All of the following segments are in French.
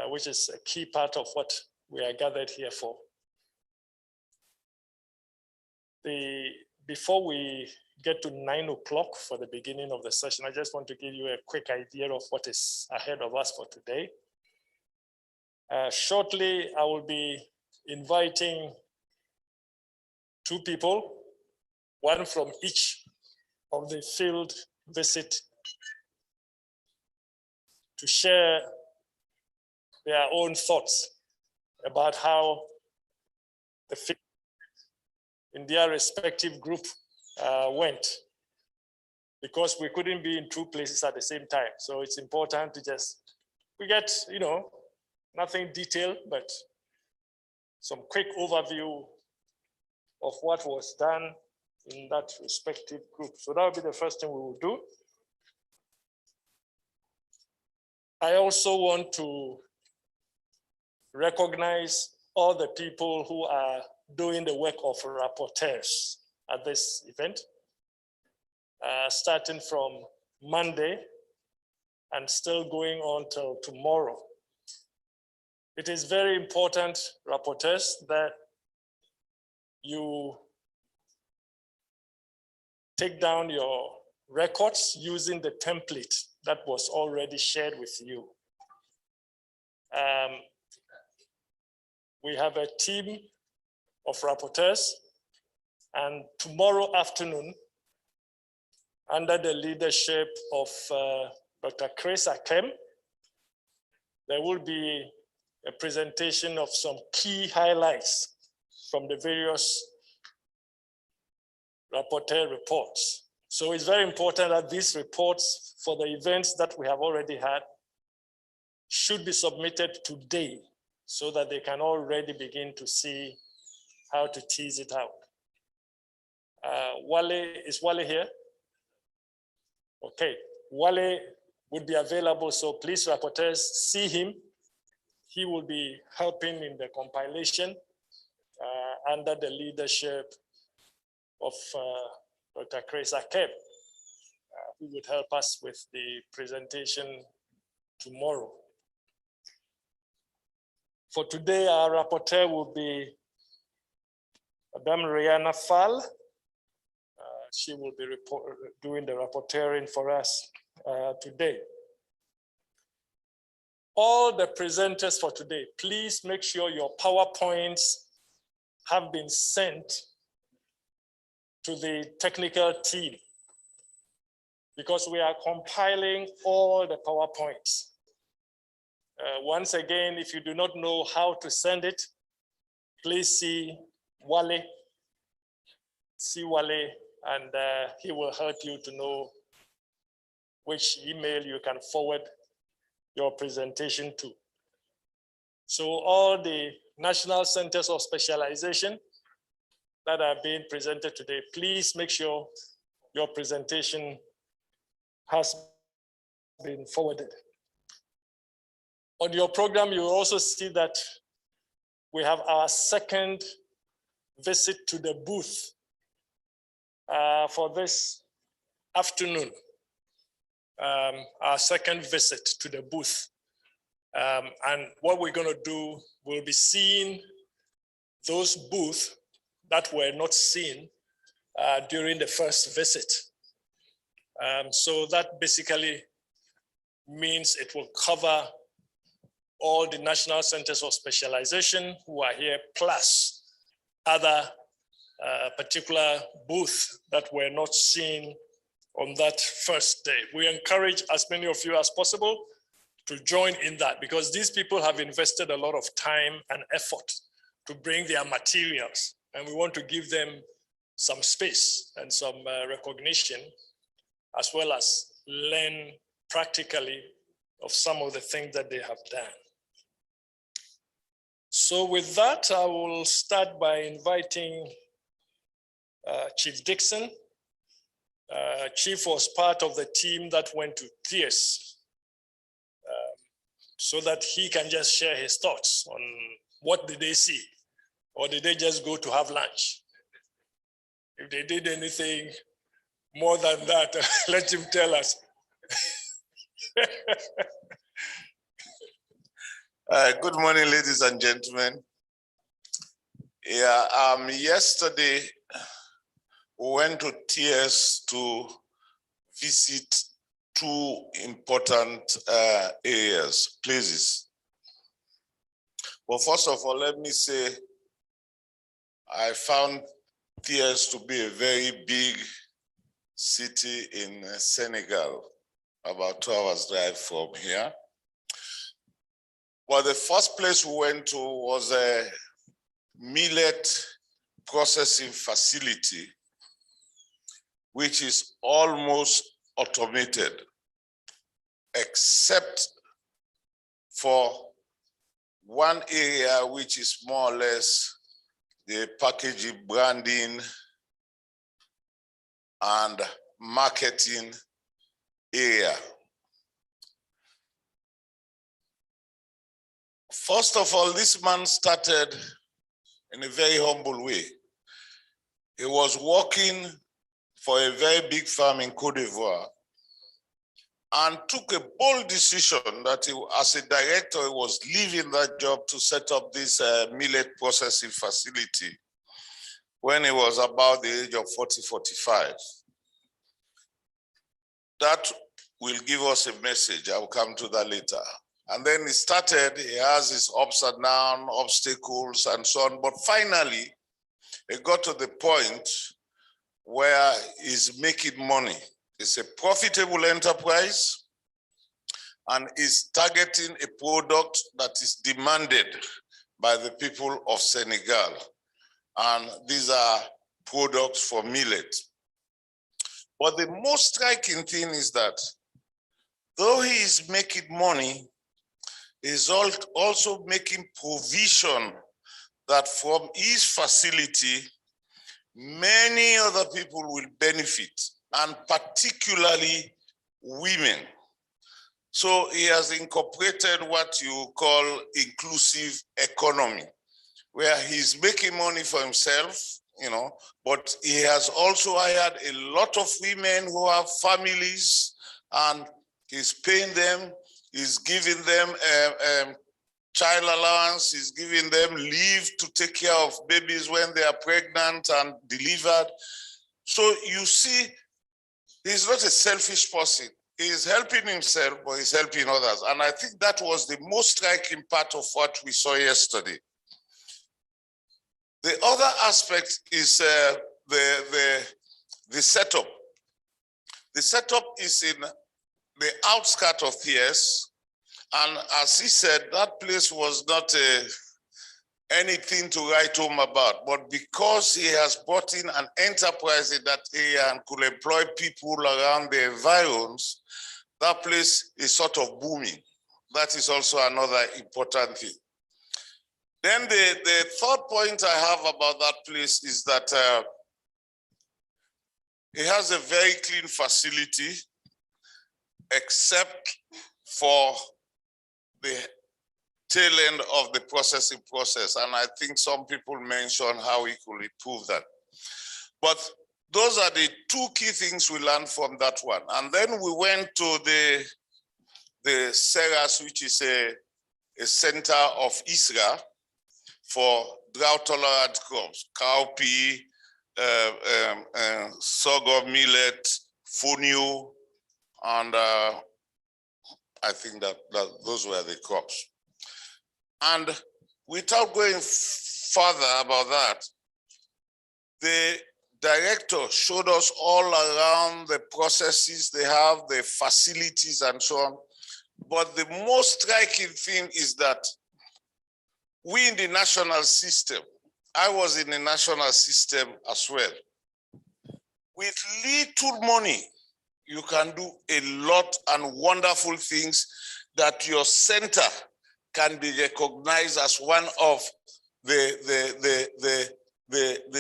which is a key part of what we are gathered here for. Before we get to 9 o'clock for the beginning of the session, I just want to give you a quick idea of what is ahead of us for today. Shortly, I will be inviting 2 people, one from each of the field visit, to share their own thoughts about how the field in their respective group went, because we couldn't be in 2 places at the same time. So it's important to we get, nothing detailed, but some quick overview of what was done in that respective group. So that will be the first thing we will do. I also want to recognize all the people who are doing the work of rapporteurs at this event, starting from Monday and still going on till tomorrow. It is very important, rapporteurs, that you take down your records using the template that was already shared with you. We have a team of rapporteurs, and tomorrow afternoon, under the leadership of Dr. Chris Akem, there will be a presentation of some key highlights from the various rapporteur reports. So it's very important that these reports for the events that we have already had should be submitted today, so that they can already begin to see how to tease it out. Is Wale here? Okay, Wale would be available, so please, rapporteurs, see him. He will be helping in the compilation under the leadership of Dr. Chris Akem, who would help us with the presentation tomorrow. For today, our rapporteur will be Madame Rihanna Fall. She will be doing the rapporteuring for us today. All the presenters for today, please make sure your PowerPoints have been sent to the technical team, because we are compiling all the PowerPoints. Once again, if you do not know how to send it, please see Wale, and he will help you to know which email you can forward your presentation to. So all the National Centers of Specialization that are being presented today, please make sure your presentation has been forwarded. On your program, you will also see that we have our second visit to the booth for this afternoon. Our second visit to the booth. And what we're going to do, we'll be seeing those booths that were not seen during the first visit. So that basically means it will cover all the National Centers of Specialization who are here, plus other particular booths that were not seen on that first day. We encourage as many of you as possible to join in that, because these people have invested a lot of time and effort to bring their materials, and we want to give them some space and some recognition, as well as learn practically of some of the things that they have done. So with that, I will start by inviting Chief Dixon. Chief was part of the team that went to TS, so that he can just share his thoughts on what did they see, or did they just go to have lunch? If they did anything more than that, let him tell us. Good morning, ladies and gentlemen. Yeah, yesterday we went to TS to visit two important places. Well, first of all, let me say I found TS to be a very big city in Senegal, about 2 hours drive from here. Well, the first place we went to was a millet processing facility, which is almost automated, except for one area, which is more or less the packaging, branding, and marketing area. First of all, this man started in a very humble way. He was working for a very big farm in Côte d'Ivoire and took a bold decision that he, as a director, he was leaving that job to set up this millet processing facility when he was about the age of 40, 45. That will give us a message. I'll come to that later. And then he started, he has his ups and downs, obstacles, and so on. But finally, he got to the point where he's making money. It's a profitable enterprise and is targeting a product that is demanded by the people of Senegal. And these are products for millet. But the most striking thing is that though he is making money, is also making provision that from his facility, many other people will benefit, and particularly women. So he has incorporated what you call inclusive economy, where he's making money for himself, but he has also hired a lot of women who have families, and he's paying them. He's giving them child allowance. He's giving them leave to take care of babies when they are pregnant and delivered. So you see, he's not a selfish person. He's helping himself, but he's helping others. And I think that was the most striking part of what we saw yesterday. The other aspect is the setup. The setup is in the outskirts of TS, and as he said, that place was not anything to write home about, but because he has brought in an enterprise in that area and could employ people around the environs, that place is sort of booming. That is also another important thing. Then the third point I have about that place is that it has a very clean facility, except for the tail end of the processing process. And I think some people mentioned how we could improve that. But those are the two key things we learned from that one. And then we went to the CERAS, which is a center of ISRA for drought-tolerant crops, cowpea, sorghum, millet, fonio, and I think that those were the crops. And without going further about that, the director showed us all around the processes they have, the facilities and so on. But the most striking thing is that we in the national system, I was in the national system as well. With little money, you can do a lot and wonderful things that your center can be recognized as one of the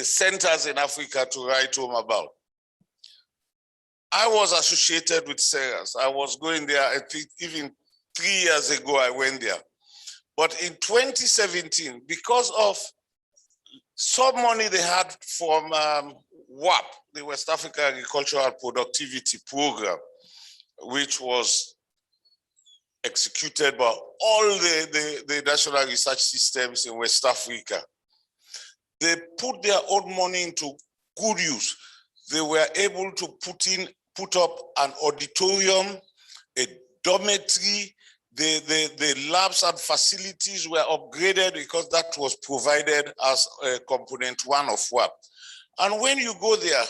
centers in Africa to write home about. I was associated with CERAS. I was going there, I think even 3 years ago, I went there. But in 2017, because of some money they had from WAP, the West Africa Agricultural Productivity Program, which was executed by all the national research systems in West Africa. They put their own money into good use. They were able to put up an auditorium, a dormitory. The labs and facilities were upgraded because that was provided as a component one of WAP. And when you go there,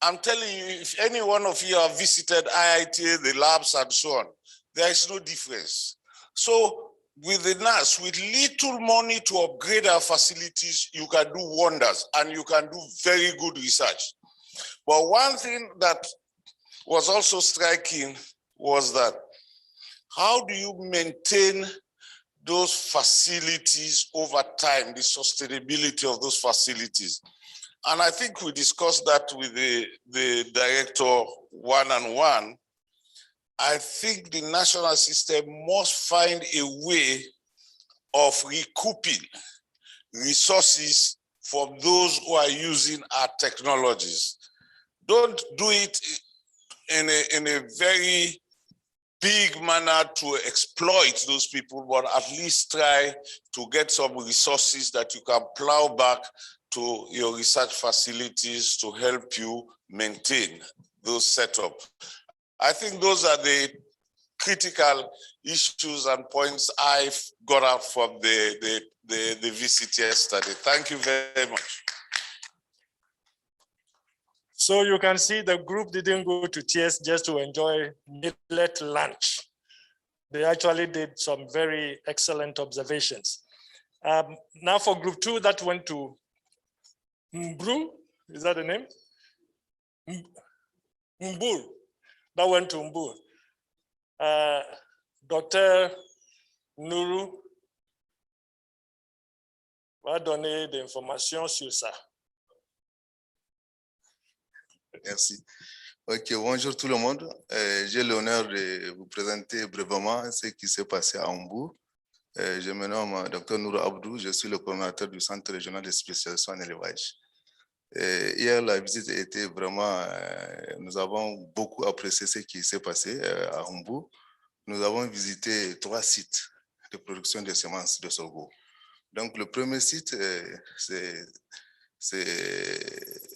I'm telling you, if any one of you have visited IIT, the labs and so on, there is no difference. So with the NAS, with little money to upgrade our facilities, you can do wonders and you can do very good research. But one thing that was also striking was that how do you maintain those facilities over time, the sustainability of those facilities? And I think we discussed that with the director one-on-one. I think the national system must find a way of recouping resources from those who are using our technologies. Don't do it in a very big manner to exploit those people, but at least try to get some resources that you can plow back to your research facilities to help you maintain those setups. I think those are the critical issues and points I've got out from the visit yesterday. Thank you very much. So you can see the group didn't go to TS just to enjoy millet lunch. They actually did some very excellent observations. Now for group 2 that went to Mbru, is that the name? Mbur, that went to Mbur. Dr. Nuru va donner des informations sur ça. Merci. Ok, bonjour tout le monde. J'ai l'honneur de vous présenter brièvement ce qui s'est passé à Mbou. Je me nomme Dr Noura Abdou, je suis le coordinateur du Centre régional de spécialisation en élevage. Hier, la visite était vraiment, nous avons beaucoup apprécié ce qui s'est passé à Mbou. Nous avons visité 3 sites de production de semences de sorgho. Donc, le premier site, c'est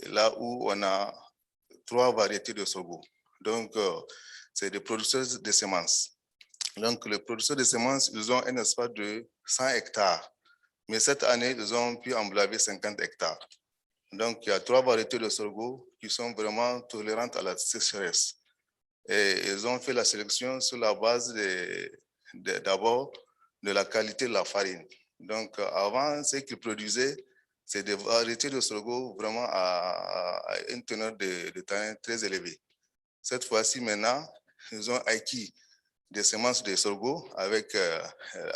là où on a 3 variétés de sorgho. Donc, c'est des producteurs de semences. Donc, les producteurs de semences, ils ont un espace de 100 hectares. Mais cette année, ils ont pu emblaver 50 hectares. Donc, il y a 3 variétés de sorgho qui sont vraiment tolérantes à la sécheresse. Et ils ont fait la sélection sur la base d'abord de la qualité de la farine. Donc, avant, ce qu'ils produisaient, c'est des variétés de sorgho vraiment à une teneur de tanin très élevée. Cette fois-ci, maintenant, ils ont acquis des semences de sorgho avec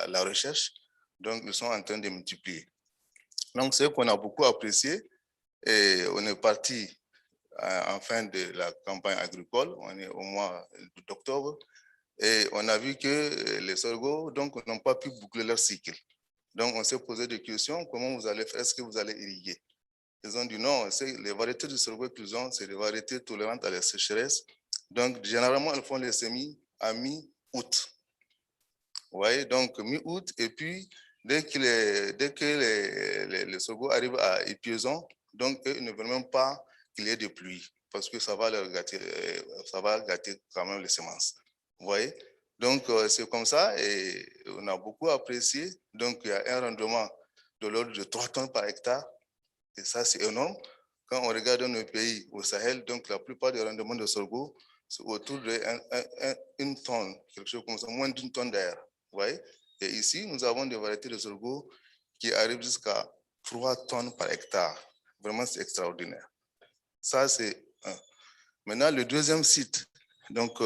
la recherche. Donc, ils sont en train de multiplier. Donc, ce qu'on a beaucoup apprécié, et on est parti en fin de la campagne agricole, on est au mois d'octobre, et on a vu que les sorgho n'ont pas pu boucler leur cycle. Donc, on s'est posé des questions, comment vous allez faire, est-ce que vous allez irriguer? Ils ont dit non, les variétés de sorgho qu'ils ont, c'est des variétés tolérantes à la sécheresse. Donc, généralement, elles font les semis à mi-août. Vous voyez, donc mi-août, et puis dès que les sorgho arrivent à épuisement, donc eux, ils ne veulent même pas qu'il y ait de pluie, parce que ça va gâter quand même les semences. Vous voyez? Donc, c'est comme ça, et on a beaucoup apprécié. Donc, il y a un rendement de l'ordre de 3 tonnes par hectare, et ça, c'est énorme. Quand on regarde nos pays au Sahel, donc la plupart des rendements de sorgho, c'est autour d'1 tonne, quelque chose comme ça, moins d'1 tonne d'air. Vous voyez? Et ici, nous avons des variétés de sorgho qui arrivent jusqu'à 3 tonnes par hectare. Vraiment, c'est extraordinaire. Ça, c'est un. Maintenant, le deuxième site, donc,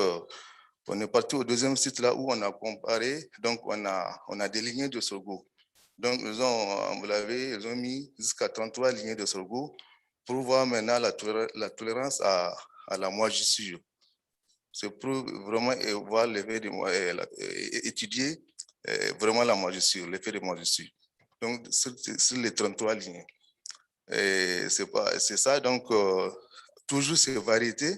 on est parti au deuxième site là où on a comparé, donc on a des lignées de sorgho. Donc, ils ont mis jusqu'à 33 lignées de sorgho pour voir maintenant la tolérance à la moisissure. C'est pour vraiment voir l'effet étudier vraiment la moisissure, l'effet de moisissure. Donc, sur les 33 lignées. C'est ça, donc, toujours ces variétés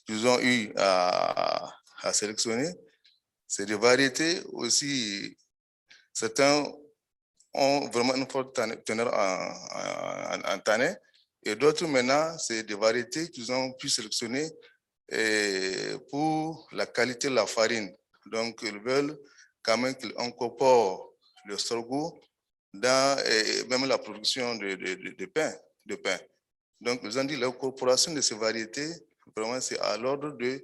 qu'ils ont eu à sélectionner. C'est des variétés aussi, certains ont vraiment une forte teneur en tanin, et d'autres maintenant, c'est des variétés qu'ils ont pu sélectionner pour la qualité de la farine. Donc, ils veulent quand même qu'ils incorporent le sorgho dans même la production de pain. Donc, ils ont dit l'incorporation de ces variétés, vraiment, c'est à l'ordre de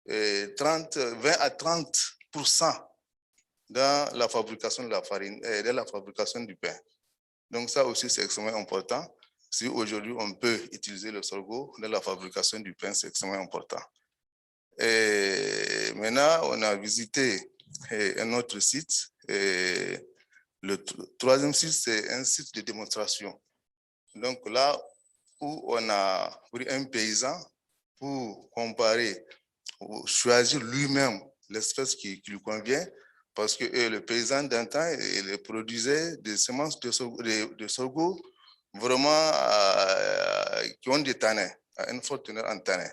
20 à 30% dans la fabrication de la farine, dans la fabrication du pain. Donc, ça aussi, c'est extrêmement important. Si aujourd'hui, on peut utiliser le sorgho dans la fabrication du pain, c'est extrêmement important. Et maintenant, on a visité un autre site. Et le troisième site, c'est un site de démonstration. Donc là où on a pris un paysan pour comparer, choisir lui-même l'espèce qui lui convient, parce que le paysan d'un temps, il produisait des semences de sorgho vraiment qui ont des tanins, une forte teneur en tanins.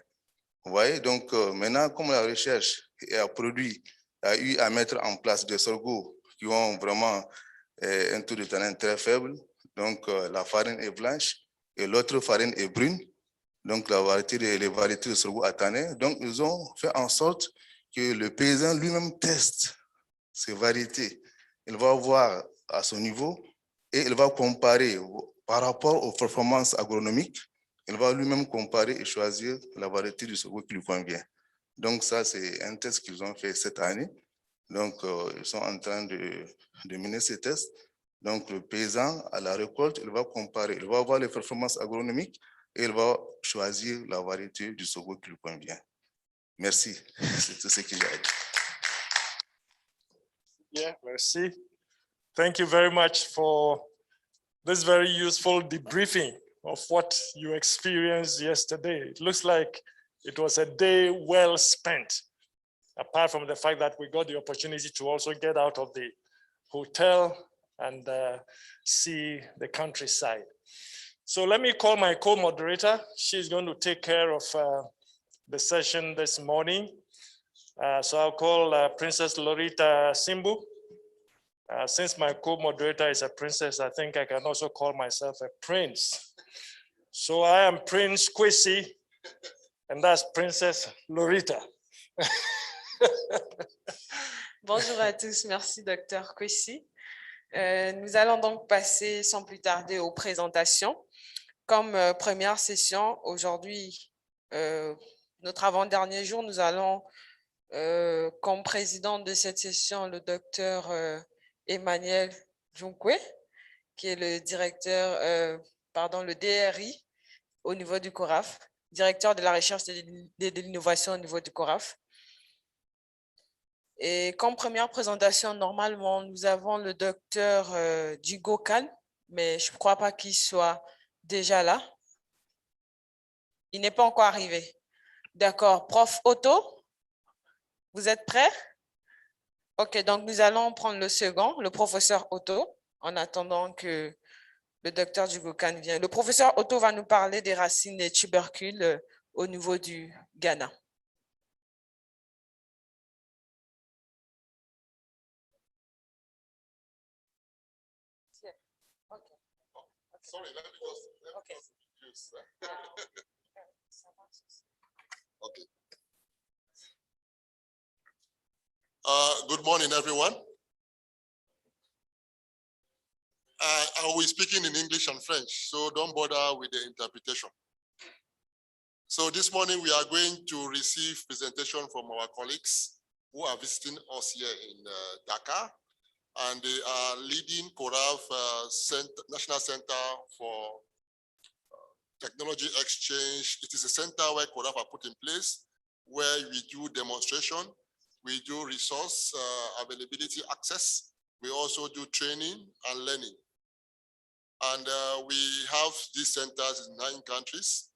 Vous voyez, donc maintenant, comme la recherche a eu à mettre en place des sorgho qui ont vraiment un taux de tanin très faible, donc la farine est blanche et l'autre farine est brune, donc les variétés de sorgho à tanin. Donc, ils ont fait en sorte que le paysan lui-même teste ces variétés. Il va voir à son niveau et il va comparer par rapport aux performances agronomiques. Il va lui-même comparer et choisir la variété du sorgho qui lui convient. Donc ça, c'est un test qu'ils ont fait cette année. Donc, ils sont en train de mener ces tests. Donc, le paysan, à la récolte, il va comparer, il va voir les performances agronomiques et il va choisir la variété du sorgho qui lui convient. Merci, c'est tout ce que j'ai à dire. Yeah, merci. Thank you very much for this very useful debriefing of what you experienced yesterday. It looks like it was a day well spent, apart from the fact that we got the opportunity to also get out of the hotel and see the countryside. So let me call my co-moderator. She's going to take care of the session this morning. So I'll call Princess Lorita Simbu. Since my co-moderator is a princess, I think I can also call myself a prince. So I am Prince Kwesi, and that's Princess Lorita. Bonjour à tous, merci Dr Kwesi. Nous allons donc passer sans plus tarder aux présentations. Comme première session, aujourd'hui, notre avant-dernier jour, nous allons, comme président de cette session, le docteur Emmanuel Junkwe, qui est le directeur, le DRI au niveau du CORAF, directeur de la recherche et de l'innovation au niveau du CORAF. Et comme première présentation, normalement, nous avons le docteur Djigo Khan, mais je ne crois pas qu'il soit déjà là. Il n'est pas encore arrivé. D'accord. Prof Otto, vous êtes prêts? OK, donc nous allons prendre le second, le professeur Otto, en attendant que le docteur Djigo Khan vienne. Le professeur Otto va nous parler des racines des tubercules au niveau du Ghana. Sorry, let me just introduce. Okay. Good morning, everyone. I will be speaking in English and French, so don't bother with the interpretation. So this morning we are going to receive presentation from our colleagues who are visiting us here in Dakar, and they are leading CORAF National Center for Technology Exchange. It is a center where CORAF are put in place, where we do demonstration, we do resource availability access, we also do training and learning. And we have these centers in 9 countries.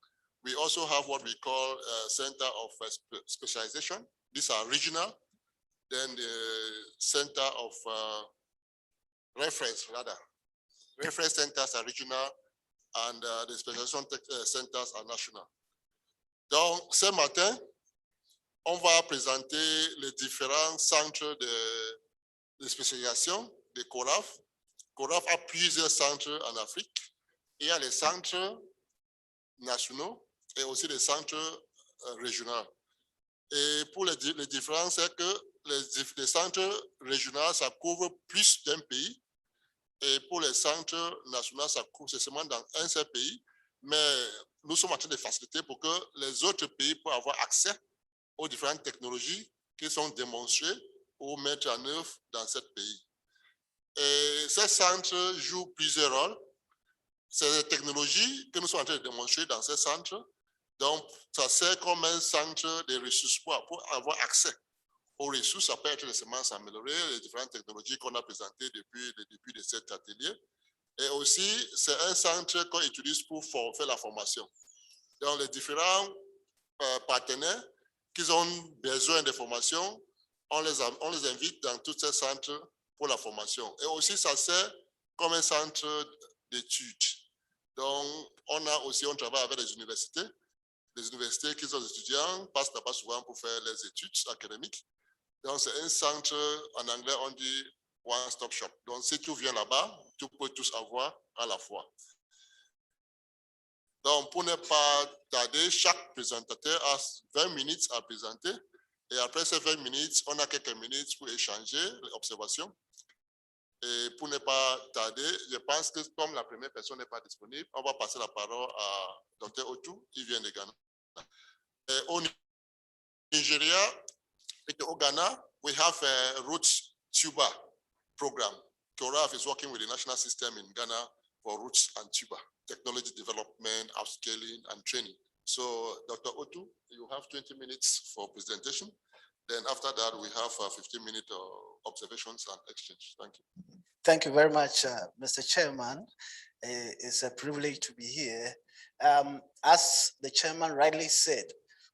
We also have what we call a center of specialization. These are regional. Then the center of reference, rather. Reference centers are regional, and the specialization centers are national. Donc, ce matin, on va présenter les différents centres de spécialisation de CORAF. CORAF a plusieurs centres en Afrique. Il y a les centres nationaux et aussi les centres régionaux. Et pour les différences, c'est que les centres régionaux, ça couvre plus d'un pays. Et pour les centres nationaux, ça couvre seulement dans un seul pays. Mais nous sommes en train de faciliter pour que les autres pays puissent avoir accès aux différentes technologies qui sont démontrées ou mettre en œuvre dans ce pays. Et ces centres jouent plusieurs rôles. C'est des technologies que nous sommes en train de démontrer dans ces centres. Donc, ça sert comme un centre de ressources pour avoir accès aux ressources. Ça peut être les semences améliorées, les différentes technologies qu'on a présentées depuis le début de cet atelier. Et aussi, c'est un centre qu'on utilise pour faire la formation. Donc, les différents partenaires qui ont besoin de formation, on les invite dans tous ces centres pour la formation. Et aussi, ça sert comme un centre d'études. Donc, on travaille avec les universités. Les universités qui sont étudiants passent là-bas souvent pour faire les études académiques. Donc, c'est un centre, en anglais, on dit one-stop shop. Donc, si tu viens là-bas, tu peux tous avoir à la fois. Donc, pour ne pas tarder, chaque présentateur a 20 minutes à présenter. Et après ces 20 minutes, on a quelques minutes pour échanger les observations. Et pour ne pas tarder, je pense que comme la première personne n'est pas disponible, on va passer la parole à Dr. Otu, qui vient de Ghana. Et au Nigeria et au Ghana, we have a roots tuber program. CORAF is working with the national system in Ghana for roots and tuber, technology development, upscaling, and training. So, Dr. Otu, you have 20 minutes for presentation. Then after that, we have 15 minutes of observations and exchange. Thank you. Thank you very much, Mr. Chairman. It's a privilege to be here. As the chairman rightly said,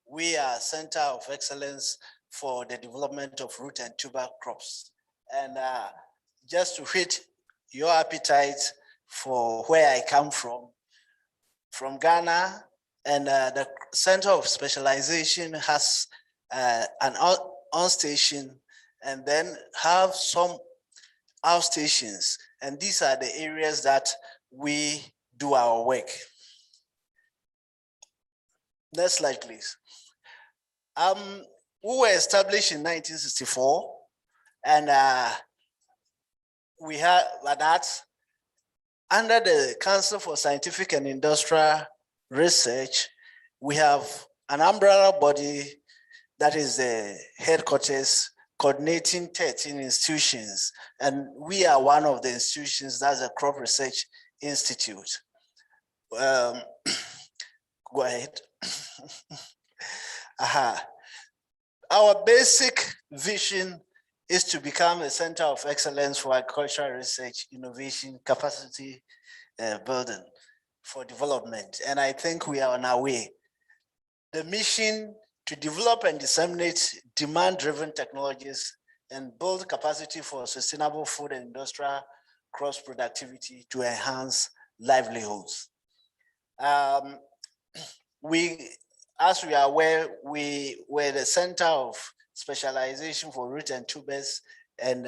we are a Center of Excellence for the development of root and tuber crops. And just to hit your appetite for where I come from Ghana, and the Center of Specialization has an on-station and then have some outstations. And these are the areas that we do our work. Next slide, please. We were established in 1964, and we had that under the Council for Scientific and Industrial Research. We have an umbrella body that is the headquarters coordinating 13 institutions, and we are one of the institutions. That's a Crop Research Institute. Go ahead. Our basic vision is to become a center of excellence for agricultural research, innovation, capacity building for development. And I think we are on our way. The mission to develop and disseminate demand-driven technologies and build capacity for sustainable food and industrial cross productivity to enhance livelihoods. As we are aware, we were the Center of Specialization for root and tubers, and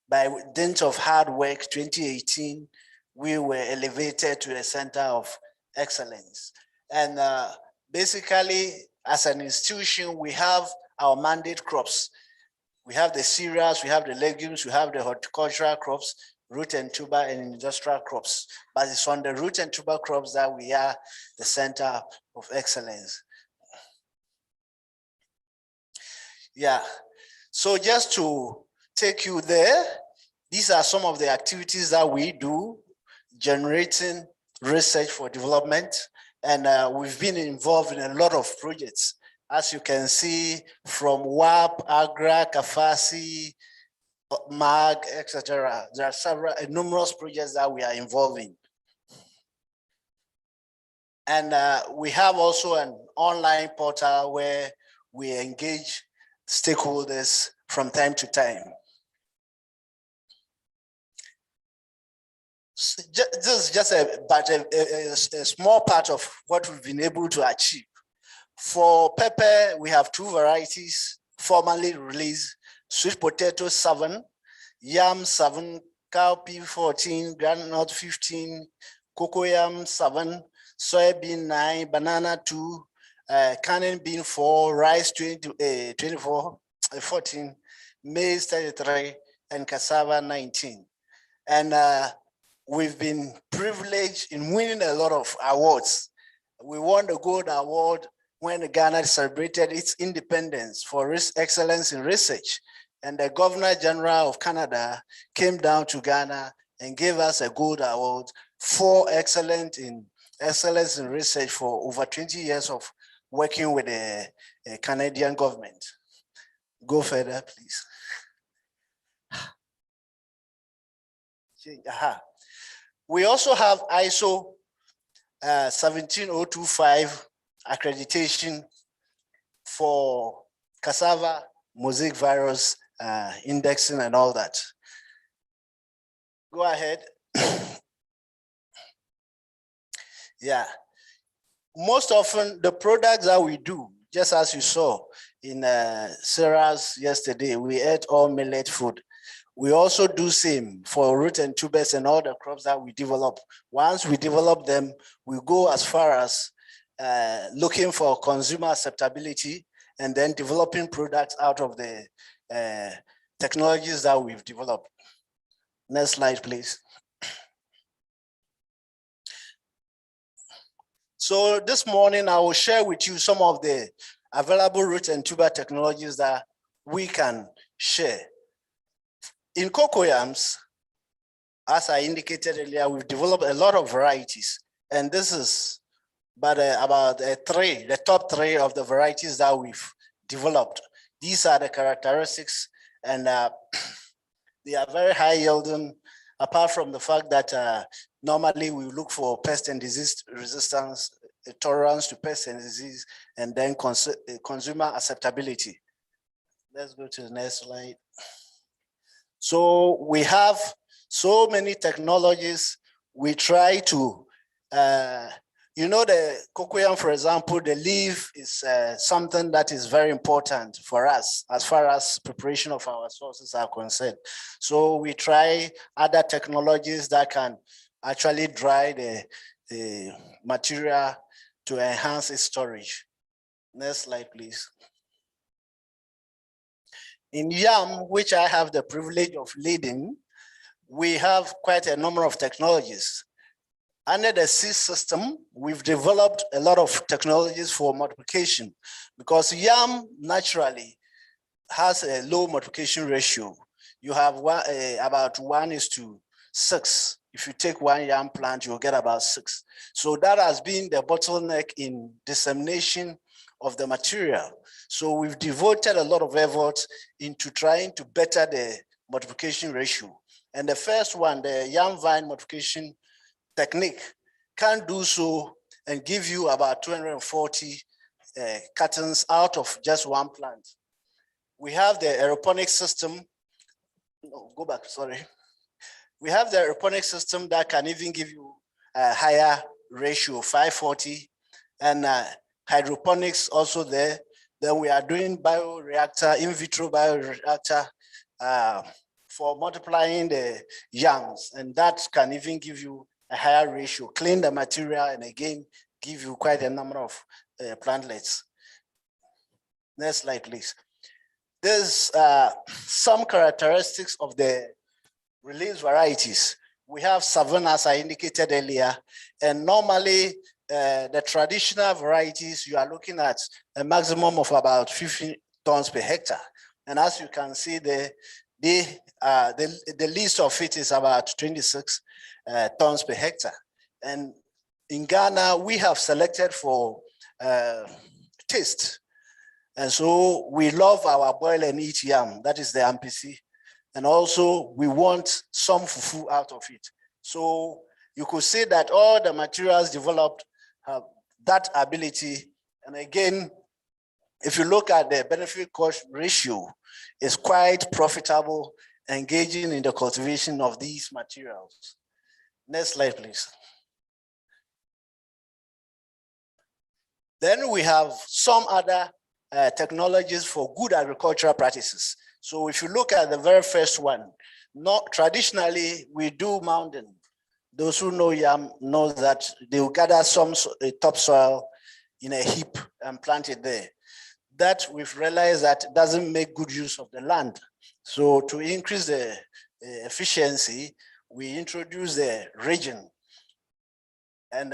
by dint of hard work, 2018, we were elevated to a Center of Excellence. And basically, as an institution, we have our mandate crops. We have the cereals, we have the legumes, we have the horticultural crops, root and tuber, and industrial crops. But it's on the root and tuber crops that we are the Center of Excellence. Yeah, so just to take you there, these are some of the activities that we do, generating research for development. And we've been involved in a lot of projects. As you can see, from WAP, AGRA, CAFASI, MAG, etc. There are numerous projects that we are involved in. And we have also an online portal where we engage stakeholders from time to time. So this is just a small part of what we've been able to achieve. For pepper, we have 2 varieties formally released: sweet potato 7, yam 7, cowpea 14, groundnut 15, cocoyam 7, soybean 9, banana 2, canning bean 4, rice 24, 14, maize 33, and cassava 19. And we've been privileged in winning a lot of awards. We won the Gold Award when Ghana celebrated its independence for excellence in research. And the Governor General of Canada came down to Ghana and gave us a Gold Award for excellence in research for over 20 years of working with the Canadian government. Go further, please. We also have ISO 17025 accreditation for cassava, mosaic virus indexing and all that. Go ahead. Yeah. Most often the products that we do, just as you saw in Sarah's yesterday, we ate all millet food. We also do same for root and tubers and all the crops that we develop. Once we develop them, we go as far as looking for consumer acceptability and then developing products out of the technologies that we've developed. Next slide, please. So this morning, I will share with you some of the available root and tuber technologies that we can share. In cocoyams, as I indicated earlier, we've developed a lot of varieties, and this is about the top 3 of the varieties that we've developed. These are the characteristics, and they are very high yielding, apart from the fact that normally we look for pest and disease resistance, tolerance to pest and disease, and then consumer acceptability. Let's go to the next slide. So we have so many technologies. We try to, you know, the cocoyam, for example, the leaf is something that is very important for us as far as preparation of our sources are concerned. So we try other technologies that can actually dry the material to enhance its storage. Next slide, please. In yam, which I have the privilege of leading, we have quite a number of technologies. Under the seed system, we've developed a lot of technologies for multiplication because yam naturally has a low multiplication ratio. You have about 1:6. If you take 1 yam plant, you'll get about 6. So that has been the bottleneck in dissemination of the material. So we've devoted a lot of effort into trying to better the multiplication ratio. And the first one, the yam vine multiplication technique, can do so and give you about 240 cuttings out of just 1 plant. We have the aeroponic system. No, go back, sorry. We have the aeroponic system that can even give you a higher ratio, 540, and hydroponics also there. Then we are doing bioreactor, in vitro bioreactor for multiplying the yams, and that can even give you a higher ratio, clean the material, and again, give you quite a number of plantlets. Next slide, please. There's some characteristics of the release varieties. We have 7, as I indicated earlier, and normally the traditional varieties, you are looking at a maximum of about 15 tons per hectare. And as you can see, the least of it is about 26 tons per hectare. And in Ghana, we have selected for taste. And so we love our boil and eat yam, that is the MPC. And also we want some fufu out of it. So you could say that all the materials developed have that ability. And again, if you look at the benefit cost ratio, it's quite profitable engaging in the cultivation of these materials. Next slide, please. Then we have some other technologies for good agricultural practices. So if you look at the very first one, not traditionally we do mounding. Those who know yam know that they will gather some topsoil in a heap and plant it there. That we've realized that doesn't make good use of the land. So to increase the efficiency, we introduce the ridging. And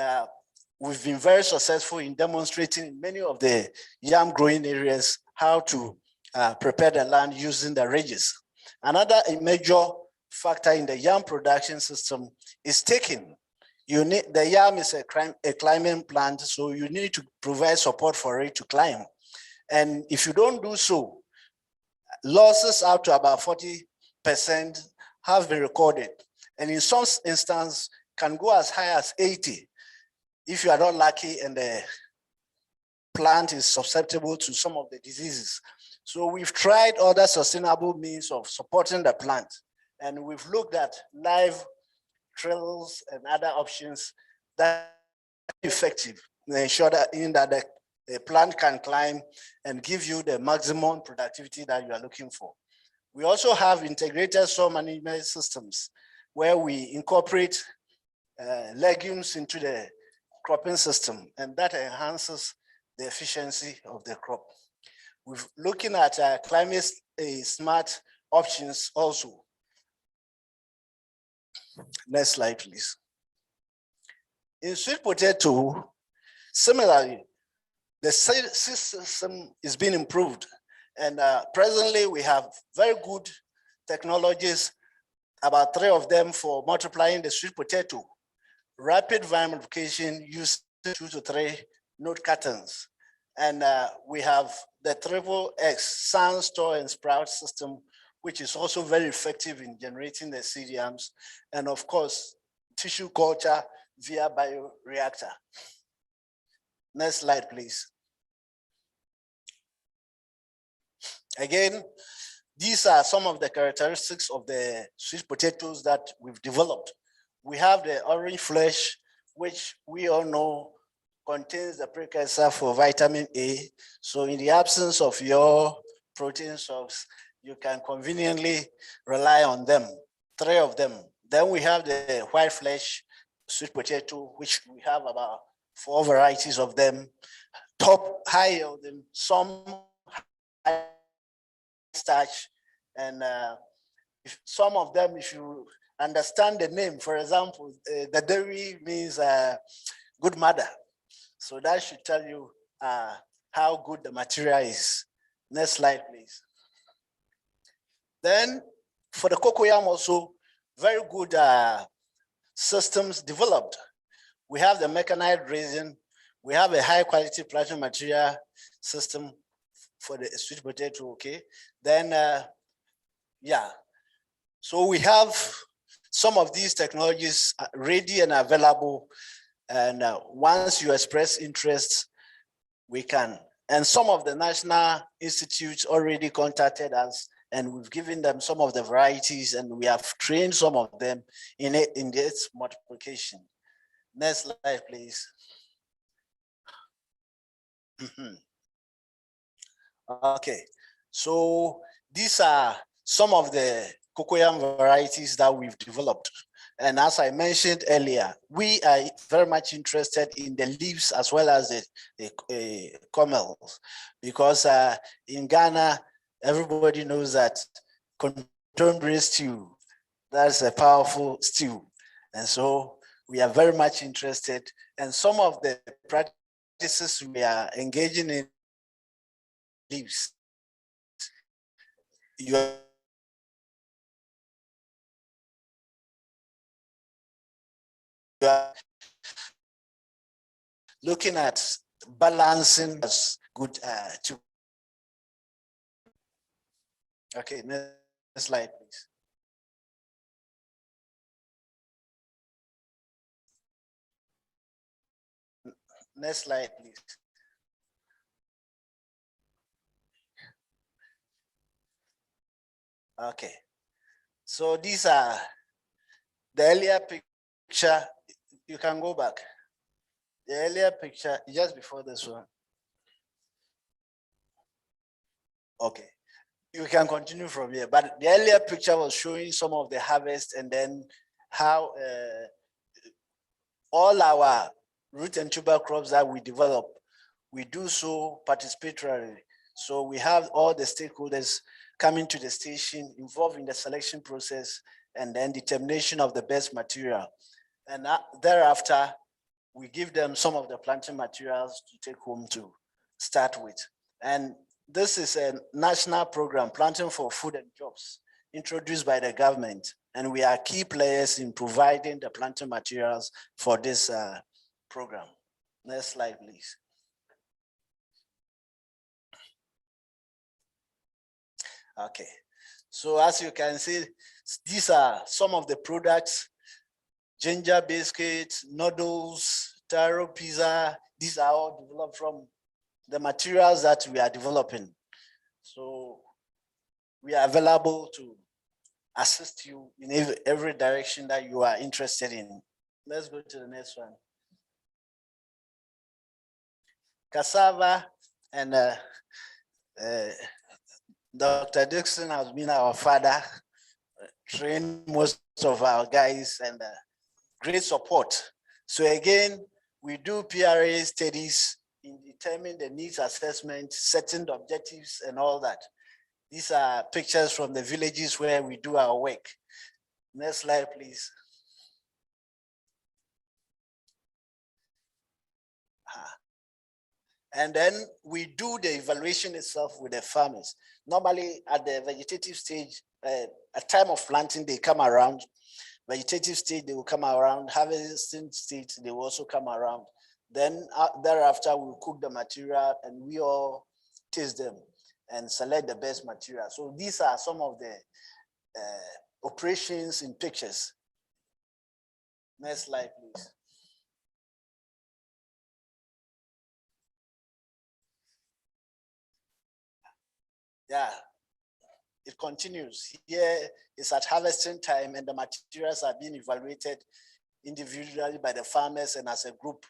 we've been very successful in demonstrating in many of the yam growing areas how to prepare the land using the ridges. Another major factor in the yam production system is taking. You need, the yam is a climbing plant, so you need to provide support for it to climb. And if you don't do so, losses up to about 40% have been recorded. And in some instances can go as high as 80 if you are not lucky and the plant is susceptible to some of the diseases. So we've tried other sustainable means of supporting the plant. And we've looked at live trails and other options that are effective in ensuring that the plant can climb and give you the maximum productivity that you are looking for. We also have integrated soil management systems where we incorporate legumes into the cropping system, and that enhances the efficiency of the crop. We're looking at climate smart options also. Next slide, please. In sweet potato, similarly, the seed system is being improved. And presently we have very good technologies, about 3 of them for multiplying the sweet potato. Rapid vine multiplication using 2 to 3 node cartons. And we have the triple X sand, store, and sprout system, which is also very effective in generating the seed yams. And of course, tissue culture via bioreactor. Next slide, please. Again, these are some of the characteristics of the sweet potatoes that we've developed. We have the orange flesh, which we all know contains the precursor for vitamin A. So in the absence of your protein source, you can conveniently rely on them, 3 of them. Then we have the white flesh sweet potato, which we have about 4 varieties of them. Top high yielding, some high starch, and if some of them, if you understand the name, for example, the dairy means good mother. So that should tell you how good the material is. Next slide, please. Then for the Cocoyam also, very good systems developed. We have the mechanized raising. We have a high quality plastic material system for the sweet potato, okay? Then, yeah. So we have some of these technologies ready and available. And once you express interest, we can. And some of the national institutes already contacted us, and we've given them some of the varieties, and we have trained some of them in its multiplication. Next slide, please. Okay, so these are some of the Cocoyam varieties that we've developed. And as I mentioned earlier, we are very much interested in the leaves as well as the cormels, because in Ghana, everybody knows that contemporary stew, that's a powerful stew. And so we are very much interested. And some of the practices we are engaging in leaves. You are looking at balancing as good to. Okay, next slide, please. Next slide, please. Okay, so these are the earlier picture. You can go back. The earlier picture, just before this one. Okay, you can continue from here, but the earlier picture was showing some of the harvest and then how all our root and tuber crops that we develop, we do so participatory. So we have all the stakeholders coming to the station, involved in the selection process, and then determination of the best material. And thereafter, we give them some of the planting materials to take home to start with. And this is a national program, Planting for Food and Jobs, introduced by the government. And we are key players in providing the planting materials for this program. Next slide, please. Okay, so as you can see, these are some of the products: ginger biscuits, noodles, taro pizza. These are all developed from the materials that we are developing. So we are available to assist you in every direction that you are interested in. Let's go to the next one. Cassava, and Dr. Dixon has been our father, trained most of our guys, and great support. So again, we do PRA studies in determining the needs assessment, setting the objectives and all that. These are pictures from the villages where we do our work. Next slide, please. And then we do the evaluation itself with the farmers. Normally at the vegetative stage, at time of planting, they come around. Vegetative stage, they will come around. Harvesting stage, they will also come around. Then thereafter, we cook the material and we all taste them and select the best material. So these are some of the operations in pictures. Next slide, please. Yeah, it continues. Here is at harvesting time and the materials are being evaluated individually by the farmers and as a group.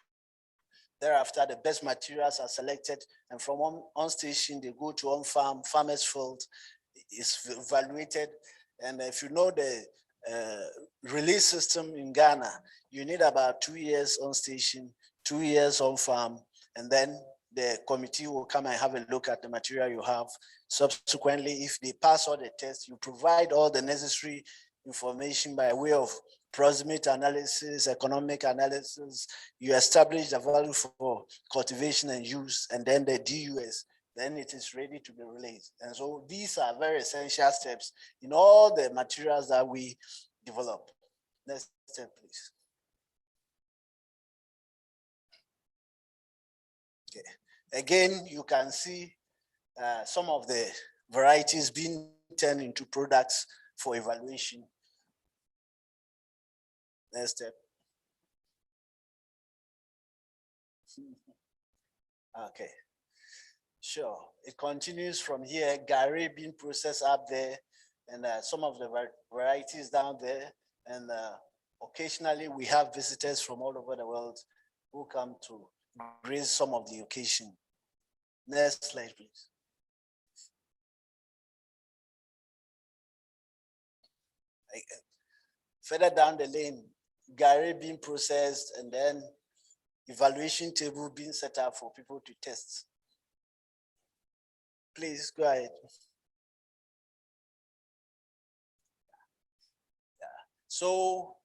Thereafter, the best materials are selected, and from on station, they go to on farm, farmers field, is evaluated. And if you know the release system in Ghana, you need about 2 years on station, 2 years on farm, and then the committee will come and have a look at the material you have. Subsequently, if they pass all the tests, you provide all the necessary information by way of proximate analysis, economic analysis. You establish the value for cultivation and use, and then the DUS, then it is ready to be released. And so these are very essential steps in all the materials that we develop. Next step, please. Okay. Again, you can see some of the varieties being turned into products for evaluation. Next step. Okay, sure. It continues from here. Gari being processed up there, and some of the varieties down there. And occasionally we have visitors from all over the world who come to grace some of the occasion. Next slide, please. Further down the lane, Gari being processed, and then evaluation table being set up for people to test. Please go ahead. Yeah. So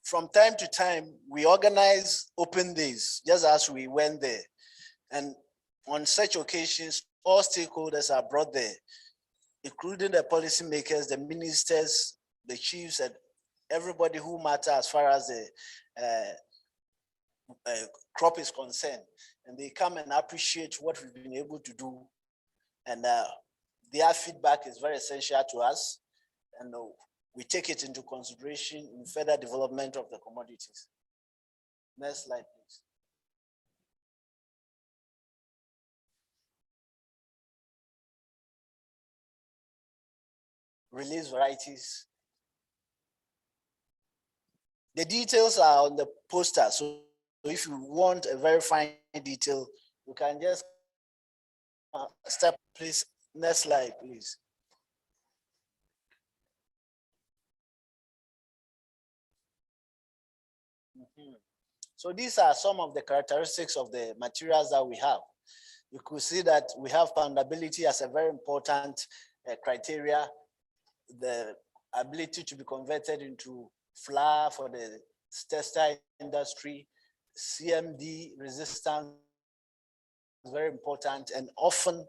from time to time, we organize open days, just as we went there. And on such occasions, all stakeholders are brought there, including the policymakers, the ministers, the chiefs, and everybody who matters as far as the crop is concerned. And they come and appreciate what we've been able to do. And their feedback is very essential to us. And we take it into consideration in further development of the commodities. Next slide, please. Release varieties. The details are on the poster. So if you want a very fine detail, you can just step Please, next slide, please. So these are some of the characteristics of the materials that we have. You could see that we have poundability as a very important criteria, the ability to be converted into flour for the textile industry, CMD resistance, very important, and often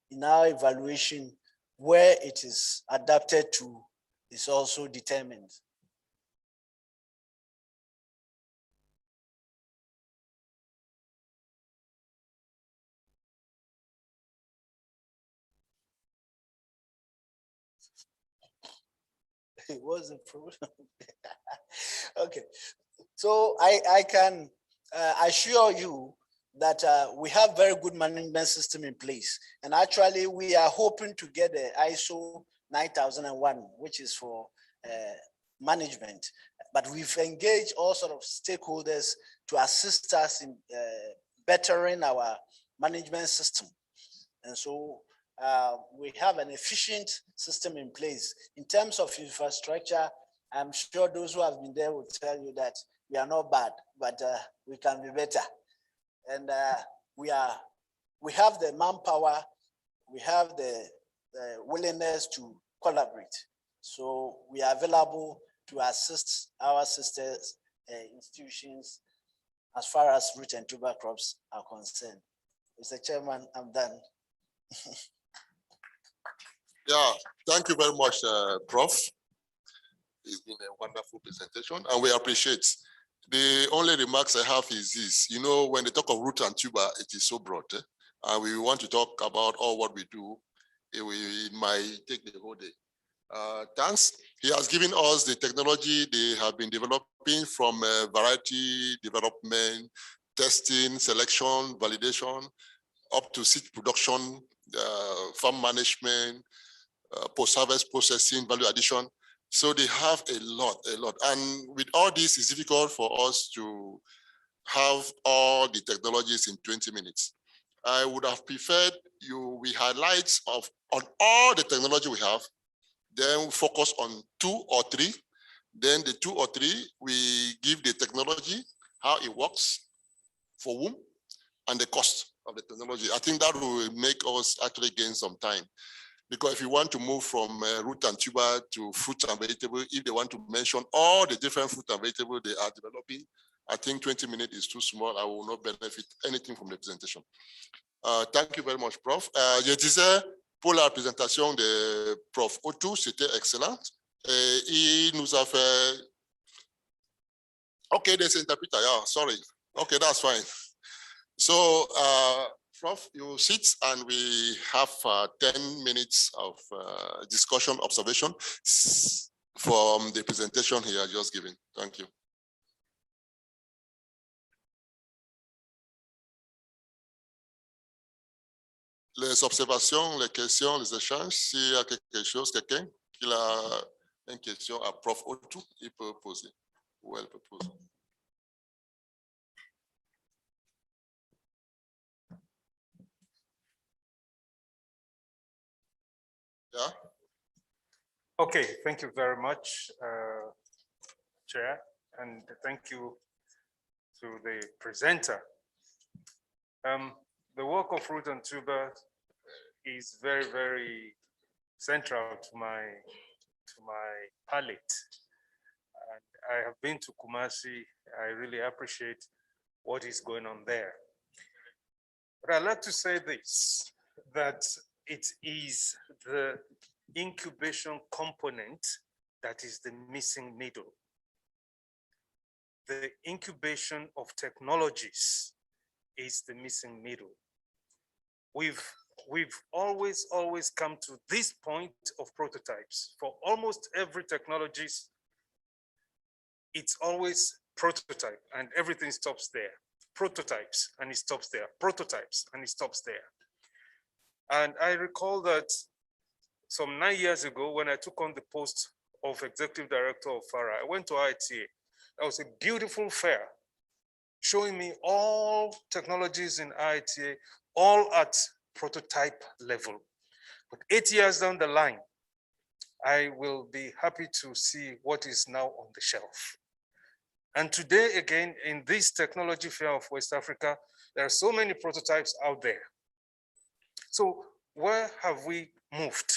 in our evaluation, where it is adapted to is also determined. It was a problem. Okay, so I can assure you that we have very good management system in place. And actually we are hoping to get the ISO 9001, which is for management. But we've engaged all sort of stakeholders to assist us in bettering our management system. And so we have an efficient system in place. In terms of infrastructure, I'm sure those who have been there will tell you that we are not bad, but we can be better. And we have the manpower, we have the willingness to collaborate. So we are available to assist our sisters institutions as far as root and tuber crops are concerned. Mr. Chairman, I'm done. Yeah, thank you very much, Prof. It's been a wonderful presentation and we appreciate. The only remarks I have is this, you know, when they talk of root and tuber, it is so broad. And we want to talk about all what we do. It might take the whole day. Thanks. He has given us the technology they have been developing from variety development, testing, selection, validation, up to seed production, farm management, post-harvest processing, value addition. So they have a lot. And with all this, it's difficult for us to have all the technologies in 20 minutes. I would have preferred we highlight on all the technology we have, then we focus on 2 or 3. Then the 2 or 3, we give the technology, how it works, for whom, and the cost of the technology. I think that will make us actually gain some time. Because if you want to move from root and tuber to fruit and vegetable, if they want to mention all the different fruit and vegetable they are developing, I think 20 minutes is too small. I will not benefit anything from the presentation. Thank you very much, Prof. Je disais, pour la présentation de Prof. Otu, c'était excellent. Il nous a fait... Okay, there's an interpreter, yeah, sorry. Okay, that's fine. So, Prof, you sit and we have 10 minutes of discussion, observation from the presentation he has just given. Thank you. Les observations, les questions, les échanges, s'il y a quelque chose, quelqu'un qui a une question à Prof Otu, il peut poser ou elle peut poser. Yeah. Okay, thank you very much, Chair, and thank you to the presenter. The work of root and tuber is very, very central to my palette. And I have been to Kumasi. I really appreciate what is going on there. But I'd like to say this, that it is the incubation component that is the missing middle. The incubation of technologies is the missing middle. We've always come to this point of prototypes. For almost every technologies, it's always prototype and everything stops there. Prototypes and it stops there. Prototypes and it stops there. And I recall that some 9 years ago, when I took on the post of Executive Director of FARA, I went to ITA. That was a beautiful fair, showing me all technologies in ITA, all at prototype level. But 8 years down the line, I will be happy to see what is now on the shelf. And today, again, in this technology fair of West Africa, there are so many prototypes out there. So where have we moved?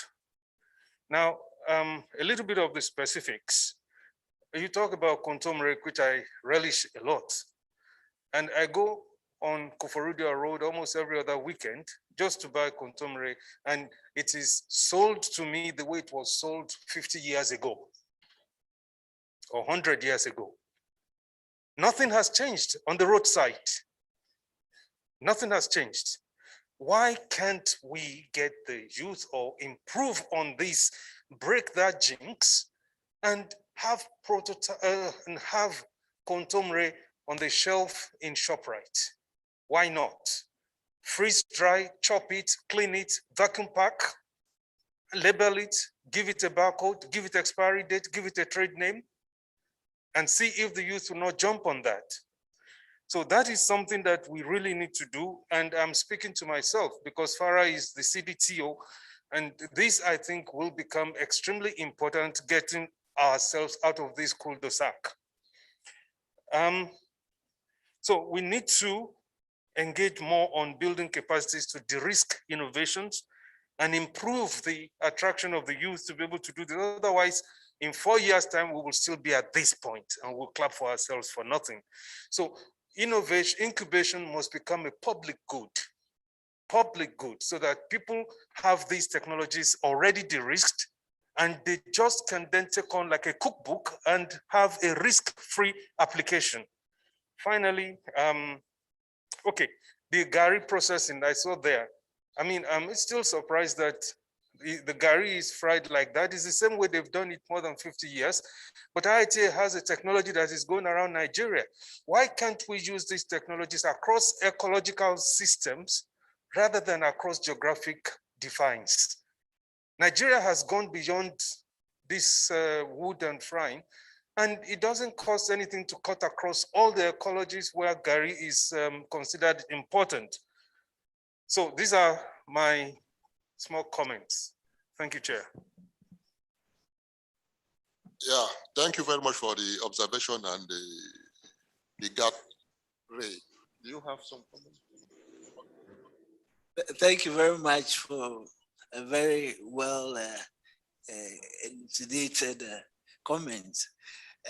Now, a little bit of the specifics. You talk about contumely, which I relish a lot. And I go on Koforidua Road almost every other weekend just to buy contumely, and it is sold to me the way it was sold 50 years ago or 100 years ago. Nothing has changed on the roadside. Nothing has changed. Why can't we get the youth or improve on this, break that jinx, and have contumely on the shelf in ShopRite? Why not? Freeze dry, chop it, clean it, vacuum pack, label it, give it a barcode, give it expiry date, give it a trade name, and see if the youth will not jump on that. So that is something that we really need to do. And I'm speaking to myself because Farah is the CDTO. And this, I think, will become extremely important, getting ourselves out of this cul-de-sac. So we need to engage more on building capacities to de-risk innovations and improve the attraction of the youth to be able to do this. Otherwise, in 4 years' time, we will still be at this point and we'll clap for ourselves for nothing. So innovation, incubation must become a public good, so that people have these technologies already de-risked and they just can then take on like a cookbook and have a risk-free application. Finally, okay, the Gary processing I saw there. I mean, I'm still surprised that the Gary is fried like that. It's the same way they've done it more than 50 years. But IITA has a technology that is going around Nigeria. Why can't we use these technologies across ecological systems rather than across geographic defines? Nigeria has gone beyond this wood and frying, and it doesn't cost anything to cut across all the ecologies where Gary is considered important. So these are my small comments. Thank you, Chair. Yeah, thank you very much for the observation and the gap. Ray, do you have some comments? Thank you very much for a very well elucidated comment.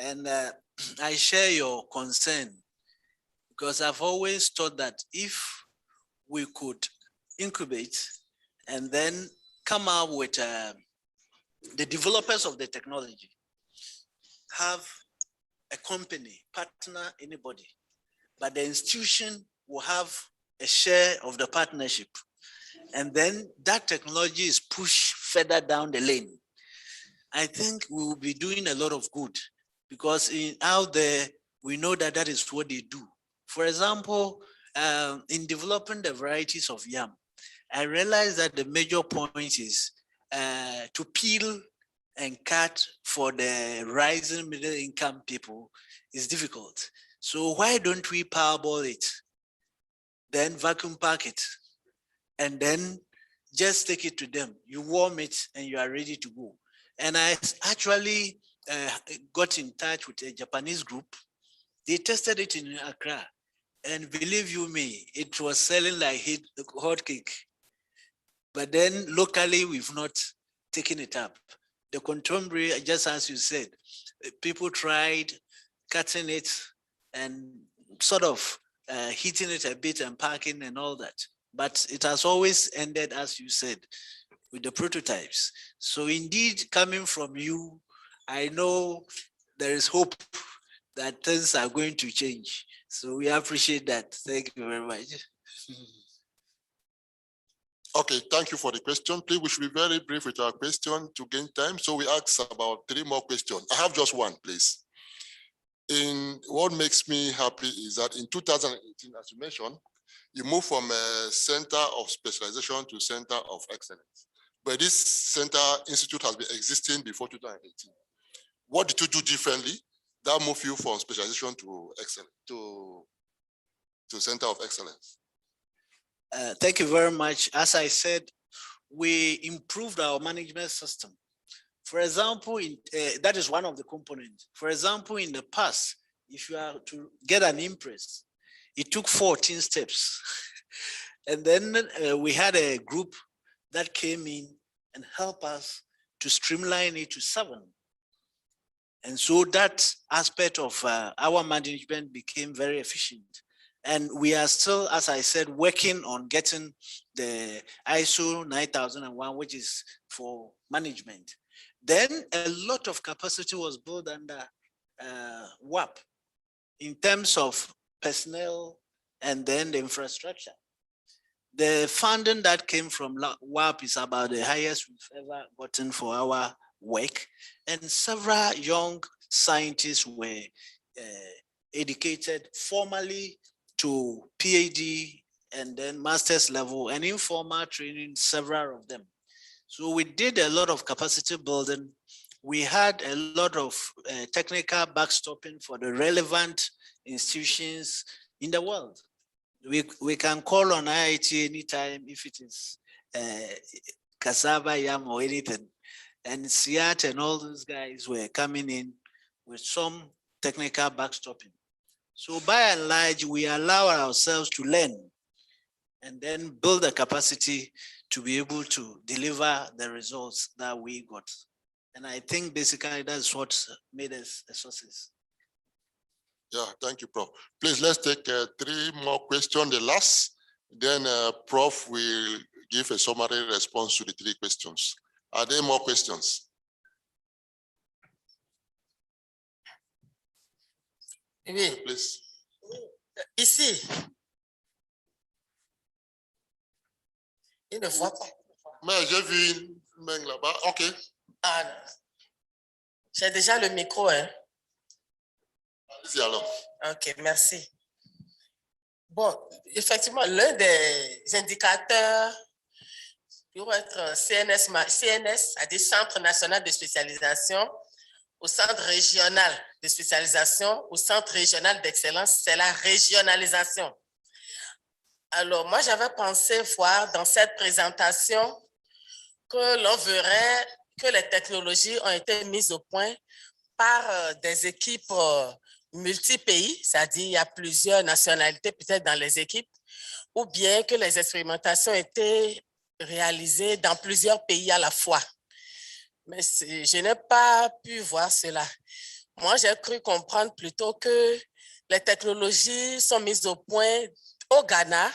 And I share your concern because I've always thought that if we could incubate and then come up with the developers of the technology, have a company, partner, anybody, but the institution will have a share of the partnership. And then that technology is pushed further down the lane. I think we will be doing a lot of good because out there, we know that that is what they do. For example, in developing the varieties of yam, I realized that the major point is to peel and cut for the rising middle income people is difficult. So why don't we parboil it, then vacuum pack it, and then just take it to them. You warm it and you are ready to go. And I actually got in touch with a Japanese group. They tested it in Accra. And believe you me, it was selling like hot cake. But then locally, we've not taken it up. The contemporary, just as you said, people tried cutting it and sort of heating it a bit and packing and all that. But it has always ended, as you said, with the prototypes. So indeed, coming from you, I know there is hope that things are going to change. So we appreciate that. Thank you very much. Okay, thank you for the question. Please, we should be very brief with our question to gain time. So we ask about 3 more questions. I have just one, please. What makes me happy is that in 2018, as you mentioned, you move from a center of specialization to center of excellence. But this center institute has been existing before 2018. What did you do differently that moved you from specialization to excellence, to center of excellence? Thank you very much. As I said, we improved our management system. For example, that is one of the components. For example, in the past, if you are to get an impress, it took 14 steps. And then we had a group that came in and helped us to streamline it to 7. And so that aspect of our management became very efficient. And we are still, as I said, working on getting the ISO 9001, which is for management. Then a lot of capacity was built under WAP in terms of personnel and then the infrastructure. The funding that came from WAP is about the highest we've ever gotten for our work. And several young scientists were educated formally to PhD and then master's level and informal training, several of them. So we did a lot of capacity building. We had a lot of technical backstopping for the relevant institutions in the world. We can call on IIT anytime if it is cassava, yam or anything. And CIAT and all those guys were coming in with some technical backstopping. So by and large, we allow ourselves to learn and then build the capacity to be able to deliver the results that we got. And I think basically that's what made us a success. Yeah, thank you, Prof. Please, let's take 3 more questions, the last. Then Prof will give a summary response to the 3 questions. Are there more questions? Oui. Please. Ici. Il ne voit pas. Mais j'ai vu une main là-bas. OK. Ah, j'ai déjà le micro, hein? Allez-y alors. OK, merci. Bon, effectivement, l'un des indicateurs pour être CNS, c'est-à-dire Centre national de spécialisation, au Centre régional de spécialisation, au Centre régional d'excellence, c'est la régionalisation. Alors, moi, j'avais pensé voir dans cette présentation que l'on verrait que les technologies ont été mises au point par des équipes multi-pays, c'est-à-dire il y a plusieurs nationalités peut-être dans les équipes, ou bien que les expérimentations étaient réalisées dans plusieurs pays à la fois. Mais je n'ai pas pu voir cela. Moi, j'ai cru comprendre plutôt que les technologies sont mises au point au Ghana,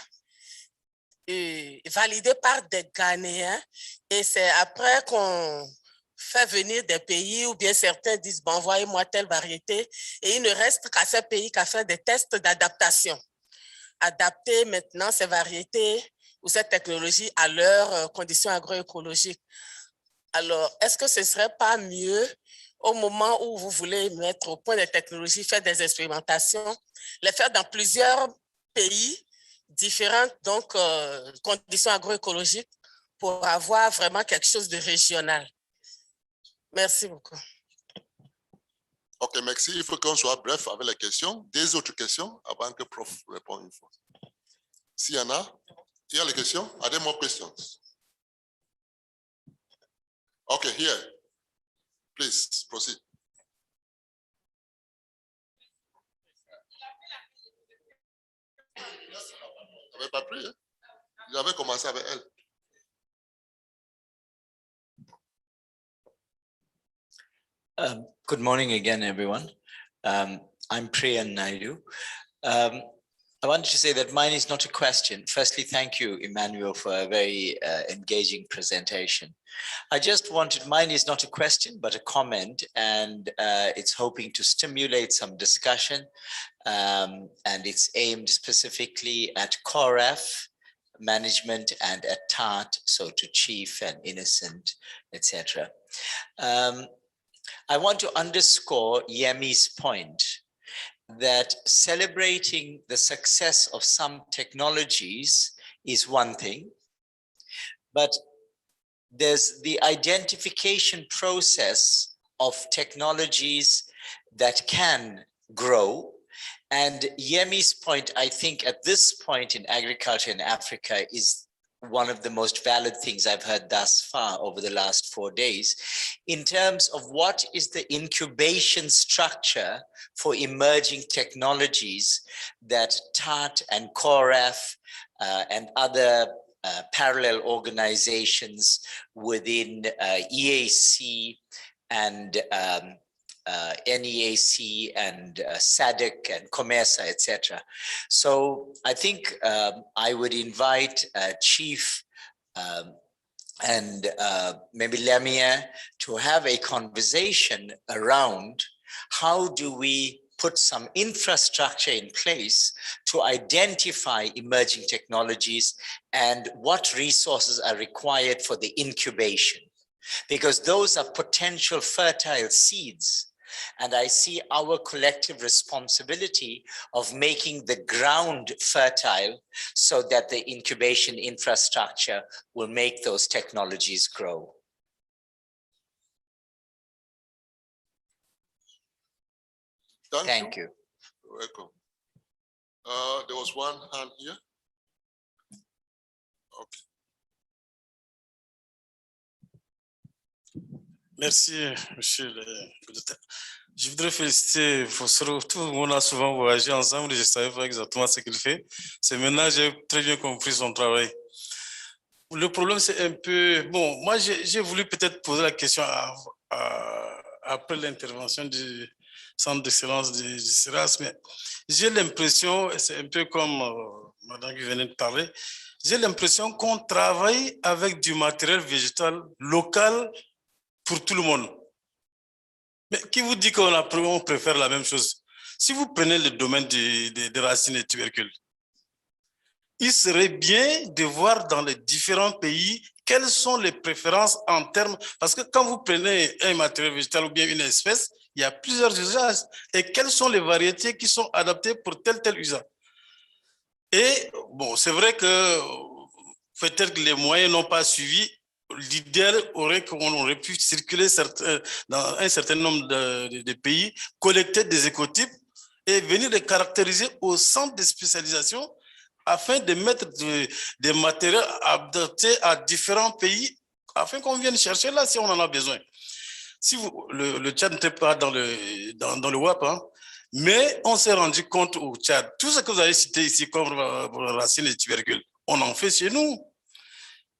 et validées par des Ghanéens, et c'est après qu'on fait venir des pays où bien certains disent, bon, envoyez-moi telle variété, et il ne reste qu'à ces pays qu'à faire des tests d'adaptation. Adapter maintenant ces variétés ou cette technologie à leurs conditions agroécologiques. Alors, est-ce que ce ne serait pas mieux, au moment où vous voulez mettre au point des technologies, faire des expérimentations, les faire dans plusieurs pays différentes donc, conditions agroécologiques pour avoir vraiment quelque chose de régional? Merci beaucoup. OK, merci. Il faut qu'on soit bref avec les questions. Des autres questions avant que le prof réponde une fois. S'il y en a, il y a les questions. Are there more questions? OK, here. Please, proceed. Vous n'avez pas pris, hein? J'avais commencé avec elle. Good morning again, everyone. I'm Priyan Naidu. I wanted to say that mine is not a question. Firstly, thank you, Emmanuel, for a very engaging presentation. I just wanted, mine is not a question, but a comment, and it's hoping to stimulate some discussion, and it's aimed specifically at CORAF, management, and at TAAT, so to chief and innocent, etc. I want to underscore Yemi's point that celebrating the success of some technologies is one thing, but there's the identification process of technologies that can grow And Yemi's point, I think at this point in agriculture in Africa is one of the most valid things I've heard thus far over the last 4 days, in terms of what is the incubation structure for emerging technologies that TAAT and CORAF and other parallel organizations within EAC and NEAC and SADC and COMESA, etc. So I think I would invite Chief and maybe Lemia to have a conversation around how do we put some infrastructure in place to identify emerging technologies and what resources are required for the incubation, because those are potential fertile seeds. And I see our collective responsibility of making the ground fertile so that the incubation infrastructure will make those technologies grow. Thank you. You're welcome. There was one hand here. Okay. Merci, monsieur le président. Je voudrais féliciter Fossero. Tout le monde a souvent voyagé ensemble et je ne savais pas exactement ce qu'il fait. C'est maintenant que j'ai très bien compris son travail. Le problème, c'est un peu... Bon, moi, j'ai voulu peut-être poser la question après l'intervention du Centre d'excellence du CIRAS, mais j'ai l'impression, et c'est un peu comme madame qui venait de parler, j'ai l'impression qu'on travaille avec du matériel végétal local pour tout le monde. Mais qui vous dit qu'on préfère la même chose? Si vous prenez le domaine des racines et tubercules, il serait bien de voir dans les différents pays quelles sont les préférences en termes, parce que quand vous prenez un matériel végétal ou bien une espèce, il y a plusieurs usages. Et quelles sont les variétés qui sont adaptées pour tel usage? Et bon, c'est vrai que peut-être que les moyens n'ont pas suivi. L'idéal aurait qu'on aurait pu circuler dans un certain nombre de pays, collecter des écotypes et venir les caractériser au centre de spécialisation afin de mettre des matériaux adaptés à différents pays afin qu'on vienne chercher là si on en a besoin. Si le Tchad n'était pas dans le WAP, hein, mais on s'est rendu compte au Tchad, tout ce que vous avez cité ici comme racines et tubercules, on en fait chez nous.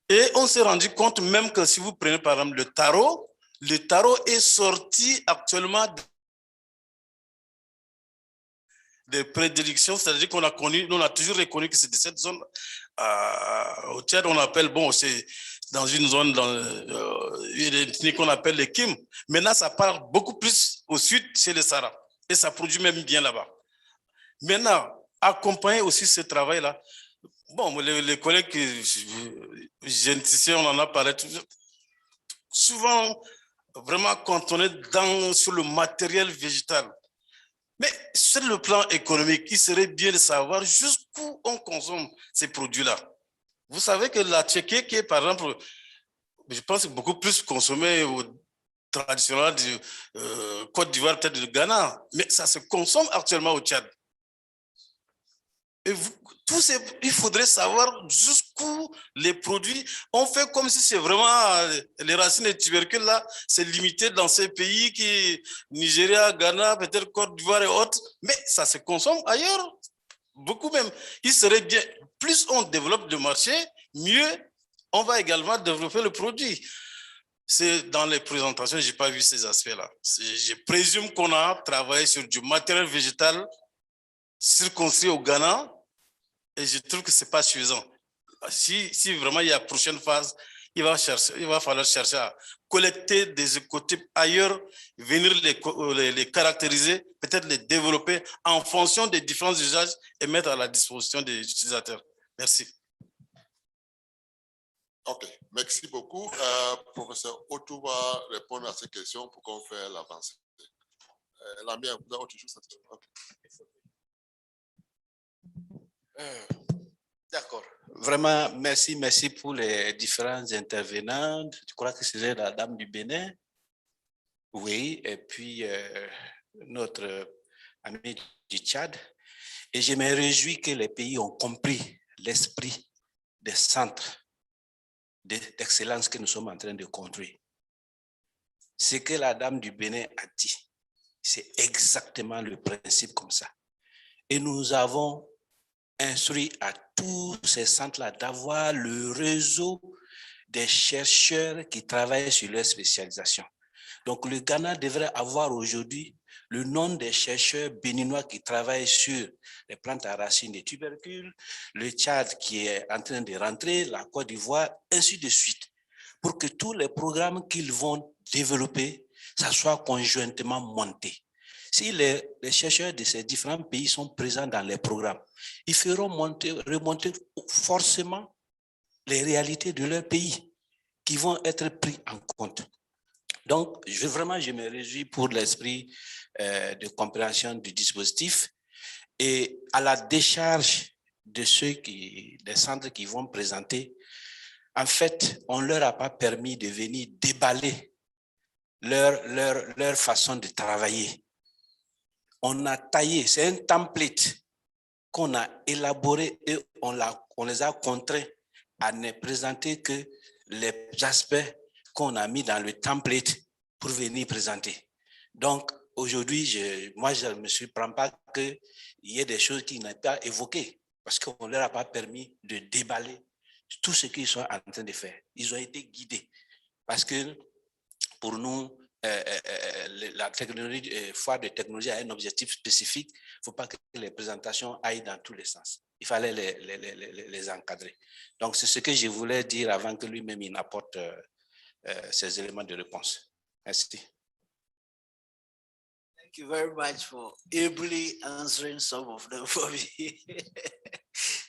Et on s'est rendu compte même que si vous prenez par exemple le taro est sorti actuellement de prédilection, c'est-à-dire qu'on a connu, on a toujours reconnu que c'est de cette zone au Tchad, on appelle, bon, c'est dans une zone qu'on appelle les Kim. Maintenant, ça part beaucoup plus au sud, chez les Sahara, et ça produit même bien là-bas. Maintenant, accompagner aussi ce travail-là, bon, les collègues que ici, on en a parlé souvent, vraiment quand on est sur le matériel végétal. Mais sur le plan économique, il serait bien de savoir jusqu'où on consomme ces produits-là. Vous savez que la Tchéquie, qui est par exemple, je pense, beaucoup plus consommée au traditionnel du Côte d'Ivoire, peut-être du Ghana, mais ça se consomme actuellement au Tchad. Et il faudrait savoir jusqu'où les produits, on fait comme si c'est vraiment les racines et tubercules là, c'est limité dans ces pays qui, Nigeria, Ghana, peut-être Côte d'Ivoire et autres, mais ça se consomme ailleurs, beaucoup même. Il serait bien, plus on développe le marché, mieux on va également développer le produit. C'est dans les présentations, je n'ai pas vu ces aspects-là. Je présume qu'on a travaillé sur du matériel végétal circonscrit au Ghana, et je trouve que ce n'est pas suffisant. Si vraiment il y a une prochaine phase, il va falloir chercher à collecter des écotypes ailleurs, venir les caractériser, peut-être les développer en fonction des différents usages et mettre à la disposition des utilisateurs. Merci. OK, merci beaucoup. Professeur Otto va répondre à ces questions pour qu'on fasse l'avancée. La mienne, vous avez autre chose à dire? Okay. D'accord. Vraiment, merci pour les différents intervenants. Je crois que c'est la dame du Bénin. Oui, et puis notre amis du Tchad, et je me réjouis que les pays ont compris l'esprit des centres d'excellence que nous sommes en train de construire. Ce que la dame du Bénin a dit, c'est exactement le principe comme ça. Et nous avons instruit à tous ces centres-là d'avoir le réseau des chercheurs qui travaillent sur leur spécialisation. Donc, le Ghana devrait avoir aujourd'hui le nom des chercheurs béninois qui travaillent sur les plantes à racines des tubercules, le Tchad qui est en train de rentrer, la Côte d'Ivoire, ainsi de suite, pour que tous les programmes qu'ils vont développer, ça soit conjointement monté. Si les chercheurs de ces différents pays sont présents dans les programmes, ils feront remonter forcément les réalités de leur pays qui vont être pris en compte. Donc, je me réjouis pour l'esprit de compréhension du dispositif et à la décharge de des centres qui vont présenter. En fait, on ne leur a pas permis de venir déballer leur façon de travailler. On a taillé, c'est un template qu'on a élaboré et on les a contraints à ne présenter que les aspects qu'on a mis dans le template pour venir présenter. Donc, aujourd'hui, je ne me surprends pas qu'il y ait des choses qui n'ont pas évoquées parce qu'on ne leur a pas permis de déballer tout ce qu'ils sont en train de faire. Ils ont été guidés parce que pour nous, la technologie, foire de technologie a un objectif spécifique. Il ne faut pas que les présentations aillent dans tous les sens. Il fallait les encadrer. Donc, c'est ce que je voulais dire avant que lui-même il apporte ces éléments de réponse. Merci. Thank you very much for ably answering some of them for me.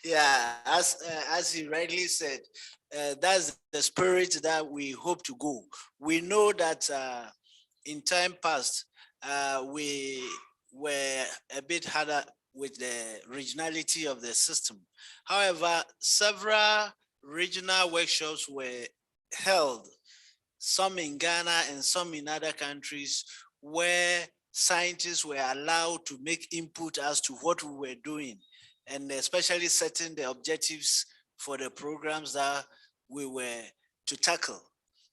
Yeah, as he rightly said, that's the spirit that we hope to go. We know that in time past, we were a bit harder with the regionality of the system. However, several regional workshops were held, some in Ghana and some in other countries, where scientists were allowed to make input as to what we were doing, and especially setting the objectives for the programs that we were to tackle.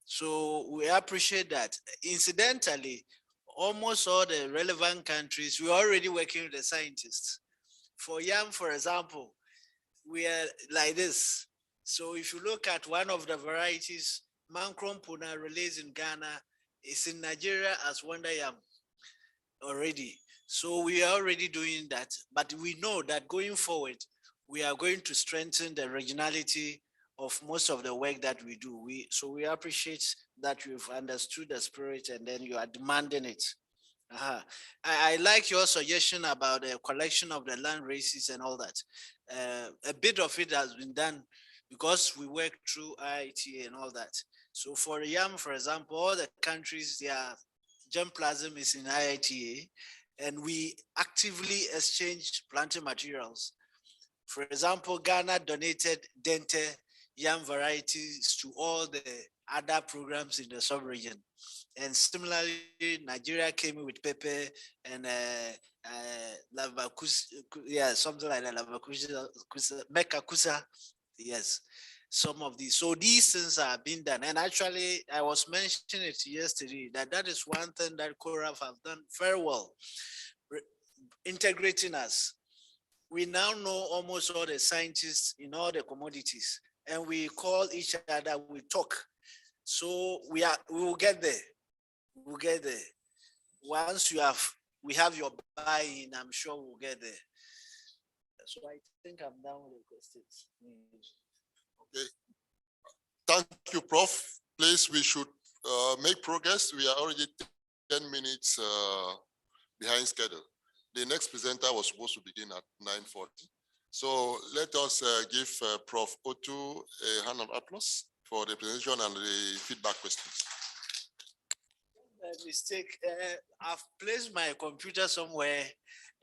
So we appreciate that. Incidentally, almost all the relevant countries, we're already working with the scientists. For yam, for example, we are like this. So if you look at one of the varieties, Mancrom Puna released in Ghana, is in Nigeria as Wonder Yam already. So we are already doing that, but we know that going forward, we are going to strengthen the regionality of most of the work that we do. So we appreciate that you've understood the spirit and then you are demanding it. I like your suggestion about the collection of the land races and all that. A bit of it has been done because we work through IITA and all that. So for yam, for example, all the countries, their germplasm is in IITA, and we actively exchange planting materials. For example, Ghana donated Dente yam varieties to all the other programs in the sub-region. And similarly, Nigeria came in with pepper and something like that, Mekakusa, yes, some of these. So these things are being done. And actually, I was mentioning it yesterday, that is one thing that CORAF have done very well, integrating us. We now know almost all the scientists in all the commodities, and we call each other, we talk. So we will get there. We'll get there. Once we have your buy-in, I'm sure we'll get there. So I think I'm done with the questions. Okay. Thank you, Prof. Please, we should make progress. We are already 10 minutes behind schedule. The next presenter was supposed to begin at 9:40. So let us give Prof. Otu a hand of applause for the presentation and the feedback questions. Mistake. I've placed my computer somewhere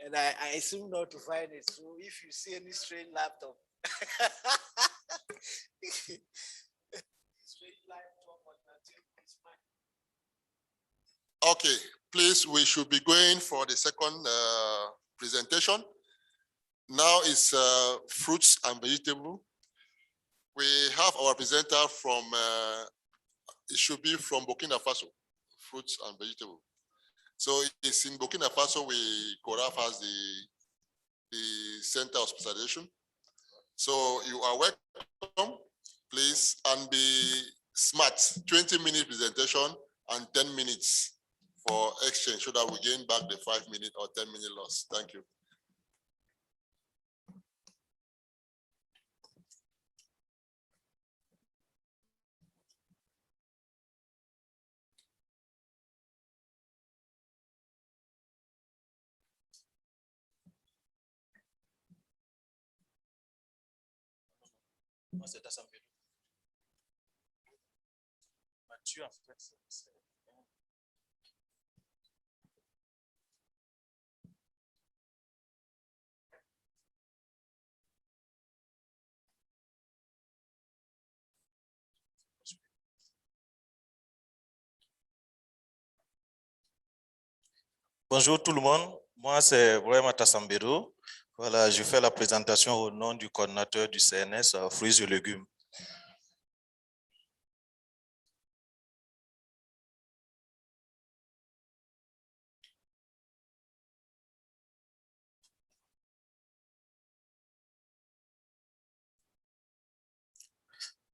and I seem not to find it. So if you see any strange laptop, okay, please, we should be going for the second presentation. Now it's fruits and vegetables. We have our presenter from, it should be from Burkina Faso, fruits and vegetables. So it's in Burkina Faso, CORAF has the Center of Specialization. So you are welcome, please, and be smart. 20-minute presentation and 10 minutes for exchange so that we gain back the 5-minute or 10-minute loss. Thank you. Bonjour tout le monde, moi c'est vraiment Tassambero. Voilà, je fais la présentation au nom du coordinateur du CNS fruits et légumes.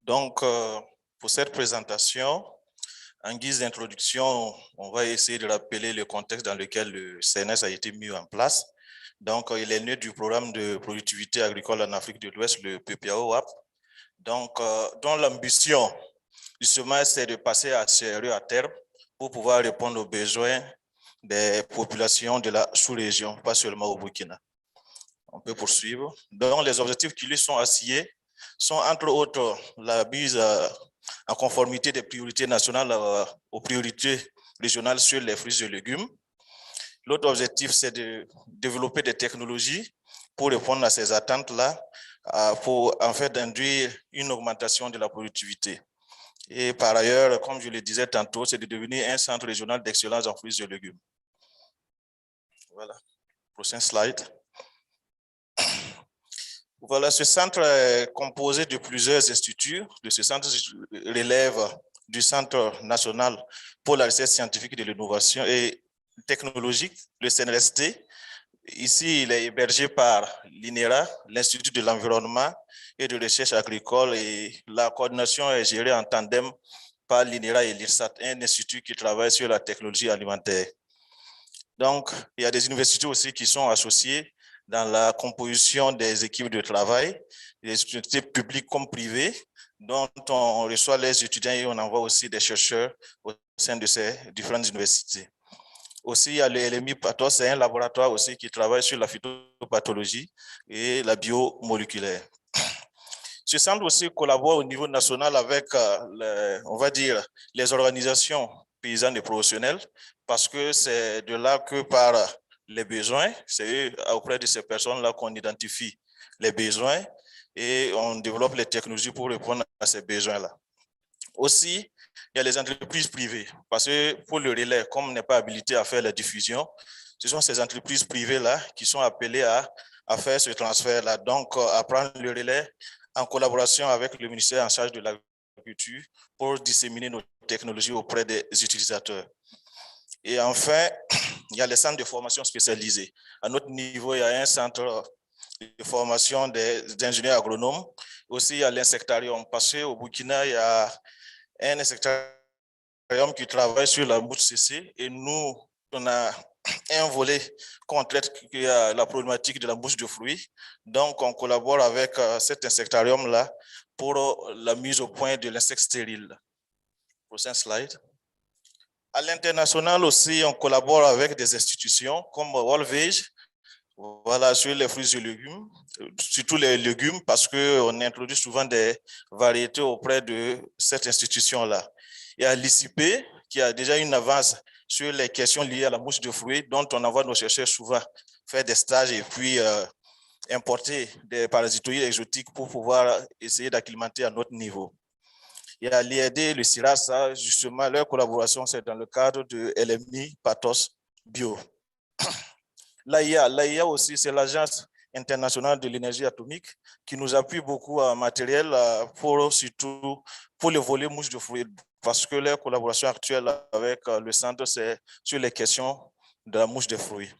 Donc, pour cette présentation, en guise d'introduction, on va essayer de rappeler le contexte dans lequel le CNS a été mis en place. Donc, il est né du programme de productivité agricole en Afrique de l'Ouest, le PPAO-WAP. Donc, dont l'ambition, justement, c'est de passer à sérieux à terme pour pouvoir répondre aux besoins des populations de la sous-région, pas seulement au Burkina. On peut poursuivre. Donc, les objectifs qui lui sont assignés sont entre autres la mise en conformité des priorités nationales aux priorités régionales sur les fruits et légumes. L'autre objectif, c'est de développer des technologies pour répondre à ces attentes-là, pour en fait induire une augmentation de la productivité. Et par ailleurs, comme je le disais tantôt, c'est de devenir un centre régional d'excellence en fruits et légumes. Voilà, prochain slide. Voilà, ce centre est composé de plusieurs instituts. De ce centre relève du Centre national pour la recherche scientifique et de l'innovation et technologique, le CNRST. Ici, il est hébergé par l'INERA, l'Institut de l'environnement et de recherche agricole, et la coordination est gérée en tandem par l'INERA et l'IRSAT, un institut qui travaille sur la technologie alimentaire. Donc, il y a des universités aussi qui sont associées dans la composition des équipes de travail, des universités publiques comme privées, dont on reçoit les étudiants et on envoie aussi des chercheurs au sein de ces différentes universités. Aussi, il y a le LMI Pathos, c'est un laboratoire aussi qui travaille sur la phytopathologie et la biomoléculaire. Ce centre aussi collabore au niveau national avec, on va dire, les organisations paysannes et professionnelles, parce que c'est de là que par les besoins, c'est auprès de ces personnes-là qu'on identifie les besoins et on développe les technologies pour répondre à ces besoins-là. Aussi, il y a les entreprises privées, parce que pour le relais, comme on n'est pas habilité à faire la diffusion, ce sont ces entreprises privées-là qui sont appelées à faire ce transfert-là, donc à prendre le relais en collaboration avec le ministère en charge de l'agriculture pour disséminer nos technologies auprès des utilisateurs. Et enfin, il y a les centres de formation spécialisés. À notre niveau, il y a un centre de formation des ingénieurs agronomes. Aussi, il y a l'insectarium, parce qu'au Burkina, il y a un insectarium qui travaille sur la mouche CC et nous, on a un volet qu'on traite qui est la problématique de la mouche de fruits. Donc, on collabore avec cet insectarium-là pour la mise au point de l'insecte stérile. Prochain slide. À l'international aussi, on collabore avec des institutions comme Worldvage, voilà, sur les fruits et légumes, surtout les légumes, parce qu'on introduit souvent des variétés auprès de cette institution-là. Il y a l'ICP, qui a déjà une avance sur les questions liées à la mouche de fruits, dont on envoie nos chercheurs souvent faire des stages et puis importer des parasitoïdes exotiques pour pouvoir essayer d'acclimater à notre niveau. Il y a l'IED, le CIRAS, justement, leur collaboration, c'est dans le cadre de LMI, Pathos, bio. L'AIA aussi, c'est l'Agence internationale de l'énergie atomique qui nous appuie beaucoup en matériel surtout pour le volet mouche de fruits, parce que la collaboration actuelle avec le centre, c'est sur les questions de la mouche de fruits.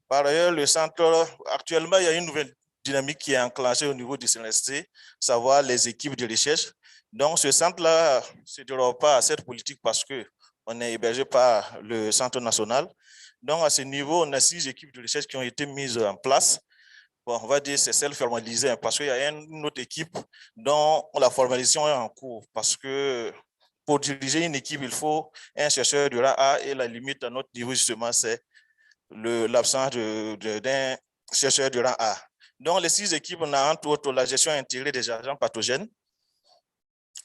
Par ailleurs, le centre, actuellement, il y a une nouvelle dynamique qui est enclenchée au niveau du CNST, savoir les équipes de recherche. Donc, ce centre-là ne se déroge pas à cette politique parce qu'on est hébergé par le centre national. Donc, à ce niveau, on a 6 équipes de recherche qui ont été mises en place. Bon, on va dire que c'est celle formalisée parce qu'il y a une autre équipe dont la formalisation est en cours. Parce que pour diriger une équipe, il faut un chercheur de rang A et la limite à notre niveau, justement, c'est l'absence d'un chercheur de rang A. Donc, les 6 équipes, on a entre autres la gestion intégrée des agents pathogènes.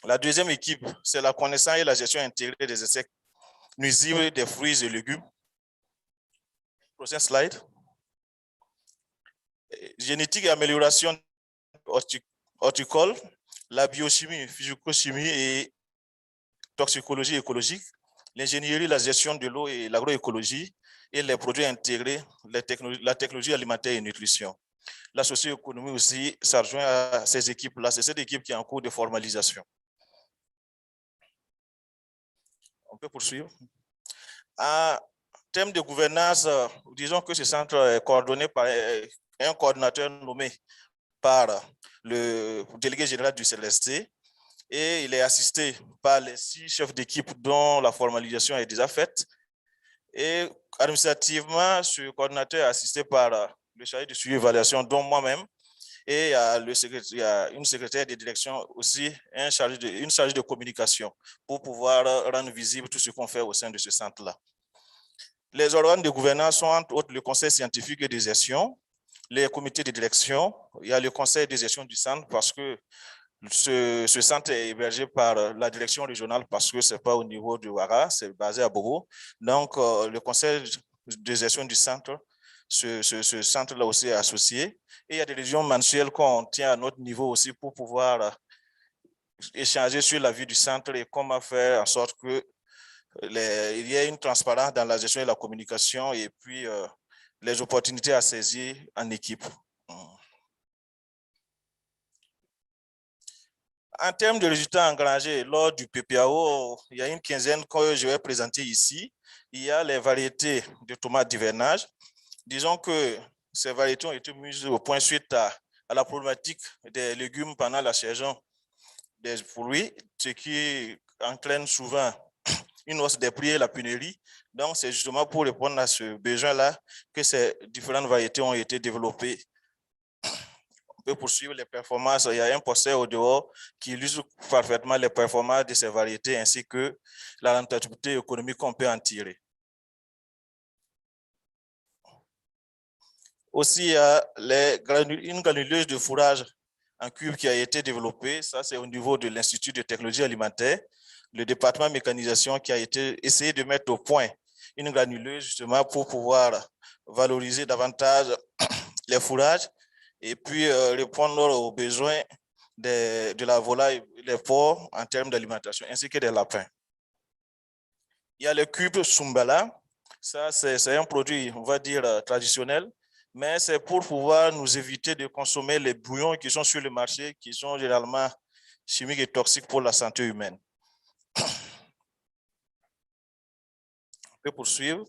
La deuxième équipe, c'est la connaissance et la gestion intégrée des insectes nuisibles des fruits et légumes. Prochain slide. Génétique et amélioration horticole, la biochimie, physico-chimie et toxicologie écologique, l'ingénierie, la gestion de l'eau et l'agroécologie, et les produits intégrés, la technologie alimentaire et nutrition. La socio-économie aussi, ça rejoint à ces équipes-là. C'est cette équipe qui est en cours de formalisation. On peut poursuivre. En termes de gouvernance, disons que ce centre est coordonné par un coordinateur nommé par le délégué général du CLST et il est assisté par les 6 chefs d'équipe dont la formalisation est déjà faite. Et administrativement, ce coordinateur est assisté par le chargé de suivi et évaluation, dont moi-même, et il y a une secrétaire de direction aussi, une chargée de communication pour pouvoir rendre visible tout ce qu'on fait au sein de ce centre-là. Les organes de gouvernance sont entre autres le conseil scientifique et de gestion, les comités de direction, il y a le conseil de gestion du centre parce que ce centre est hébergé par la direction régionale parce que ce n'est pas au niveau du Ouara, c'est basé à Bobo. Donc, le conseil de gestion du centre, ce centre-là aussi est associé. Et il y a des régions mensuelles qu'on tient à notre niveau aussi pour pouvoir échanger sur la vie du centre et comment faire en sorte que il y ait une transparence dans la gestion et la communication et puis les opportunités à saisir en équipe. En termes de résultats engrangés lors du PPAO, il y a une quinzaine que je vais présenter ici. Il y a les variétés de tomates d'hivernage. Disons que ces variétés ont été mises au point suite à la problématique des légumes pendant la saison des fruits, ce qui entraîne souvent une hausse des prix et la pénurie. Donc, c'est justement pour répondre à ce besoin-là que ces différentes variétés ont été développées. On peut poursuivre les performances. Il y a un poster au dehors qui illustre parfaitement les performances de ces variétés ainsi que la rentabilité économique qu'on peut en tirer. Aussi, il y a une granuleuse de fourrage en cube qui a été développée. Ça, c'est au niveau de l'Institut de technologie alimentaire, le département mécanisation qui a essayé de mettre au point une granuleuse justement pour pouvoir valoriser davantage les fourrages et puis répondre aux besoins de la volaille, les porcs en termes d'alimentation, ainsi que des lapins. Il y a le cube Sumbala. Ça, c'est un produit, on va dire, traditionnel, mais c'est pour pouvoir nous éviter de consommer les bouillons qui sont sur le marché, qui sont généralement chimiques et toxiques pour la santé humaine. On peut poursuivre.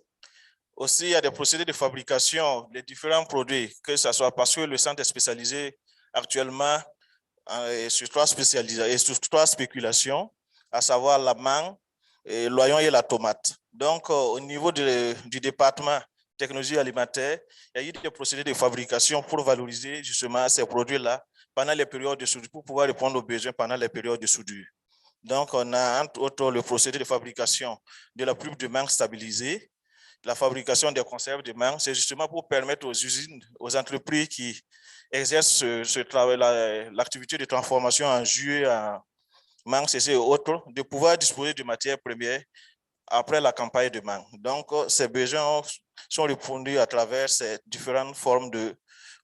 Aussi, il y a des procédés de fabrication des différents produits, que ce soit parce que le centre est spécialisé actuellement sur 3 spéculations, à savoir la mangue, l'oignon et la tomate. Donc, au niveau du département technologie alimentaire, il y a eu des procédés de fabrication pour valoriser justement ces produits-là pendant les périodes de soudure, pour pouvoir répondre aux besoins pendant les périodes de soudure. Donc, on a entre autres le procédé de fabrication de la pulpe de mangue stabilisée, la fabrication des conserves de mangue, c'est justement pour permettre aux usines, aux entreprises qui exercent ce travail, l'activité de transformation en jus, en mangue, ceci et autres, de pouvoir disposer de matières premières après la campagne de mangue. Donc, ces besoins sont répondus à travers ces différentes formes de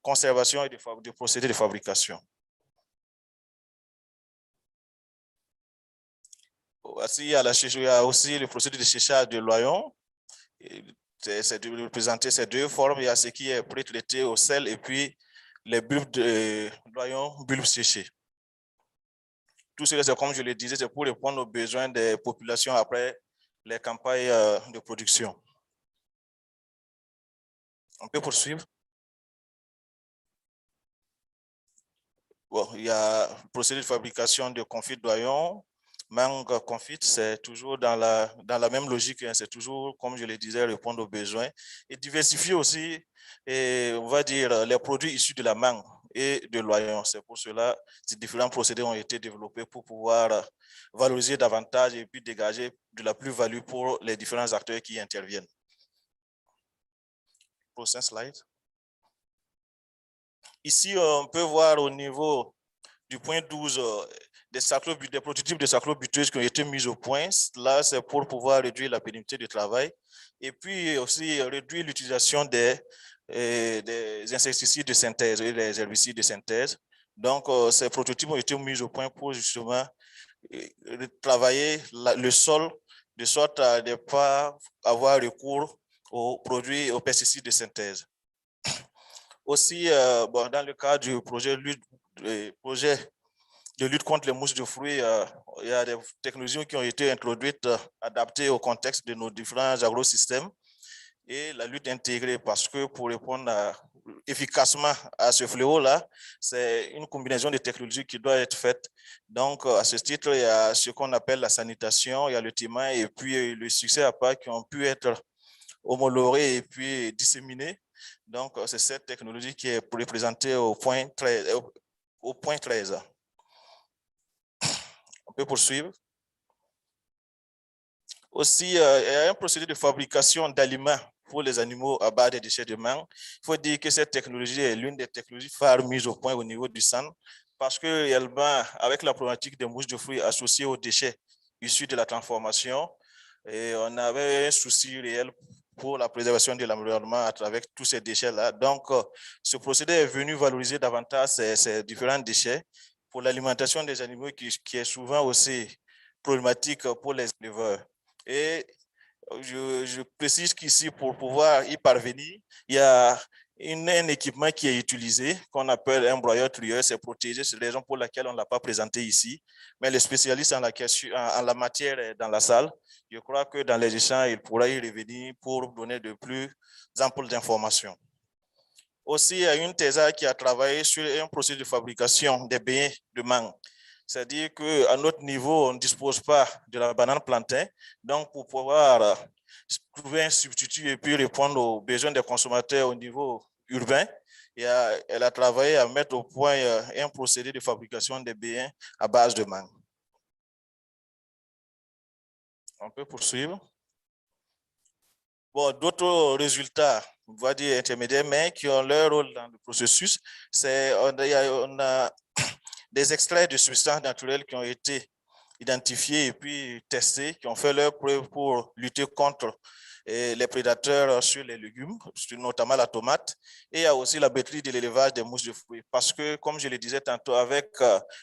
conservation et de procédés de fabrication. Voici, il y a aussi le procédé de séchage de l'oignon. C'est de présenter ces deux formes. Il y a ce qui est pré-traité au sel et puis les bulbes de loyaux, bulbes séchés. Tout cela, c'est comme je le disais, c'est pour répondre aux besoins des populations après les campagnes de production. On peut poursuivre? Bon, il y a le procédé de fabrication de confit doyon, mangue confit, c'est toujours dans la même logique, hein, c'est toujours, comme je le disais, répondre aux besoins et diversifier aussi, et on va dire, les produits issus de la mangue et de l'oignon. C'est pour cela que ces différents procédés ont été développés pour pouvoir valoriser davantage et puis dégager de la plus-value pour les différents acteurs qui interviennent. Prochain slide. Ici, on peut voir au niveau du point 12 des prototypes de cyclobuteuses qui ont été mis au point. Là, c'est pour pouvoir réduire la pénibilité du travail et puis aussi réduire l'utilisation des insecticides de synthèse et des herbicides de synthèse. Donc, ces prototypes ont été mis au point pour justement travailler le sol de sorte à ne pas avoir recours aux produits, aux pesticides de synthèse. Aussi, dans le cadre du projet de lutte contre les mousses de fruits, il y a des technologies qui ont été introduites, adaptées au contexte de nos différents agrosystèmes et la lutte intégrée, parce que pour répondre efficacement à ce fléau-là, c'est une combinaison de technologies qui doit être faite. Donc, à ce titre, il y a ce qu'on appelle la sanitation, il y a le témoin et puis le succès à pas qui ont pu être homologués et puis disséminés. Donc, c'est cette technologie qui est représentée au point 13. On peut poursuivre. Aussi, il y a un procédé de fabrication d'aliments pour les animaux à base des déchets de mangue. Il faut dire que cette technologie est l'une des technologies phares mises au point au niveau du centre parce que avec la problématique des mousses de fruits associées aux déchets issus de la transformation, et on avait un souci réel pour la préservation de l'environnement à travers tous ces déchets-là. Donc, ce procédé est venu valoriser davantage ces différents déchets pour l'alimentation des animaux qui est souvent aussi problématique pour les éleveurs. Et je précise qu'ici, pour pouvoir y parvenir, il y a un équipement qui est utilisé, qu'on appelle un broyeur-trieur, c'est protégé, c'est la raison pour laquelle on ne l'a pas présenté ici. Mais les spécialistes en la matière est dans la salle. Je crois que dans les échanges, il pourra y revenir pour donner de plus amples d'informations. Aussi, il y a une TAAT qui a travaillé sur un processus de fabrication des beignets de mangue. C'est-à-dire qu'à notre niveau, on ne dispose pas de la banane plantain. Donc, pour pouvoir trouver un substitut et puis répondre aux besoins des consommateurs au niveau urbain, elle a travaillé à mettre au point un procédé de fabrication des beignets à base de mangue. On peut poursuivre. Bon, d'autres résultats, on va dire intermédiaires, mais qui ont leur rôle dans le processus, c'est on a des extraits de substances naturelles qui ont été identifiés et puis testés, qui ont fait leur preuve pour lutter contre les prédateurs sur les légumes, notamment la tomate. Et il y a aussi la maîtrise de l'élevage des mousses de fruits. Parce que, comme je le disais tantôt, avec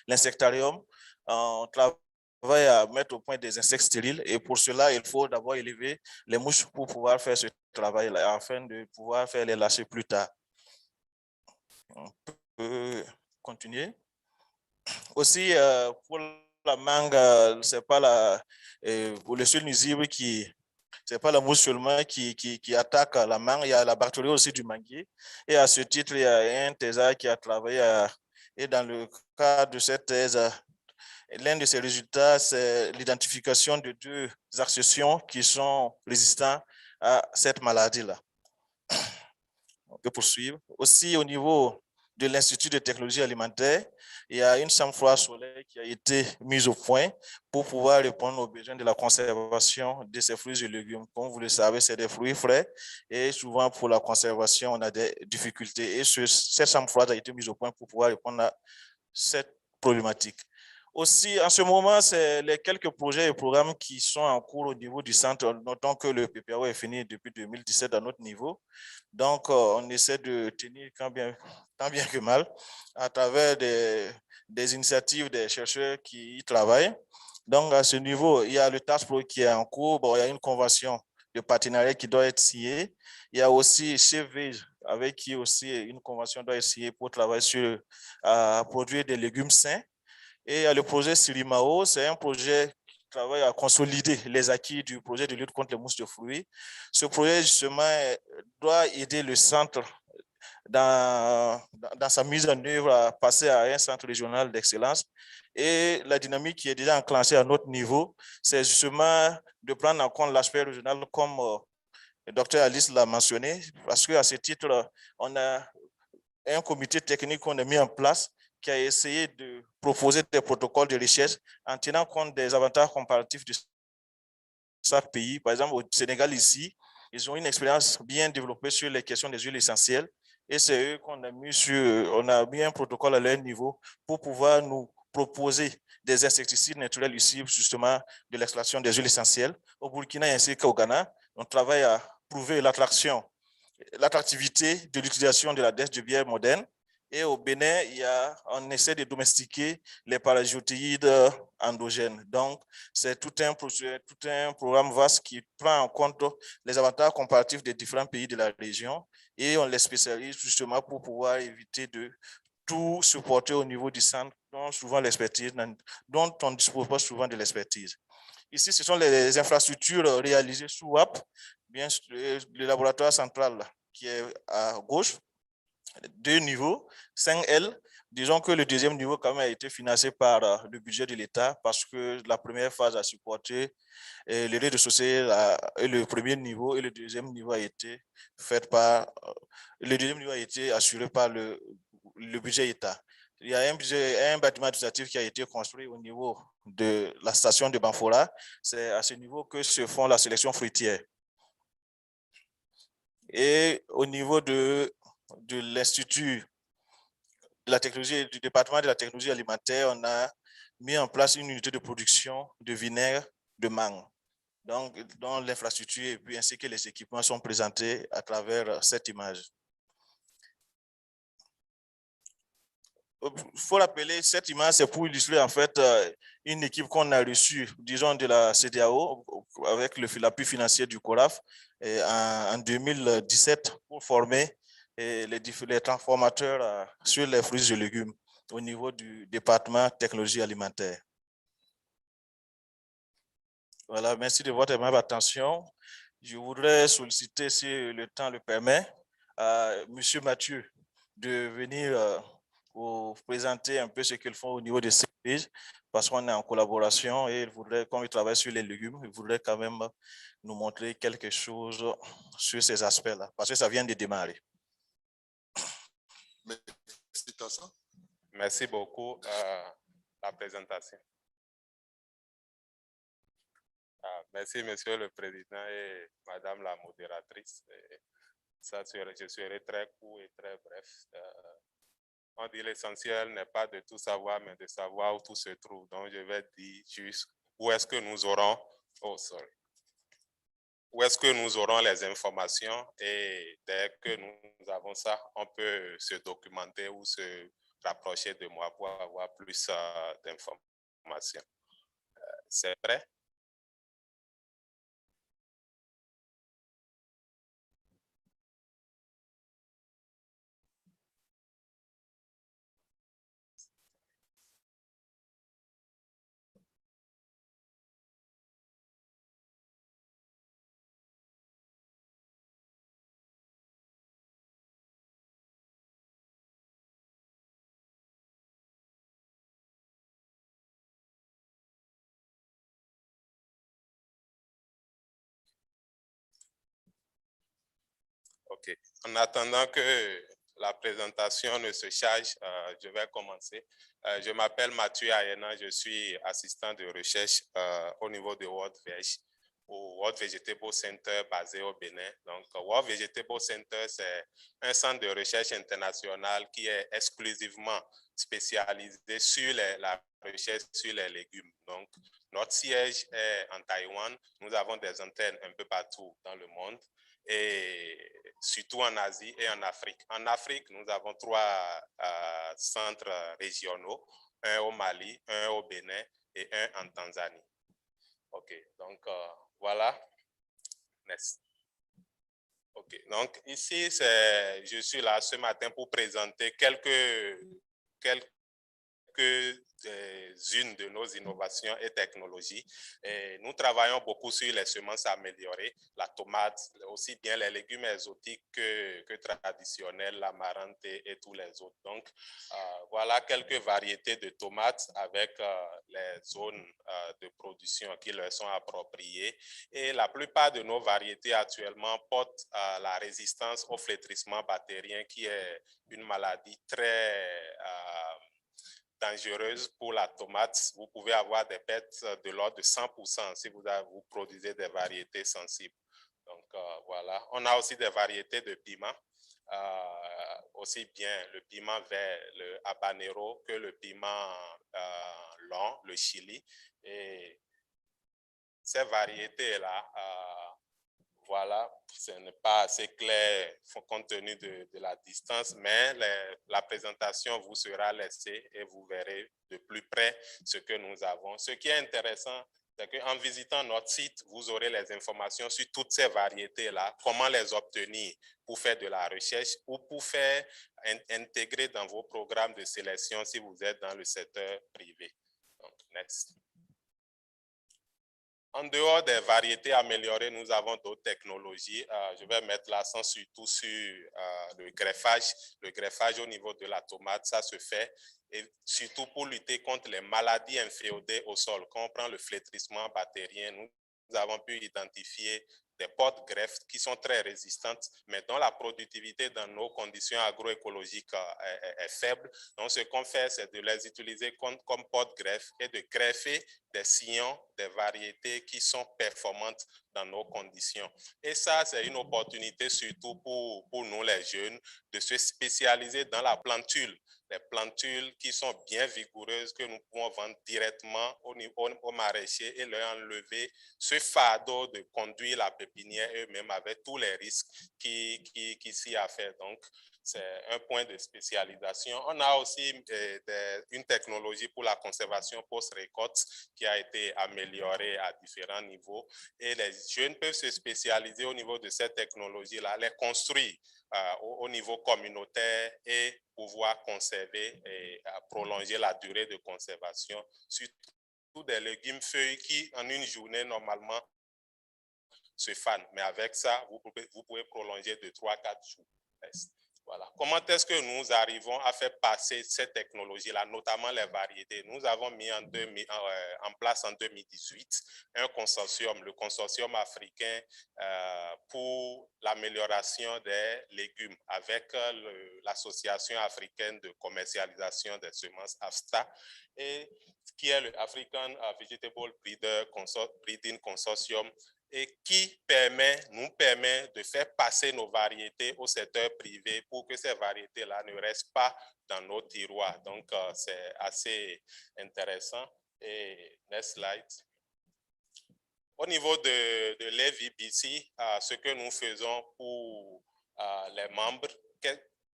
l'insectarium, on travaille à mettre au point des insectes stériles. Et pour cela, il faut d'abord élever les mouches pour pouvoir faire ce travail-là, afin de pouvoir faire les lâcher plus tard. On peut continuer. Aussi, pour la mangue, c'est pas pour le seul nuisible c'est pas la mouche seulement qui attaque la mangue, il y a la bactérie aussi du manguier. Et à ce titre, il y a un thésard qui a travaillé et dans le cadre de cette thèse, l'un de ses résultats, c'est l'identification de 2 accessions qui sont résistants à cette maladie-là. On peut poursuivre. Aussi, au niveau de l'Institut de technologie alimentaire, il y a une chambre froide solaire qui a été mise au point pour pouvoir répondre aux besoins de la conservation de ces fruits et légumes. Comme vous le savez, c'est des fruits frais et souvent pour la conservation, on a des difficultés. Et cette chambre froide a été mise au point pour pouvoir répondre à cette problématique. Aussi, en ce moment, c'est les quelques projets et programmes qui sont en cours au niveau du centre. Notons que le PPAO est fini depuis 2017 à notre niveau. Donc, on essaie de tenir tant bien que mal à travers des initiatives des chercheurs qui y travaillent. Donc, à ce niveau, il y a le TASPRO qui est en cours. Bon, il y a une convention de partenariat qui doit être signé. Il y a aussi CV, avec qui aussi une convention doit être signée pour travailler sur produire des légumes sains. Et il y a le projet Sirimao, c'est un projet qui travaille à consolider les acquis du projet de lutte contre les mousses de fruits. Ce projet, justement, doit aider le centre dans sa mise en œuvre à passer à un centre régional d'excellence. Et la dynamique qui est déjà enclenchée à notre niveau, c'est justement de prendre en compte l'aspect régional comme le docteur Alice l'a mentionné, parce qu'à ce titre, on a un comité technique qu'on a mis en place qui a essayé de proposer des protocoles de recherche en tenant compte des avantages comparatifs de chaque pays. Par exemple, au Sénégal ici, ils ont une expérience bien développée sur les questions des huiles essentielles et c'est eux qu'on a mis on a mis un protocole à leur niveau pour pouvoir nous proposer des insecticides naturels issus justement de l'extraction des huiles essentielles. Au Burkina ainsi qu'au Ghana, on travaille à prouver l'attractivité de l'utilisation de la dèche de bière moderne. Et au Bénin, on essaie de domestiquer les parasitoïdes endogènes. Donc, c'est tout un programme vaste qui prend en compte les avantages comparatifs des différents pays de la région et on les spécialise justement pour pouvoir éviter de tout supporter au niveau du centre, dont on ne dispose pas souvent de l'expertise. Ici, ce sont les infrastructures réalisées sous WAP, bien sûr, le laboratoire central qui est à gauche, 2 niveaux, 5L. Disons que le deuxième niveau quand même a été financé par le budget de l'État parce que la première phase a supporté le rez-de-chaussée et le premier niveau et le deuxième niveau a été assuré par le budget État. Il y a un bâtiment administratif qui a été construit au niveau de la station de Banfora. C'est à ce niveau que se font la sélection fruitière. Et au niveau de l'Institut de la technologie, du département de la technologie alimentaire, on a mis en place une unité de production de vinaigre de mangue. Donc, dans l'infrastructure et puis ainsi que les équipements sont présentés à travers cette image. Il faut rappeler, cette image, c'est pour illustrer en fait une équipe qu'on a reçue, disons, de la CEDEAO avec l'appui financier du CORAF en 2017 pour former les transformateurs sur les fruits et légumes au niveau du département technologie alimentaire. Voilà, merci de votre aimable attention. Je voudrais solliciter, si le temps le permet, Monsieur Mathieu de venir pour présenter un peu ce qu'ils font au niveau de ces pages, parce qu'on est en collaboration et il voudrait, comme il travaille sur les légumes, il voudrait quand même nous montrer quelque chose sur ces aspects-là, parce que ça vient de démarrer. Merci beaucoup la présentation. Merci, Monsieur le Président et Madame la modératrice. Je serai très court et très bref. On dit l'essentiel n'est pas de tout savoir, mais de savoir où tout se trouve. Donc, je vais dire juste où est-ce que nous aurons, où est-ce que nous aurons les informations et dès que nous avons ça, on peut se documenter ou se rapprocher de moi pour avoir plus d'informations. C'est vrai? OK. En attendant que la présentation ne se charge, je vais commencer. Je m'appelle Mathieu Ayena, je suis assistant de recherche au niveau de WATEF, au World Vegetable Center basé au Bénin. Donc, World Vegetable Center, c'est un centre de recherche international qui est exclusivement spécialisé sur la recherche sur les légumes. Donc, notre siège est en Taïwan. Nous avons des antennes un peu partout dans le monde et surtout en Asie et en Afrique. En Afrique, nous avons 3 centres régionaux, un au Mali, un au Bénin et un en Tanzanie. OK, donc voilà. Next. OK. Donc, ici, je suis là ce matin pour présenter quelques-unes de nos innovations et technologies. Et nous travaillons beaucoup sur les semences améliorées, la tomate, aussi bien les légumes exotiques que traditionnels, l'amarante et tous les autres. Donc, voilà quelques variétés de tomates avec les zones de production qui leur sont appropriées. Et la plupart de nos variétés actuellement portent la résistance au flétrissement bactérien, qui est une maladie très dangereuse pour la tomate. Vous pouvez avoir des pertes de l'ordre de 100% si vous produisez des variétés sensibles. Donc voilà, on a aussi des variétés de piment, aussi bien le piment vert, le habanero, que le piment long, le chili. Et ces variétés-là, voilà, ce n'est pas assez clair compte tenu de la distance, mais la présentation vous sera laissée et vous verrez de plus près ce que nous avons. Ce qui est intéressant, c'est qu'en visitant notre site, vous aurez les informations sur toutes ces variétés-là, comment les obtenir pour faire de la recherche ou pour faire intégrer dans vos programmes de sélection si vous êtes dans le secteur privé. Donc, next. En dehors des variétés améliorées, nous avons d'autres technologies. Je vais mettre l'accent surtout sur le greffage. Le greffage au niveau de la tomate, ça se fait, et surtout pour lutter contre les maladies inféodées au sol. Quand on prend le flétrissement bactérien, nous avons pu identifier des porte-greffes qui sont très résistantes, mais dont la productivité dans nos conditions agroécologiques est faible. Donc, ce qu'on fait, c'est de les utiliser comme porte-greffes et de greffer des sillons, des variétés qui sont performantes dans nos conditions. Et ça, c'est une opportunité surtout pour nous les jeunes de se spécialiser dans la plantule. Les plantules qui sont bien vigoureuses que nous pouvons vendre directement au maraîcher et leur enlever ce fardeau de conduire la pépinière eux-mêmes avec tous les risques qui s'y affairent. Donc, c'est un point de spécialisation. On a aussi une technologie pour la conservation post-récolte qui a été améliorée à différents niveaux. Et les jeunes peuvent se spécialiser au niveau de cette technologie-là, les construire au niveau communautaire et pouvoir conserver et prolonger la durée de conservation sur tous des légumes feuilles qui, en une journée, normalement, se fanent. Mais avec ça, vous pouvez prolonger de 3-4 jours. Voilà. Comment est-ce que nous arrivons à faire passer cette technologie-là, notamment les variétés? Nous avons mis en place en 2018 un consortium, le consortium africain pour l'amélioration des légumes, avec l'association africaine de commercialisation des semences AfDB, et qui est le African Vegetable Breeding Consortium, et qui nous permet de faire passer nos variétés au secteur privé pour que ces variétés-là ne restent pas dans nos tiroirs. Donc, c'est assez intéressant. Et next slide. Au niveau de l'AfDB, ce que nous faisons pour les membres,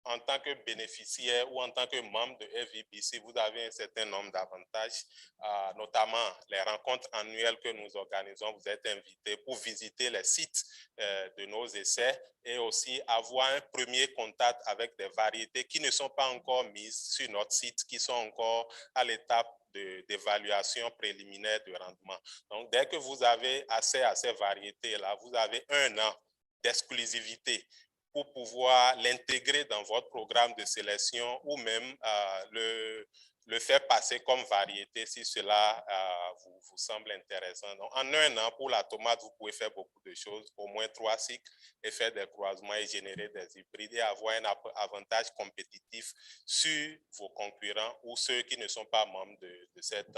en tant que bénéficiaire ou en tant que membre de AfDB, vous avez un certain nombre d'avantages, notamment les rencontres annuelles que nous organisons. Vous êtes invités pour visiter les sites de nos essais et aussi avoir un premier contact avec des variétés qui ne sont pas encore mises sur notre site, qui sont encore à l'étape d'évaluation préliminaire de rendement. Donc, dès que vous avez accès à ces variétés-là, vous avez 1 an d'exclusivité pour pouvoir l'intégrer dans votre programme de sélection ou même le faire passer comme variété si cela vous semble intéressant. Donc, en 1 an, pour la tomate, vous pouvez faire beaucoup de choses, au moins 3 cycles, et faire des croisements et générer des hybrides et avoir un avantage compétitif sur vos concurrents ou ceux qui ne sont pas membres de cette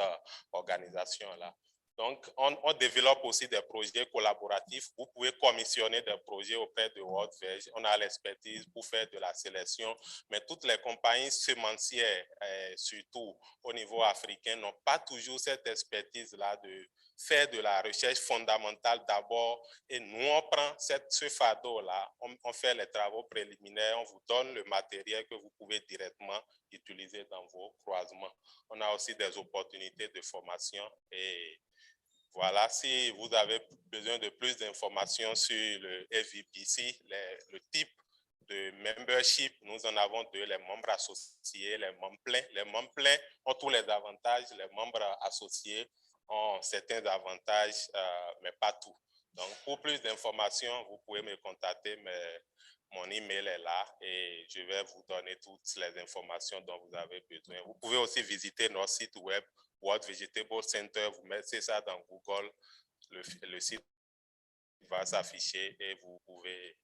organisation-là. Donc, on développe aussi des projets collaboratifs. Vous pouvez commissionner des projets auprès de WATEF. On a l'expertise pour faire de la sélection, mais toutes les compagnies semencières, surtout au niveau africain, n'ont pas toujours cette expertise-là de faire de la recherche fondamentale d'abord. Et nous, on prend ce fardeau-là, on fait les travaux préliminaires, on vous donne le matériel que vous pouvez directement utiliser dans vos croisements. On a aussi des opportunités de formation et Voilà, si vous avez besoin de plus d'informations sur le FVPC, le type de membership, nous en avons deux, les membres associés, les membres pleins. Les membres pleins ont tous les avantages, les membres associés ont certains avantages, mais pas tout. Donc, pour plus d'informations, vous pouvez me contacter, mais mon email est là et je vais vous donner toutes les informations dont vous avez besoin. Vous pouvez aussi visiter notre site web, World Vegetable Center, vous mettez ça dans Google, le site va s'afficher et vous pouvez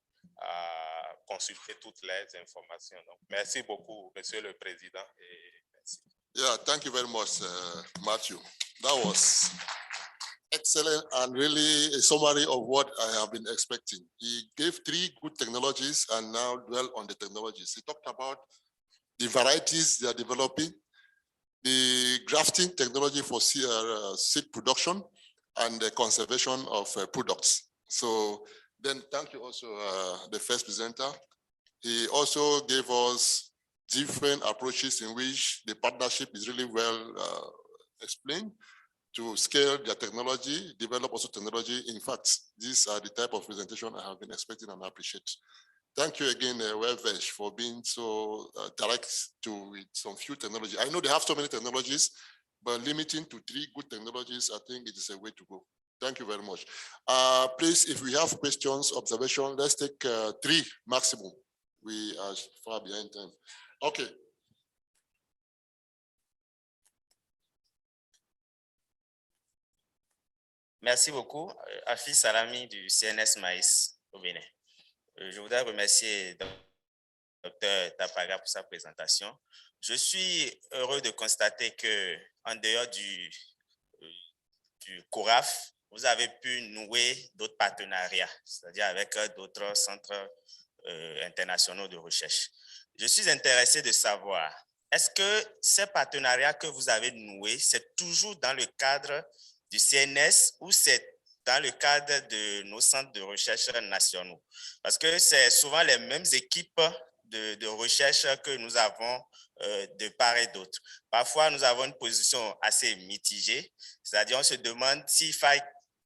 consulter toutes les informations. Donc, merci beaucoup, Monsieur le Président. Et merci. Yeah, thank you very much, Matthew. That was excellent and really a summary of what I have been expecting. He gave 3 good technologies and now dwell on the technologies. He talked about the varieties they are developing, the grafting technology for seed production, and the conservation of products. So then thank you also, the first presenter. He also gave us different approaches in which the partnership is really well explained to scale their technology, develop also technology. In fact, these are the type of presentation I have been expecting and appreciate. Thank you again, WATEF, for being so direct with some few technology. I know they have so many technologies, but limiting to 3 good technologies, I think it is a way to go. Thank you very much. Please, if we have questions, observation, let's take 3 maximum. We are far behind time. Okay. Merci beaucoup, Afi Salami du CNS Maïs au Bénin. Je voudrais remercier Dr Tapaga pour sa présentation. Je suis heureux de constater que, en dehors du CORAF, vous avez pu nouer d'autres partenariats, c'est-à-dire avec d'autres centres internationaux de recherche. Je suis intéressé de savoir, est-ce que ces partenariats que vous avez noués, c'est toujours dans le cadre du CNS ou c'est dans le cadre de nos centres de recherche nationaux? Parce que c'est souvent les mêmes équipes de recherche que nous avons de part et d'autre. Parfois, nous avons une position assez mitigée, c'est-à-dire on se demande s'il faut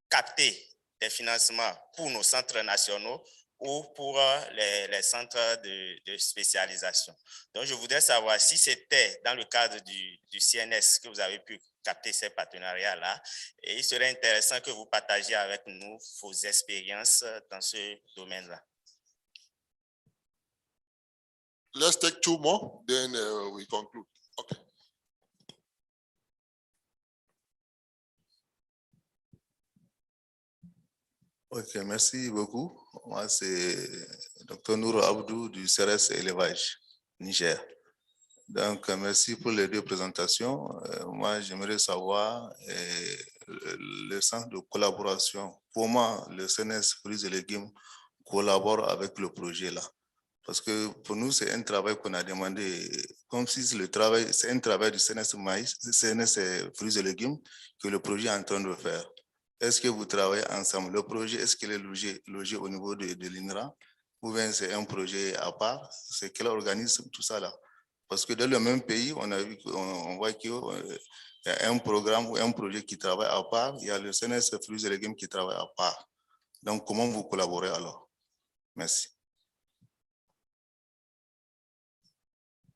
capter des financements pour nos centres nationaux ou pour les centres de spécialisation. Donc, je voudrais savoir si c'était dans le cadre du CNS que vous avez pu capter ces partenariats-là. Et il serait intéressant que vous partagiez avec nous vos expériences dans ce domaine-là. Let's take 2 more, then we conclude. Okay. Ok, merci beaucoup. Moi, c'est Dr Nouro Abdou du CRS Élevage, Niger. Donc, merci pour les 2 présentations. Moi, j'aimerais savoir le sens de collaboration. Comment le CNS Fruits et Légumes collabore avec le projet là? Parce que pour nous, c'est un travail qu'on a demandé, comme si le travail, c'est un travail du CNS Maïs, CNS Fruits et Légumes que le projet est en train de faire. Est-ce que vous travaillez ensemble? Le projet, est-ce qu'il est logé au niveau de l'INRA? Ou bien c'est un projet à part? C'est quel organisme, tout ça là? Parce que dans le même pays, on voit qu'il y a un programme ou un projet qui travaille à part, il y a le CNS Fruits et Légumes qui travaille à part. Donc, comment vous collaborez alors? Merci.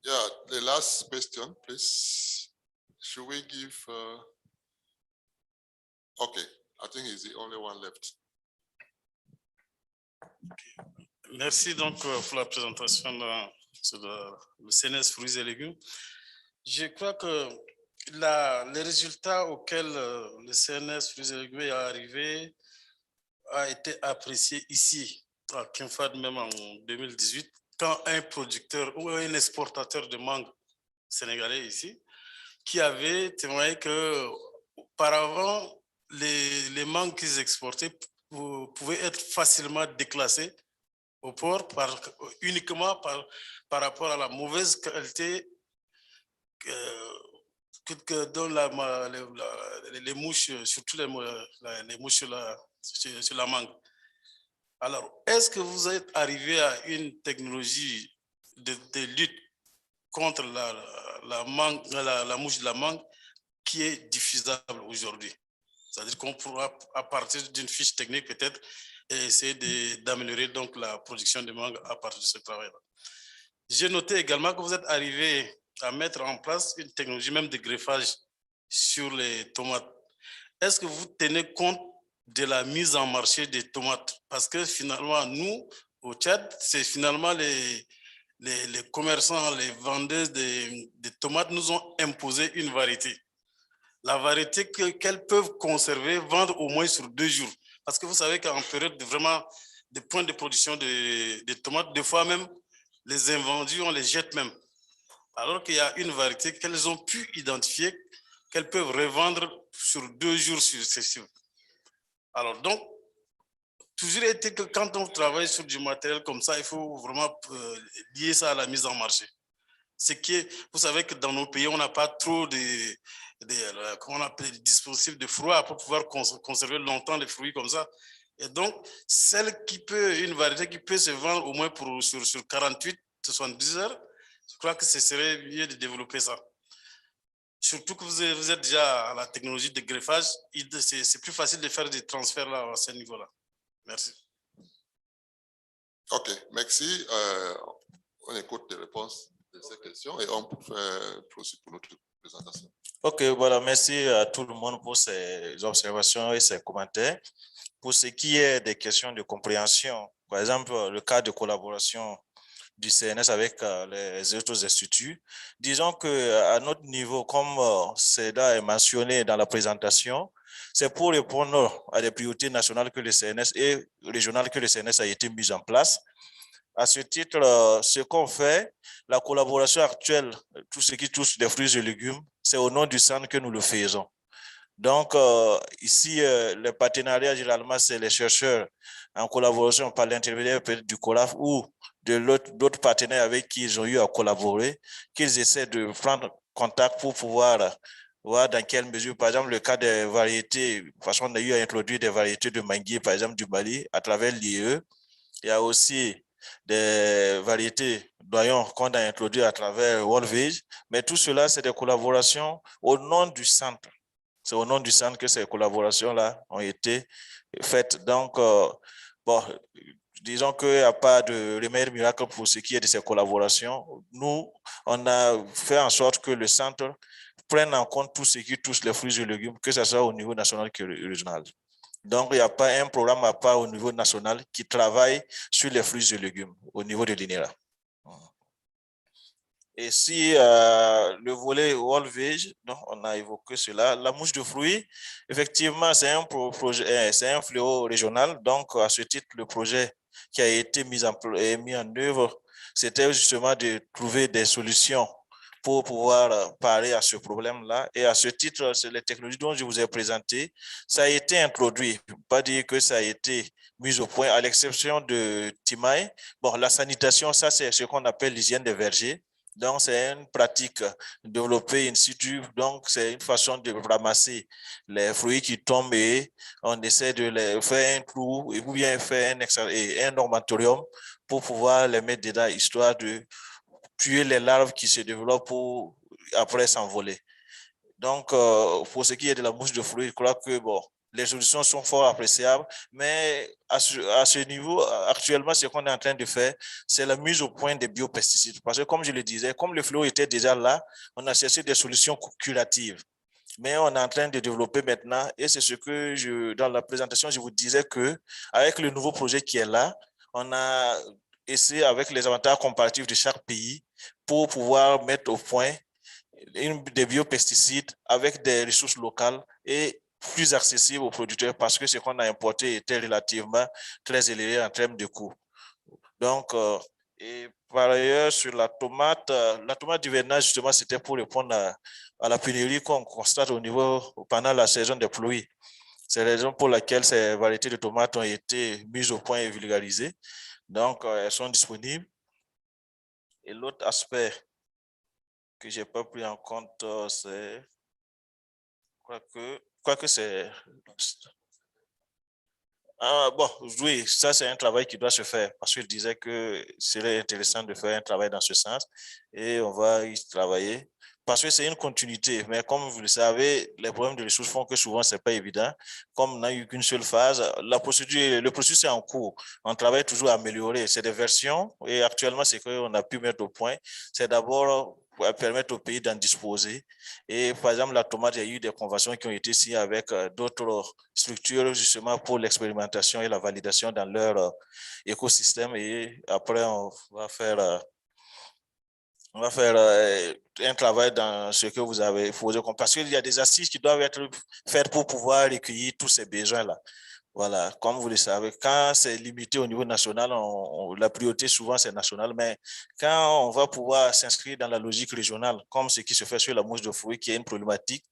Yeah, the last question, please. Should we give... Okay, I think he's the only one left. Merci donc pour la présentation sur le CNS Fruits et Légumes. Je crois que les résultats auxquels le CNS Fruits et Légumes est arrivé a été apprécié ici, à Kimfad, même en 2018, quand un producteur ou un exportateur de mangue sénégalais ici, qui avait témoigné que auparavant, les mangues qu'ils exportaient pouvaient être facilement déclassées au port uniquement par rapport à la mauvaise qualité dont les mouches, surtout les mouches sur la mangue. Alors, est-ce que vous êtes arrivé à une technologie de lutte contre la mouche de la mangue qui est diffusable aujourd'hui? C'est-à-dire qu'on pourra, à partir d'une fiche technique peut-être, essayer d'améliorer donc la production de mangue à partir de ce travail-là. J'ai noté également que vous êtes arrivé à mettre en place une technologie même de greffage sur les tomates. Est-ce que vous tenez compte de la mise en marché des tomates? Parce que finalement, nous, au Tchad, c'est finalement les commerçants, les vendeuses de tomates nous ont imposé une variété. La variété qu'elles peuvent conserver, vendre au moins sur 2 jours. Parce que vous savez qu'en période de vraiment de points de production de tomates, des fois même, les invendus, on les jette même. Alors qu'il y a une variété qu'elles ont pu identifier, qu'elles peuvent revendre sur 2 jours successifs. Alors donc, toujours été que quand on travaille sur du matériel comme ça, il faut vraiment lier ça à la mise en marché. C'est que vous savez que dans nos pays, on n'a pas trop comment on appelle, des dispositifs de froid pour pouvoir conserver longtemps les fruits comme ça. Et donc, une variété qui peut se vendre au moins sur 48, 70 heures, je crois que ce serait mieux de développer ça. Surtout que vous êtes déjà à la technologie de greffage, c'est plus facile de faire des transferts là, à ce niveau-là. Merci. OK, merci. On écoute les réponses de ces questions et on procède pour notre présentation. Ok, voilà, merci à tout le monde pour ces observations et ces commentaires. Pour ce qui est des questions de compréhension, par exemple, le cas de collaboration du CNS avec les autres instituts, disons qu'à notre niveau, comme cela est mentionné dans la présentation, c'est pour répondre à des priorités nationales que le CNS et régionales que le CNS a été mis en place. À ce titre, ce qu'on fait, la collaboration actuelle, tout ce qui touche les fruits et légumes, c'est au nom du centre que nous le faisons. Donc, ici, le partenariat, généralement, c'est les chercheurs en collaboration par l'intermédiaire du CORAF ou de d'autres partenaires avec qui ils ont eu à collaborer, qu'ils essaient de prendre contact pour pouvoir voir dans quelle mesure, par exemple, le cas des variétés, parce qu'on a eu à introduire des variétés de manguier, par exemple, du Mali, à travers l'IE. Il y a aussi des variétés d'oignons qu'on a introduit à travers WATEF, mais tout cela, c'est des collaborations au nom du centre. C'est au nom du centre que ces collaborations-là ont été faites. Donc, bon, disons qu'il n'y a pas de remède miracle pour ce qui est de ces collaborations. Nous, on a fait en sorte que le centre prenne en compte tout ce qui touche les fruits et légumes, que ce soit au niveau national que régional. Donc, il n'y a pas un programme à part au niveau national qui travaille sur les fruits et légumes au niveau de l'INERA. Et si le volet World Veg, on a évoqué cela, la mouche de fruits, effectivement, c'est un projet, c'est un fléau régional. Donc, à ce titre, le projet qui a été mis en œuvre, c'était justement de trouver des solutions pour pouvoir parer à ce problème-là. Et à ce titre, c'est les technologies dont je vous ai présenté, ça a été introduit. Je ne peux pas dire que ça a été mis au point, à l'exception de Timaï. Bon, la sanitation, ça, c'est ce qu'on appelle l'hygiène des vergers. Donc, c'est une pratique développée in situ. Donc, c'est une façon de ramasser les fruits qui tombent et on essaie de les faire un trou ou bien faire un normatorium pour pouvoir les mettre dedans, histoire de tuer les larves qui se développent pour après s'envoler. Donc, pour ce qui est de la mouche de fruits, je crois que bon, les solutions sont fort appréciables, mais à ce niveau, actuellement, ce qu'on est en train de faire, c'est la mise au point des biopesticides. Parce que, comme je le disais, comme le fléau était déjà là, on a cherché des solutions curatives. Mais on est en train de développer maintenant, et c'est ce que dans la présentation, je vous disais que avec le nouveau projet qui est là, on a essayé avec les avantages comparatifs de chaque pays pour pouvoir mettre au point des biopesticides avec des ressources locales et plus accessibles aux producteurs parce que ce qu'on a importé était relativement très élevé en termes de coûts. Donc, et par ailleurs, sur la tomate d'hivernage, justement, c'était pour répondre à la pénurie qu'on constate au niveau pendant la saison des pluies. C'est la raison pour laquelle ces variétés de tomates ont été mises au point et vulgarisées. Donc, elles sont disponibles. Et l'autre aspect que je n'ai pas pris en compte, c'est quoique c'est... bon, oui, ça c'est un travail qui doit se faire parce qu'il disait que ce serait intéressant de faire un travail dans ce sens et on va y travailler parce que c'est une continuité. Mais comme vous le savez, les problèmes de ressources font que souvent, ce n'est pas évident. Comme on n'a eu qu'une seule phase, le processus est en cours. On travaille toujours à améliorer. C'est des versions et actuellement, ce qu'on a pu mettre au point, c'est d'abord permettre au pays d'en disposer. Et par exemple, la tomate, il y a eu des conventions qui ont été signées avec d'autres structures justement pour l'expérimentation et la validation dans leur écosystème. Et après, on va faire un travail dans ce que vous avez posé, parce qu'il y a des assises qui doivent être faites pour pouvoir recueillir tous ces besoins-là. Voilà, comme vous le savez, quand c'est limité au niveau national, la priorité souvent c'est national, mais quand on va pouvoir s'inscrire dans la logique régionale, comme ce qui se fait sur la mousse de fruits, qui est une problématique,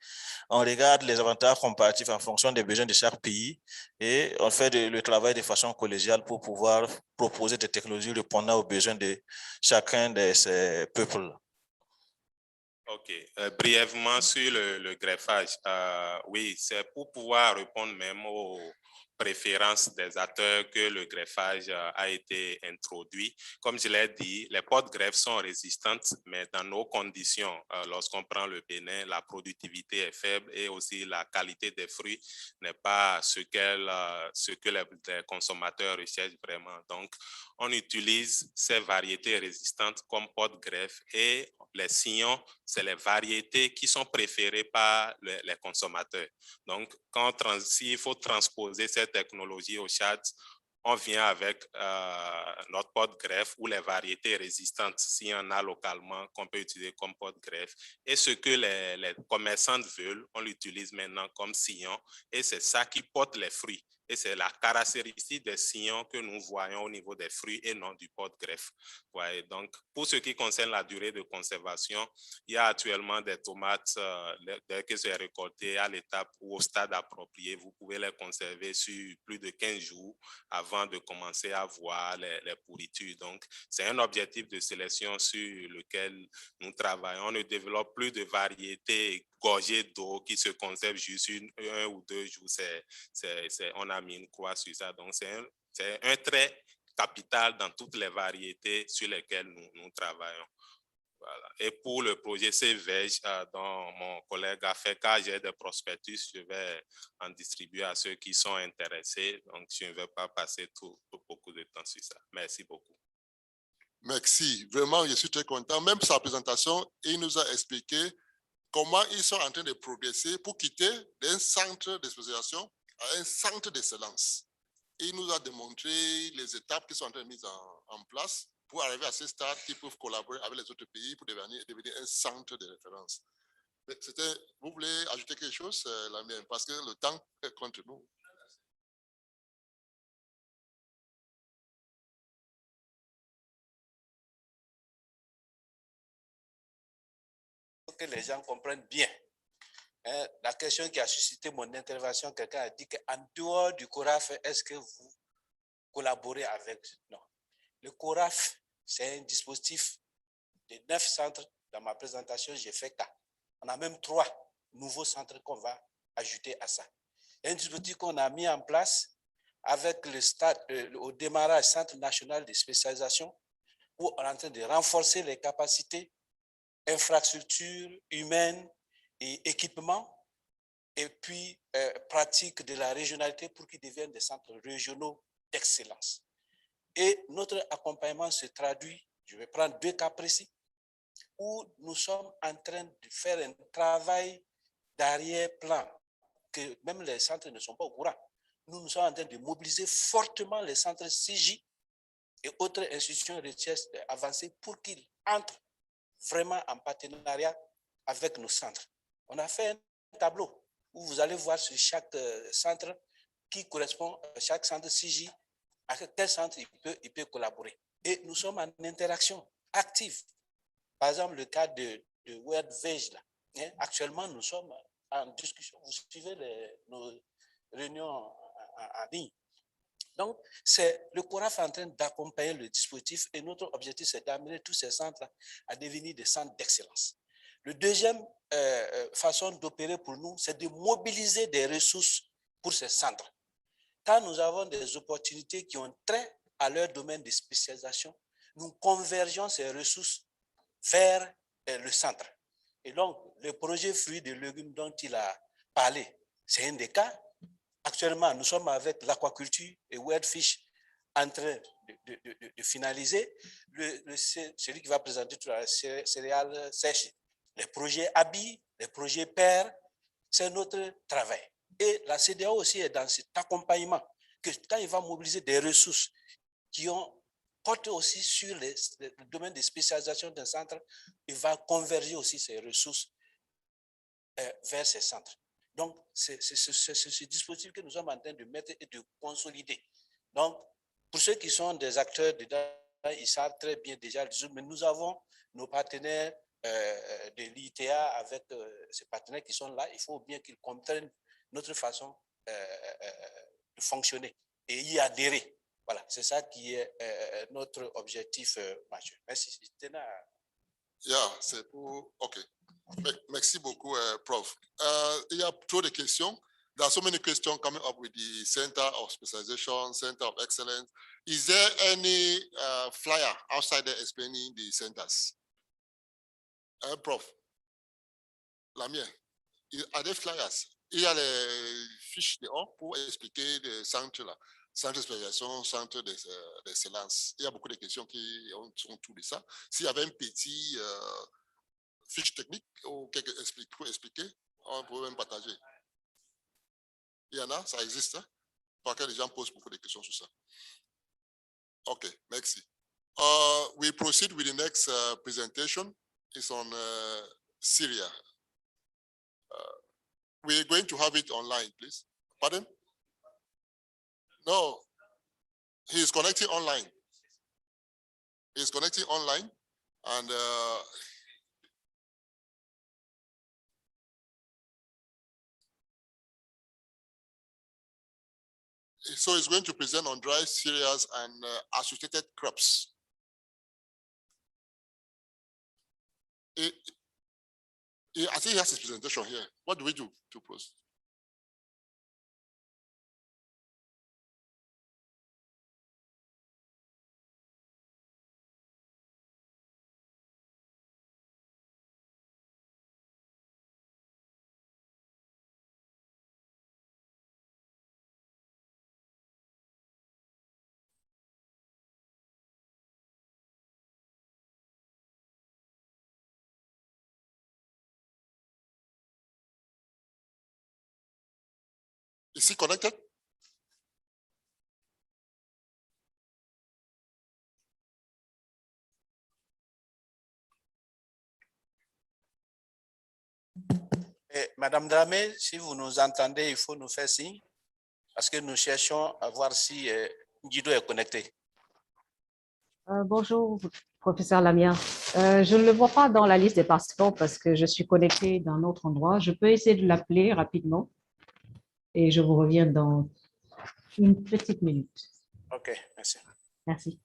on regarde les avantages comparatifs en fonction des besoins de chaque pays et on fait le travail de façon collégiale pour pouvoir proposer des technologies répondant aux besoins de chacun de ces peuples. OK. Brièvement sur le greffage, oui, c'est pour pouvoir répondre même aux préférences des acteurs que le greffage a été introduit. Comme je l'ai dit, les pots de greffe sont résistantes, mais dans nos conditions, lorsqu'on prend le Bénin, la productivité est faible et aussi la qualité des fruits n'est pas ce que les consommateurs recherchent vraiment. Donc, on utilise ces variétés résistantes comme pot de greffe et les sillons, c'est les variétés qui sont préférées par les consommateurs. Donc, s'il faut transposer cette technologie au Tchad, on vient avec notre pot de greffe ou les variétés résistantes, s'il y en a localement, qu'on peut utiliser comme pot de greffe. Et ce que les commerçants veulent, on l'utilise maintenant comme sillon. Et c'est ça qui porte les fruits. Et c'est la caractéristique des sillons que nous voyons au niveau des fruits et non du pot de greffe. Ouais, donc, pour ce qui concerne la durée de conservation, il y a actuellement des tomates, dès que c'est récolté à l'étape ou au stade approprié, vous pouvez les conserver sur plus de 15 jours avant de commencer à voir les pourritures. Donc, c'est un objectif de sélection sur lequel nous travaillons. On ne développe plus de variétés gorgées d'eau qui se conservent juste un ou 2 jours. On a mis une croix sur ça. Donc, c'est un trait capital dans toutes les variétés sur lesquelles nous travaillons. Voilà. Et pour le projet CVEG, dont mon collègue a fait, car j'ai des prospectus, je vais en distribuer à ceux qui sont intéressés. Donc, je ne vais pas passer beaucoup de temps sur ça. Merci beaucoup. Merci. Vraiment, je suis très content. Même sa présentation, il nous a expliqué comment ils sont en train de progresser pour quitter d'un centre de spécialisation à un centre d'excellence. Il nous a démontré les étapes qui sont en train de mise en place pour arriver à ce stade qui peuvent collaborer avec les autres pays pour devenir un centre de référence. Vous voulez ajouter quelque chose, la mienne, parce que le temps est contre nous. Que les gens comprennent bien. La question qui a suscité mon intervention, quelqu'un a dit qu'en dehors du CORAF, est-ce que vous collaborez avec? Non. Le CORAF, c'est un dispositif de 9 centres. Dans ma présentation, j'ai fait 4. On a même 3 nouveaux centres qu'on va ajouter à ça. Un dispositif qu'on a mis en place avec le stade, au démarrage, Centre national de spécialisation, où on est en train de renforcer les capacités, infrastructures humaines et équipements, et puis pratiques de la régionalité pour qu'ils deviennent des centres régionaux d'excellence. Et notre accompagnement se traduit, je vais prendre 2 cas précis, où nous sommes en train de faire un travail d'arrière-plan, que même les centres ne sont pas au courant. Nous sommes en train de mobiliser fortement les centres CJ et autres institutions de recherche avancées pour qu'ils entrent vraiment en partenariat avec nos centres. On a fait un tableau où vous allez voir sur chaque centre qui correspond à chaque centre CJ, à quel centre il peut collaborer. Et nous sommes en interaction active. Par exemple, le cas de WATEF, là, hein, actuellement, nous sommes en discussion. Vous suivez nos réunions en ligne. Donc, c'est le CORAF en train d'accompagner le dispositif et notre objectif, c'est d'amener tous ces centres à devenir des centres d'excellence. Le deuxième façon d'opérer pour nous, c'est de mobiliser des ressources pour ces centres. Quand nous avons des opportunités qui ont trait à leur domaine de spécialisation, nous convergeons ces ressources vers le centre. Et donc, le projet fruits et légumes dont il a parlé, c'est un des cas. Actuellement, nous sommes avec l'aquaculture et WordFish en train de finaliser. Celui qui va présenter tout la céréales sèches, les projets habits, les projets pairs, c'est notre travail. Et la CEDEAO aussi est dans cet accompagnement, que quand il va mobiliser des ressources qui portent aussi sur le domaine de spécialisation d'un centre, il va converger aussi ces ressources vers ces centres. Donc, c'est ce dispositif que nous sommes en train de mettre et de consolider. Donc, pour ceux qui sont des acteurs dedans, ils savent très bien déjà, mais nous avons nos partenaires de l'ITA avec ces partenaires qui sont là. Il faut bien qu'ils comprennent notre façon de fonctionner et y adhérer. Voilà, c'est ça qui est notre objectif majeur. Merci. Yeah, c'est pour... OK. Merci beaucoup, Prof. Il y a trop de questions. There are so many questions coming up with the Center of Specialization, Center of Excellence. Is there any flyer outside there explaining the centers? Prof, la mienne. Are there flyers? Il y a les fiches dehors pour expliquer les centres là. Centre de spécialisation, centre d'excellence. Il y a beaucoup de questions qui sont tout de ça. S'il y avait un petit fiche technique ou quelque pour expliquer, on peut même partager. Il y en a, ça existe. Hein? Parce que les gens posent beaucoup de questions sur ça. OK, merci. We proceed with the next presentation. It's on Syria. We're going to have it online, please. Pardon? No, he is connecting online. He is connecting online, and so he's going to present on dry cereals and associated crops. I think he has his presentation here. What do we do to proceed? Is he connected? Madame Dramé, si vous nous entendez, il faut nous faire signe, parce que nous cherchons à voir si Guido est connecté. Bonjour, professeur Lamia. Je ne le vois pas dans la liste des participants parce que je suis connectée d'un autre endroit. Je peux essayer de l'appeler rapidement et je vous reviens dans une petite minute. OK, merci. Merci.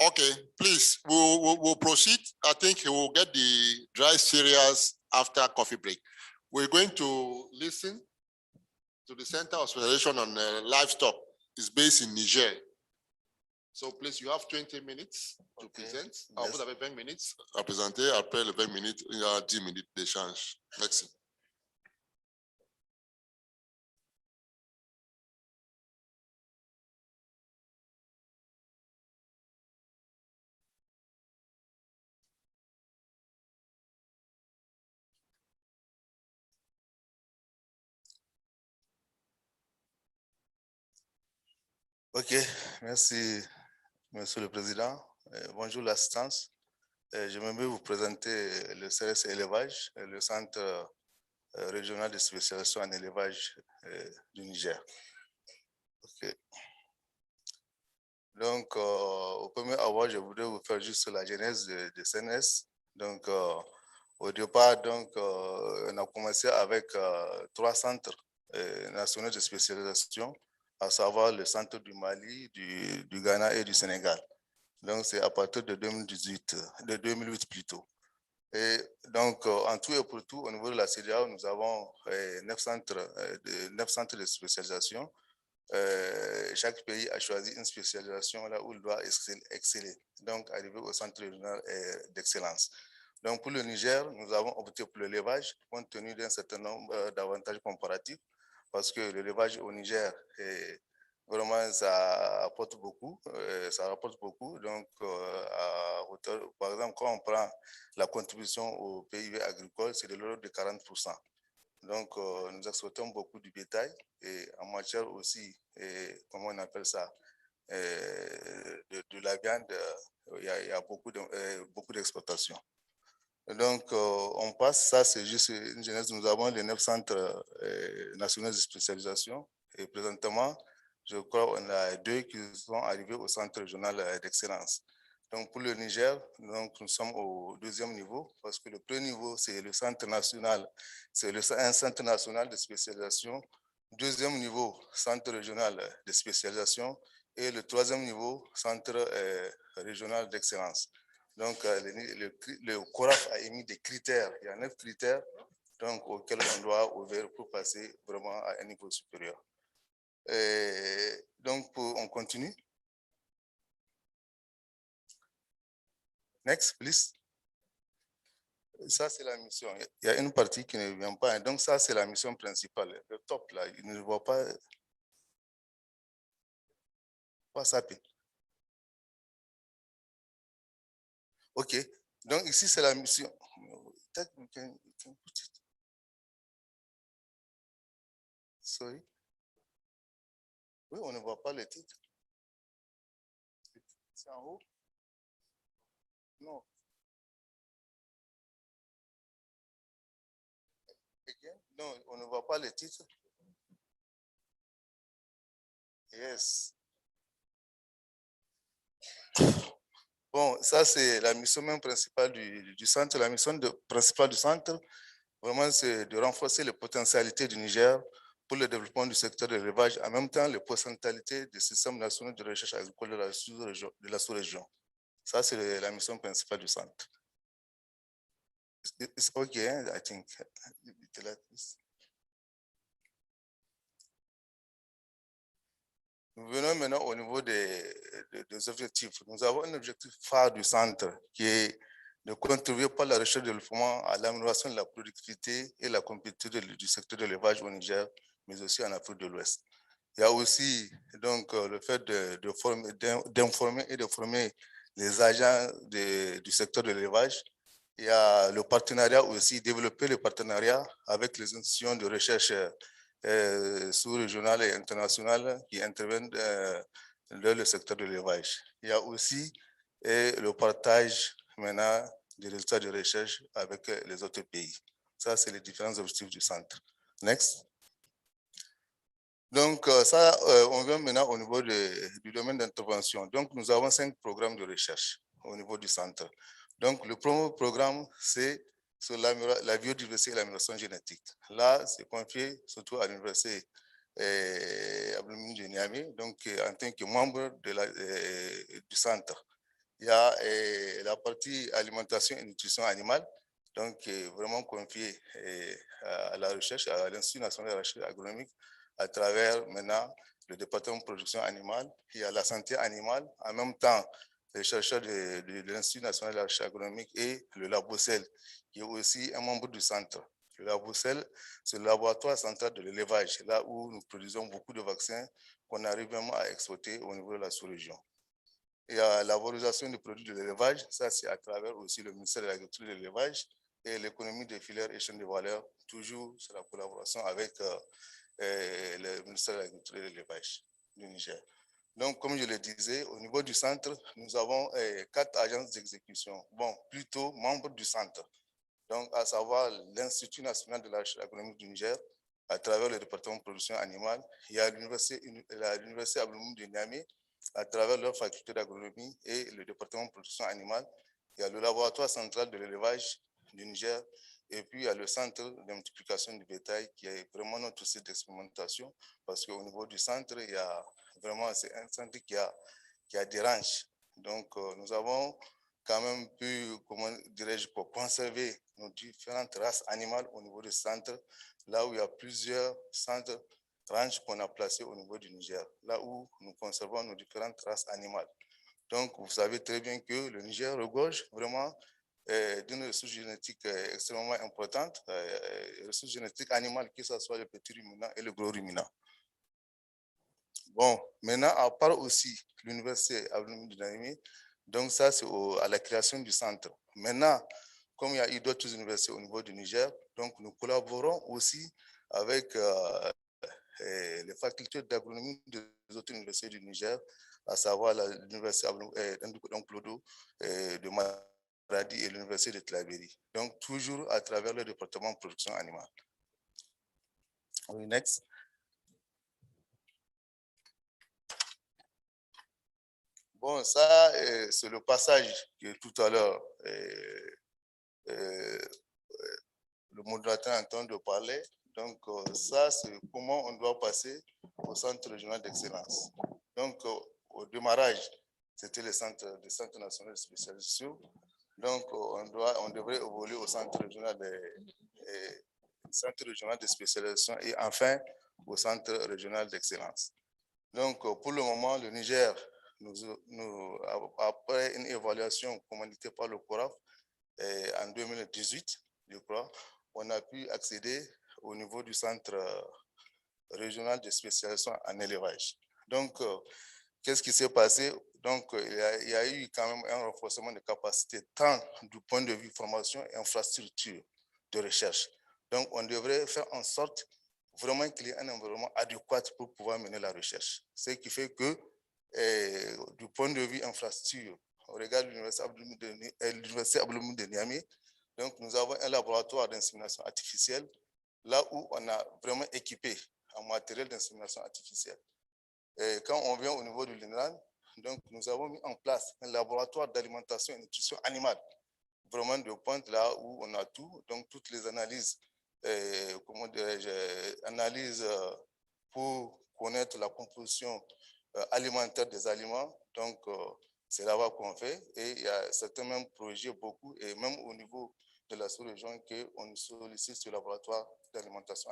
Okay, please, we'll proceed. I think we'll get the dry cereals after coffee break. We're going to listen to the Center of Specialization on Livestock. It's based in Niger. So please, you have 20 minutes to present. Vous avez 20 minutes à présenter. Après les 20 minutes, il y a 10 minutes d'échange. Merci. Ok, merci, Monsieur le Président. Bonjour l'assistance. Je vais vous présenter le CRS élevage, le Centre régional de spécialisation en élevage du Niger. Okay. Donc, au premier abord, je voudrais vous faire juste la genèse de CNS. Donc, au départ, donc, on a commencé avec 3 centres nationaux de spécialisation, à savoir le centre du Mali, du Ghana et du Sénégal. Donc, c'est à partir de 2008 plutôt. Et donc, en tout et pour tout, au niveau de la CEDEAO, nous avons 9 centres de spécialisation. Chaque pays a choisi une spécialisation là où il doit exceller, donc arriver au centre régional d'excellence. Donc, pour le Niger, nous avons opté pour l'élevage, compte tenu d'un certain nombre d'avantages comparatifs, parce que l'élevage au Niger, vraiment, ça rapporte beaucoup. Donc, à hauteur, par exemple, quand on prend la contribution au PIB agricole, c'est de l'ordre de 40%. Donc, nous exportons beaucoup du bétail et en matière aussi, comment on appelle ça, de la viande, il y a beaucoup d'exportation. Donc, on passe, ça c'est juste une genèse. Nous avons les 9 centres nationaux de spécialisation et présentement, je crois qu'on a 2 qui sont arrivés au centre régional d'excellence. Donc, pour le Niger, donc, nous sommes au 2e niveau parce que le premier niveau, c'est le centre national, c'est un centre national de spécialisation. 2e niveau, centre régional de spécialisation. Et le 3e niveau, centre régional d'excellence. Donc, le CORAF a émis des critères. Il y a 9 critères donc, auxquels on doit ouvrir pour passer vraiment à un niveau supérieur. Et donc, on continue. Next, please. Ça, c'est la mission. Il y a une partie qui ne vient pas. Donc, ça, c'est la mission principale. Le top, là, il ne voit pas. What's happening? OK. Donc, ici, c'est la mission. Sorry. Oui, on ne voit pas le titre. C'est en haut? Non. Non, on ne voit pas le titre. Yes. Bon, ça, c'est la mission même principale du centre. La mission principale du centre, vraiment, c'est de renforcer les potentialités du Niger pour le développement du secteur de l'élevage, en même temps, les potentialités des systèmes nationaux de recherche agricole de la sous-région. Ça, c'est la mission principale du centre. It's okay, I think. Nous venons maintenant au niveau des objectifs. Nous avons un objectif phare du centre qui est de contribuer par la recherche et le développement à l'amélioration de la productivité et la compétitivité du secteur de l'élevage au Niger, mais aussi en Afrique de l'Ouest. Il y a aussi donc le fait d'informer et de former les agents du secteur de l'élevage. Il y a le partenariat aussi, développer le partenariat avec les institutions de recherche sous-régionales et internationales qui interviennent dans le secteur de l'élevage. Il y a aussi le partage maintenant des résultats de recherche avec les autres pays. Ça, c'est les différents objectifs du centre. Next. Donc, ça, on vient maintenant au niveau du domaine d'intervention. Donc, nous avons 5 programmes de recherche au niveau du centre. Donc, le premier programme, c'est sur la biodiversité et l'amélioration génétique. Là, c'est confié surtout à l'université de Niamey, donc en tant que membre du centre. il y a la partie alimentation et nutrition animale, donc vraiment confiée à la recherche, à l'Institut national de la recherche agronomique, à travers maintenant le département de production animale, il y a la santé animale, en même temps les chercheurs de l'Institut national de la recherche agronomique et le Labocel, qui est aussi un membre du centre. Le Labocel, c'est le laboratoire central de l'élevage, là où nous produisons beaucoup de vaccins qu'on arrive vraiment à exploiter au niveau de la sous-région. Il y a la valorisation des produits de l'élevage, ça c'est à travers aussi le ministère de l'Agriculture et de l'Élevage et l'économie des filières et chaînes de valeur, toujours sur la collaboration avec le ministère de l'Agriculture et de l'Élevage du Niger. Donc, comme je le disais, au niveau du centre, nous avons 4 agences d'exécution, bon, plutôt membres du centre. Donc, à savoir l'Institut national de la recherche agronomique du Niger, à travers le département de production animale. Il y a l'université Abdoumouni de Niamey, à travers leur faculté d'agronomie et le département de production animale. Il y a le laboratoire central de l'élevage du Niger. Et puis, il y a le centre de multiplication du bétail qui est vraiment notre site d'expérimentation parce qu'au niveau du centre, il y a vraiment, c'est un centre qui a des ranchs. Donc, nous avons quand même pu, comment dirais-je, pour conserver nos différentes races animales au niveau du centre, là où il y a plusieurs centres ranchs qu'on a placés au niveau du Niger, là où nous conservons nos différentes races animales. Donc, vous savez très bien que le Niger regorge vraiment d'une ressource génétique extrêmement importante, ressource génétique animale, que ce soit le petit ruminant et le gros ruminant. Bon, maintenant, à part aussi l'université Abdoumouni de Niamey, donc ça, c'est à la création du centre. Maintenant, comme il y a eu d'autres universités au niveau du Niger, donc nous collaborons aussi avec les facultés d'agronomie des autres universités du Niger, à savoir l'université Clodo de Maradi et l'université de Tlaveri. Donc, toujours à travers le département de production animale. Oui, next. Bon, ça, c'est le passage que tout à l'heure, le modérateur est en train de parler. Donc, ça, c'est comment on doit passer au centre régional d'excellence. Donc, au démarrage, c'était le centre national de spécialisation. Donc, on devrait évoluer au centre régional de spécialisation et enfin au centre régional d'excellence. Donc, pour le moment, le Niger, après une évaluation commanditée par le CORAF en 2018, je crois, on a pu accéder au niveau du centre régional de spécialisation en élevage. Donc, qu'est-ce qui s'est passé? Donc, il y a eu quand même un renforcement de capacité tant du point de vue formation et infrastructure de recherche. Donc, on devrait faire en sorte vraiment qu'il y ait un environnement adéquat pour pouvoir mener la recherche. Ce qui fait que, du point de vue infrastructure, on regarde l'université Abdoumouni de Niamey, donc nous avons un laboratoire d'insémination artificielle, là où on a vraiment équipé en matériel d'insémination artificielle. Et quand on vient au niveau de l'INRAN, donc nous avons mis en place un laboratoire d'alimentation et nutrition animale, vraiment de pointe là où on a tout, donc toutes les analyses, comment dirais-je, analyses pour connaître la composition alimentaire des aliments. Donc, c'est là-bas qu'on fait. Et il y a certains mêmes projets, beaucoup, et même au niveau de la sous-région, qu'on sollicite ce laboratoire d'alimentation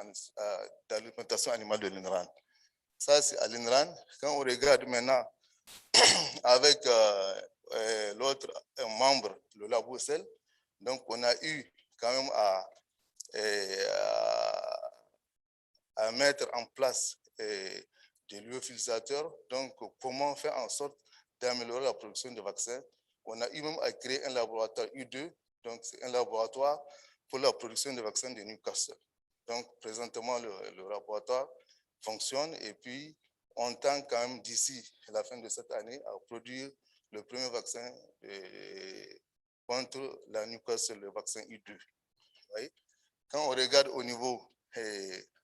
animale de l'INRAN. Ça, c'est à l'INRAN. Quand on regarde maintenant avec l'autre membre, le Labocel, donc on a eu quand même à mettre en place des lyophilisateurs. Donc, comment faire en sorte d'améliorer la production de vaccins? On a eu même à créer un laboratoire U2, donc c'est un laboratoire pour la production de vaccins de Newcastle. Donc, présentement, le laboratoire fonctionne et puis on tend quand même d'ici la fin de cette année à produire le premier vaccin contre la Newcastle, le vaccin U2. Quand on regarde au niveau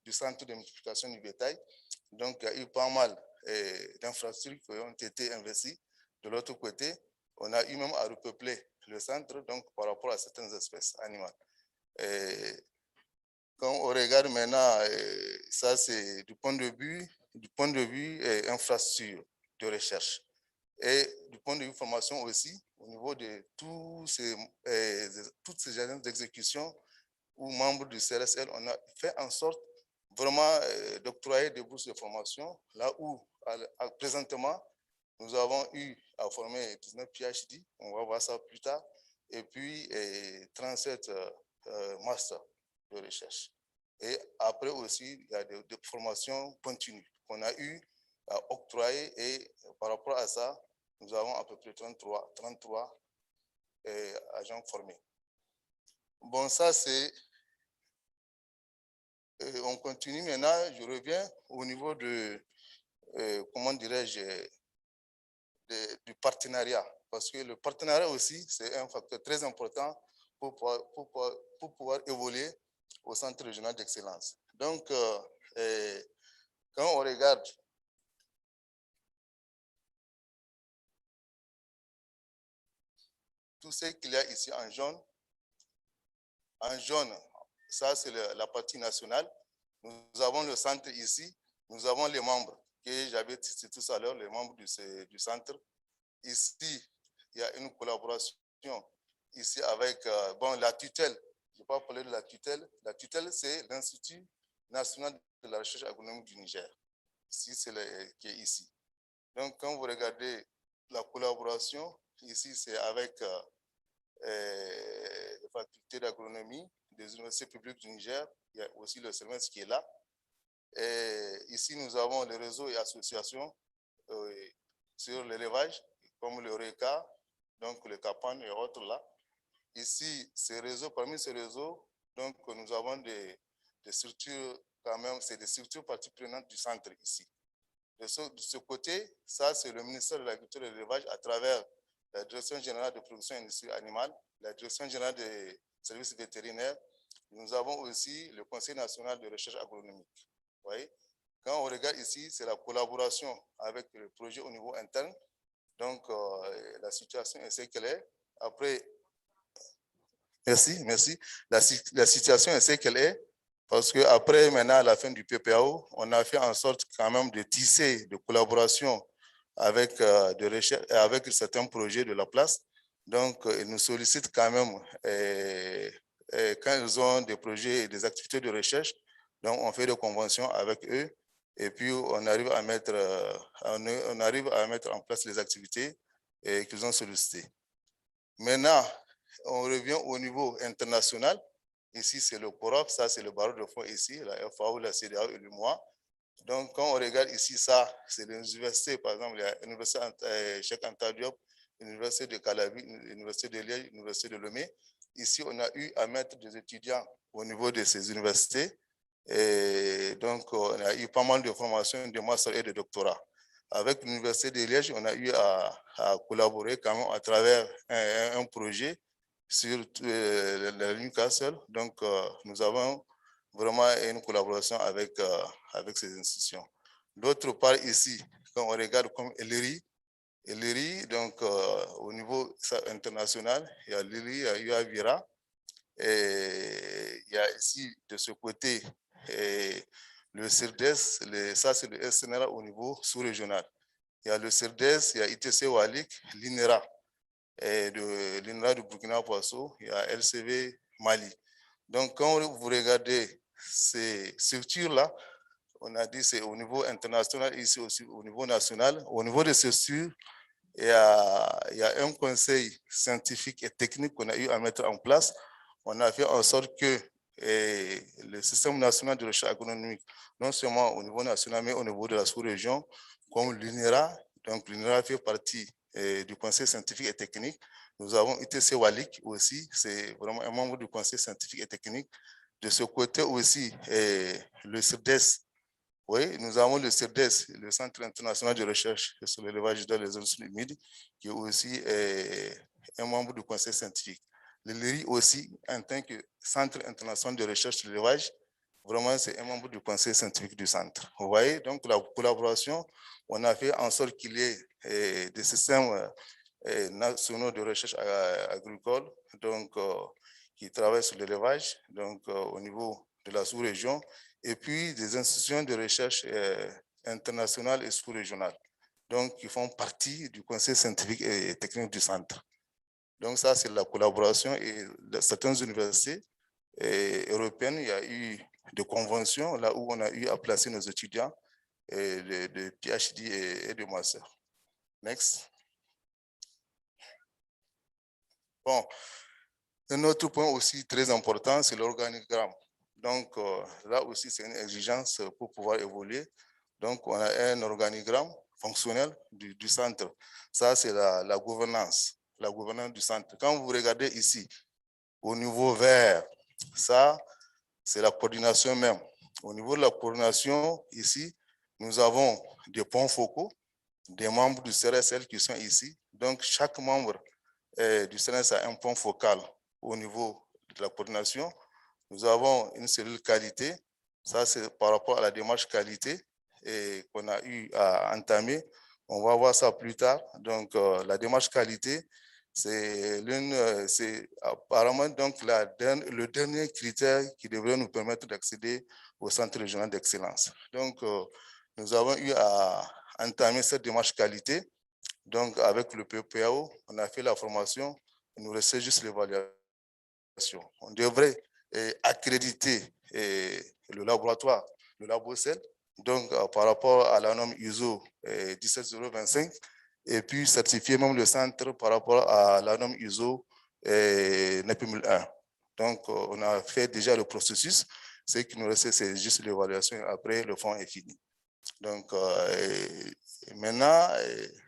du centre de multiplication du bétail, donc il y a eu pas mal d'infrastructures qui ont été investies. De l'autre côté, on a eu même à repeupler le centre donc, par rapport à certaines espèces animales. Quand on regarde maintenant, ça c'est du point de vue infrastructure de recherche. Et du point de vue formation aussi, au niveau de toutes ces agences d'exécution ou membres du CRSL, on a fait en sorte vraiment d'octroyer des bourses de formation, là où présentement, nous avons eu à former 19 PhD, on va voir ça plus tard, et puis 37 masters de recherche. Et après aussi, il y a des formations continues qu'on a eu à octroyer, et par rapport à ça, nous avons à peu près 33 agents formés. Bon, ça c'est... on continue maintenant, je reviens au niveau de, comment dirais-je, du partenariat. Parce que le partenariat aussi, c'est un facteur très important pour pouvoir évoluer au centre régional d'excellence. Donc, quand on regarde tout ce qu'il y a ici en jaune, ça c'est la partie nationale. Nous avons le centre ici, nous avons les membres que j'avais cité tout à l'heure, les membres du centre. Ici, il y a une collaboration ici avec la tutelle. Je ne vais pas parler de la tutelle. La tutelle, c'est l'Institut national de la recherche agronomique du Niger. Ici, c'est qui est ici. Donc, quand vous regardez la collaboration, ici, c'est avec les facultés d'agronomie des universités publiques du Niger. Il y a aussi le semestre qui est là. Et ici, nous avons les réseaux et associations sur l'élevage, comme le RECA, donc le CAPAN et autres là. Ici, ces réseaux, parmi ces réseaux, donc nous avons des structures, quand même, c'est des structures parties prenantes du centre ici. De ce côté, ça c'est le ministère de l'Agriculture et de l'Élevage à travers la Direction générale de production et industrie animale, la Direction générale des services vétérinaires. Nous avons aussi le Conseil national de recherche agronomique. Vous voyez? Quand on regarde ici, c'est la collaboration avec le projet au niveau interne. Donc, la situation est ce qu'elle est. Après, merci. La situation est ce qu'elle est. Parce qu'après, maintenant, à la fin du PPAO, on a fait en sorte quand même de tisser de collaboration avec, avec certains projets de la place. Donc, ils nous sollicitent quand même quand ils ont des projets et des activités de recherche. Donc, on fait des conventions avec eux et puis on arrive à mettre en place les activités qu'ils ont sollicitées. Maintenant, on revient au niveau international. Ici, c'est le CORAF, ça, c'est le barreau de fonds ici, la FAO, la CEDEAO et le MOA. Donc, quand on regarde ici, ça, c'est les universités, par exemple, il y a l'université Cheikh Anta Diop, l'université de Calavi, l'université de Liège, l'université de Lomé. Ici, on a eu à mettre des étudiants au niveau de ces universités. Et donc, on a eu pas mal de formations de master et de doctorat. Avec l'université de Liège, on a eu à collaborer quand même à travers un projet sur la Newcastle. Donc, nous avons vraiment une collaboration avec ces institutions. D'autre part, ici, quand on regarde comme l'IRI, donc au niveau international, il y a l'IRI, il y a UAVIRA, et il y a ici de ce côté le CIRDES, ça c'est le SNRA au niveau sous-régional. Il y a le CIRDES, il y a ITC Walik, l'INERA, l'INERA du Burkina Faso, il y a LCV Mali. Donc, quand vous regardez ces structures-là, on a dit c'est au niveau international, ici aussi au niveau national. Au niveau de ces structures, il y a un conseil scientifique et technique qu'on a eu à mettre en place. On a fait en sorte que le système national de recherche agronomique, non seulement au niveau national, mais au niveau de la sous-région, comme l'INERA, donc l'INERA fait partie du conseil scientifique et technique. Nous avons ITC Walik aussi, c'est vraiment un membre du conseil scientifique et technique. De ce côté aussi, le CIRDES, oui, nous avons le CIRDES, le Centre international de recherche sur l'élevage dans les zones humides, qui est aussi un membre du conseil scientifique. Le LIRI aussi, en tant que Centre international de recherche sur l'élevage, vraiment c'est un membre du conseil scientifique du centre. Vous voyez, donc la collaboration, on a fait en sorte qu'il y ait des systèmes nationaux de recherche agricole, donc qui travaillent sur l'élevage, donc au niveau de la sous-région, et puis des institutions de recherche internationales et sous-régionales. donc qui font partie du conseil scientifique et technique du centre. Donc ça, c'est la collaboration et certaines universités européennes, il y a eu des conventions là où on a eu à placer nos étudiants de PhD et de master. Next. Bon, un autre point aussi très important, c'est l'organigramme. Donc là aussi, c'est une exigence pour pouvoir évoluer. Donc on a un organigramme fonctionnel du centre. Ça, c'est la gouvernance du centre. Quand vous regardez ici, au niveau vert, ça, c'est la coordination même. Au niveau de la coordination, ici, nous avons des points focaux, des membres du CRSL qui sont ici. Donc, chaque membre du CRSL a un point focal au niveau de la coordination. Nous avons une cellule qualité. Ça, c'est par rapport à la démarche qualité qu'on a eu à entamer. On va voir ça plus tard. Donc, la démarche qualité, c'est apparemment donc le dernier critère qui devrait nous permettre d'accéder au centre régional d'excellence. Donc, nous avons eu à entamer cette démarche qualité. Donc, avec le PPAO, on a fait la formation, il nous restait juste l'évaluation. On devrait accréditer le laboratoire, le LaboCell, donc par rapport à la norme ISO 17025, et puis certifier même le centre par rapport à la norme ISO 9001. Donc, on a fait déjà le processus. Ce qui nous reste, c'est juste l'évaluation. Après, le fonds est fini. Donc, maintenant,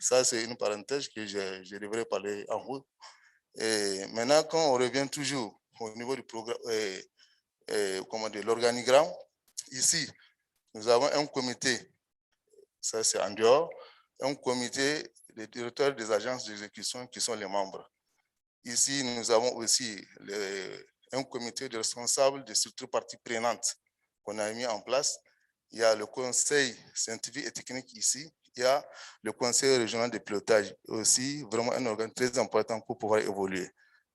ça, c'est une parenthèse que je devrais parler en haut. Et maintenant, quand on revient toujours au niveau du programme, de l'organigramme, ici, nous avons un comité, ça c'est en dehors, un comité des directeurs des agences d'exécution qui sont les membres. Ici, nous avons aussi un comité de responsables des structures parties prenantes qu'on a mis en place. Il y a le conseil scientifique et technique ici. Il y a le conseil régional de pilotage, aussi vraiment un organe très important pour pouvoir évoluer.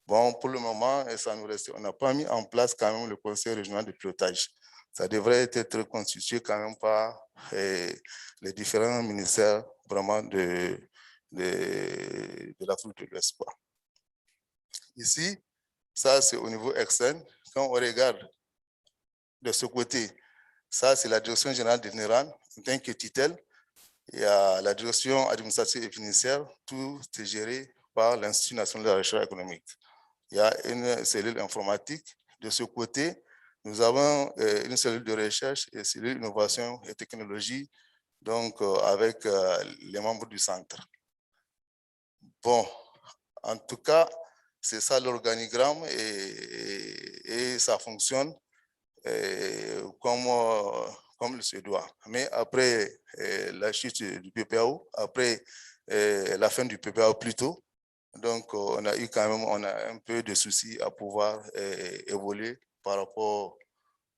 Bon, pour le moment, ça nous reste. On n'a pas mis en place quand même le conseil régional de pilotage. Ça devrait être constitué quand même par les différents ministères vraiment de l'Afrique de l'Ouest. Ici, ça c'est au niveau externe. Quand on regarde de ce côté, ça c'est la direction générale de NERAN, en tant que tutelle. Il y a la direction administrative et financière, tout est géré par l'Institut national de la recherche économique. Il y a une cellule informatique. De ce côté, nous avons une cellule de recherche et cellule innovation et technologie, donc avec les membres du centre. Bon, en tout cas, c'est ça l'organigramme et ça fonctionne comme il se doit. Mais après la chute du PPAO, après la fin du PPAO plutôt, donc on a eu quand même un peu de soucis à pouvoir évoluer par rapport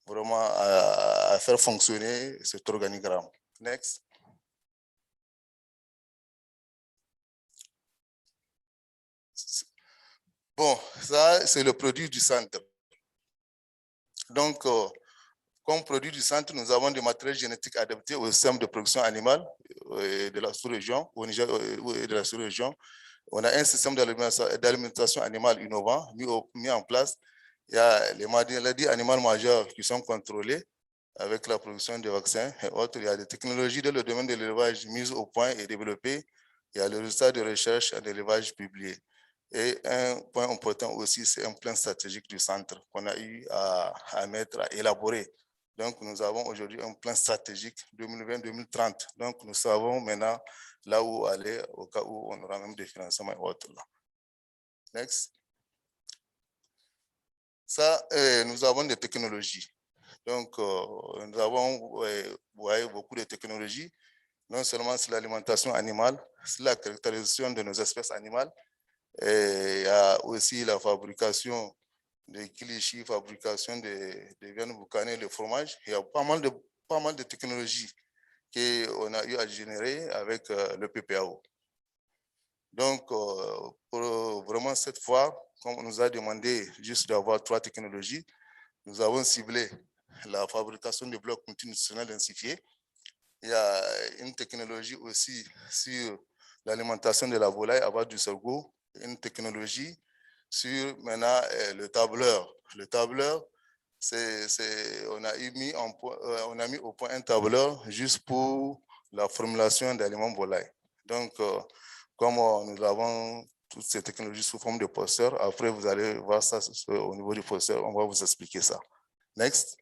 vraiment à faire fonctionner cet organigramme. Next. Bon, ça c'est le produit du centre. Donc, comme produit du centre, nous avons des matériels génétiques adaptés au système de production animale de la sous-région, au Niger et de la sous-région. On a un système d'alimentation animale innovant mis en place. Il y a les maladies animales majeures qui sont contrôlées avec la production de vaccins et autres. Il y a des technologies dans le domaine de l'élevage mises au point et développées. Il y a le résultat de recherche en élevage publié. Et un point important aussi, c'est un plan stratégique du centre qu'on a eu à mettre, à élaborer. Donc, nous avons aujourd'hui un plan stratégique 2020-2030. Donc, nous savons maintenant là où aller au cas où on aura même des financements et autres. Là. Next. Ça, nous avons des technologies. Donc, nous avons beaucoup de technologies, non seulement sur l'alimentation animale, sur la caractérisation de nos espèces animales, et il y a aussi la fabrication des clichés, fabrication des viandes boucanées, le fromage. Il y a pas mal de technologies qu'on a eu à générer avec le PPAO. Donc, pour vraiment cette fois, comme on nous a demandé juste d'avoir 3 technologies, nous avons ciblé la fabrication de blocs multinutritionnels densifiés. Il y a une technologie aussi sur l'alimentation de la volaille à base du sorgho, une technologie sur maintenant le tableur. Le tableur, on a mis au point un tableur juste pour la formulation d'aliments volailles. Donc, comme nous avons toutes ces technologies sous forme de posters, après vous allez voir ça au niveau du poster, on va vous expliquer ça. Next.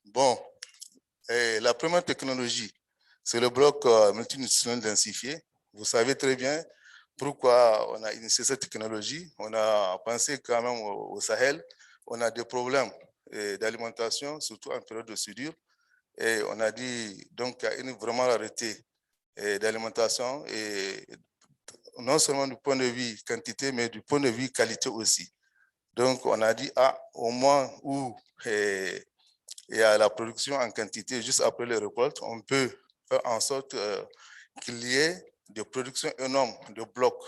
Bon, la première technologie, c'est le bloc multinutritionnel densifié. Vous savez très bien pourquoi on a initié cette technologie. On a pensé quand même au Sahel, on a des problèmes d'alimentation, surtout en période de soudure. Et on a dit donc qu'il y a une vraiment rareté d'alimentation, et non seulement du point de vue quantité, mais du point de vue qualité aussi. Donc on a dit, au moins où il y a la production en quantité juste après les récoltes, on peut faire en sorte qu'il y ait des productions énormes de blocs.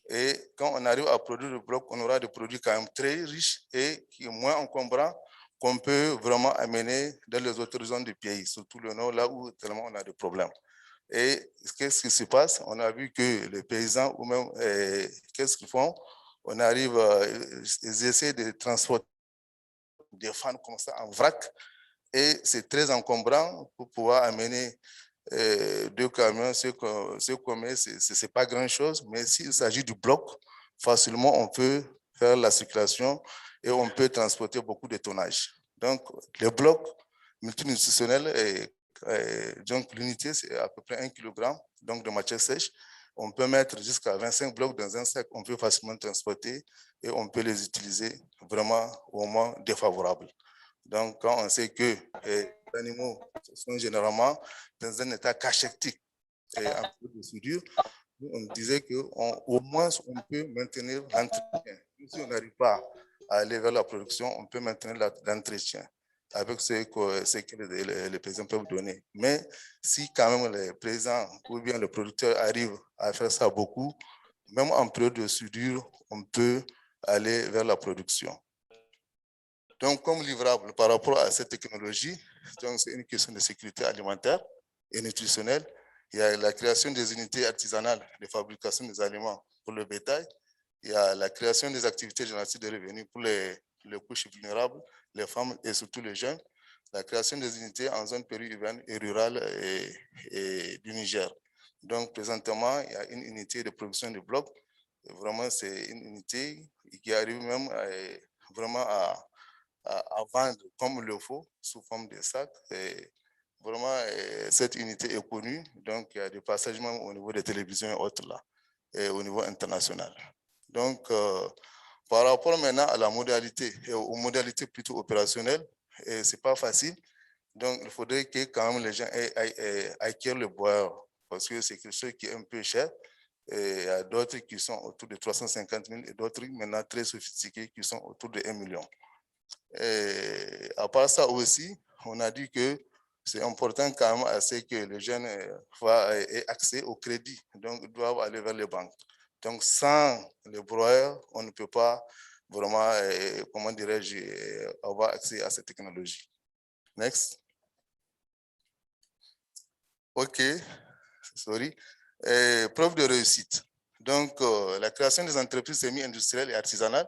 Et quand on arrive à produire le bloc, on aura des produits quand même très riches et qui sont moins encombrants, qu'on peut vraiment amener dans les autres zones du pays, surtout le nord, là où tellement on a des problèmes. Et qu'est-ce qui se passe? On a vu que les paysans, ou même, qu'est-ce qu'ils font? On arrive, ils essaient de transporter des fans comme ça en vrac, et c'est très encombrant pour pouvoir amener 2 camions, ce qu'on met, c'est pas grand-chose, mais s'il s'agit du bloc, facilement on peut faire la circulation et on peut transporter beaucoup de tonnage. Donc, le bloc multinutritionnel, donc l'unité, c'est à peu près 1 kg donc de matière sèche. On peut mettre jusqu'à 25 blocs dans un sac, on peut facilement transporter et on peut les utiliser vraiment au moment défavorable. Donc, quand on sait que les animaux sont généralement dans un état cachectique et en peu de soudure, on disait qu'au moins on peut maintenir l'entretien. Si on n'arrive pas à aller vers la production, on peut maintenir l'entretien avec ce que les paysans peuvent donner. Mais si quand même les paysans ou bien le producteur arrive à faire ça beaucoup, même en période de soudure, on peut aller vers la production. Donc, comme livrable par rapport à cette technologie, c'est une question de sécurité alimentaire et nutritionnelle. Il y a la création des unités artisanales de fabrication des aliments pour le bétail. Il y a la création des activités génératives de revenus pour les couches vulnérables, les femmes et surtout les jeunes. La création des unités en zone périurbaine et rurale et du Niger. Donc, présentement, il y a une unité de production de blocs. Vraiment, c'est une unité qui arrive même vraiment à vendre comme il le faut, sous forme de sacs. Et vraiment, cette unité est connue, donc il y a des passages même au niveau des télévisions et autres là, et au niveau international. Donc, par rapport maintenant à la modalité, et aux modalités plutôt opérationnelles, c'est pas facile. Donc, il faudrait que quand même les gens acquièrent le bois, parce que c'est quelque chose qui est un peu cher. Et il y a d'autres qui sont autour de 350 000 et d'autres maintenant très sophistiqués qui sont autour de 1 million. Et à part ça aussi, on a dit que c'est important quand même à ce que les jeunes aient accès au crédit, donc ils doivent aller vers les banques. Donc sans les broyeurs, on ne peut pas vraiment, comment dirais-je, avoir accès à cette technologie. Next. OK, sorry. Preuve de réussite. Donc, la création des entreprises semi-industrielles et artisanales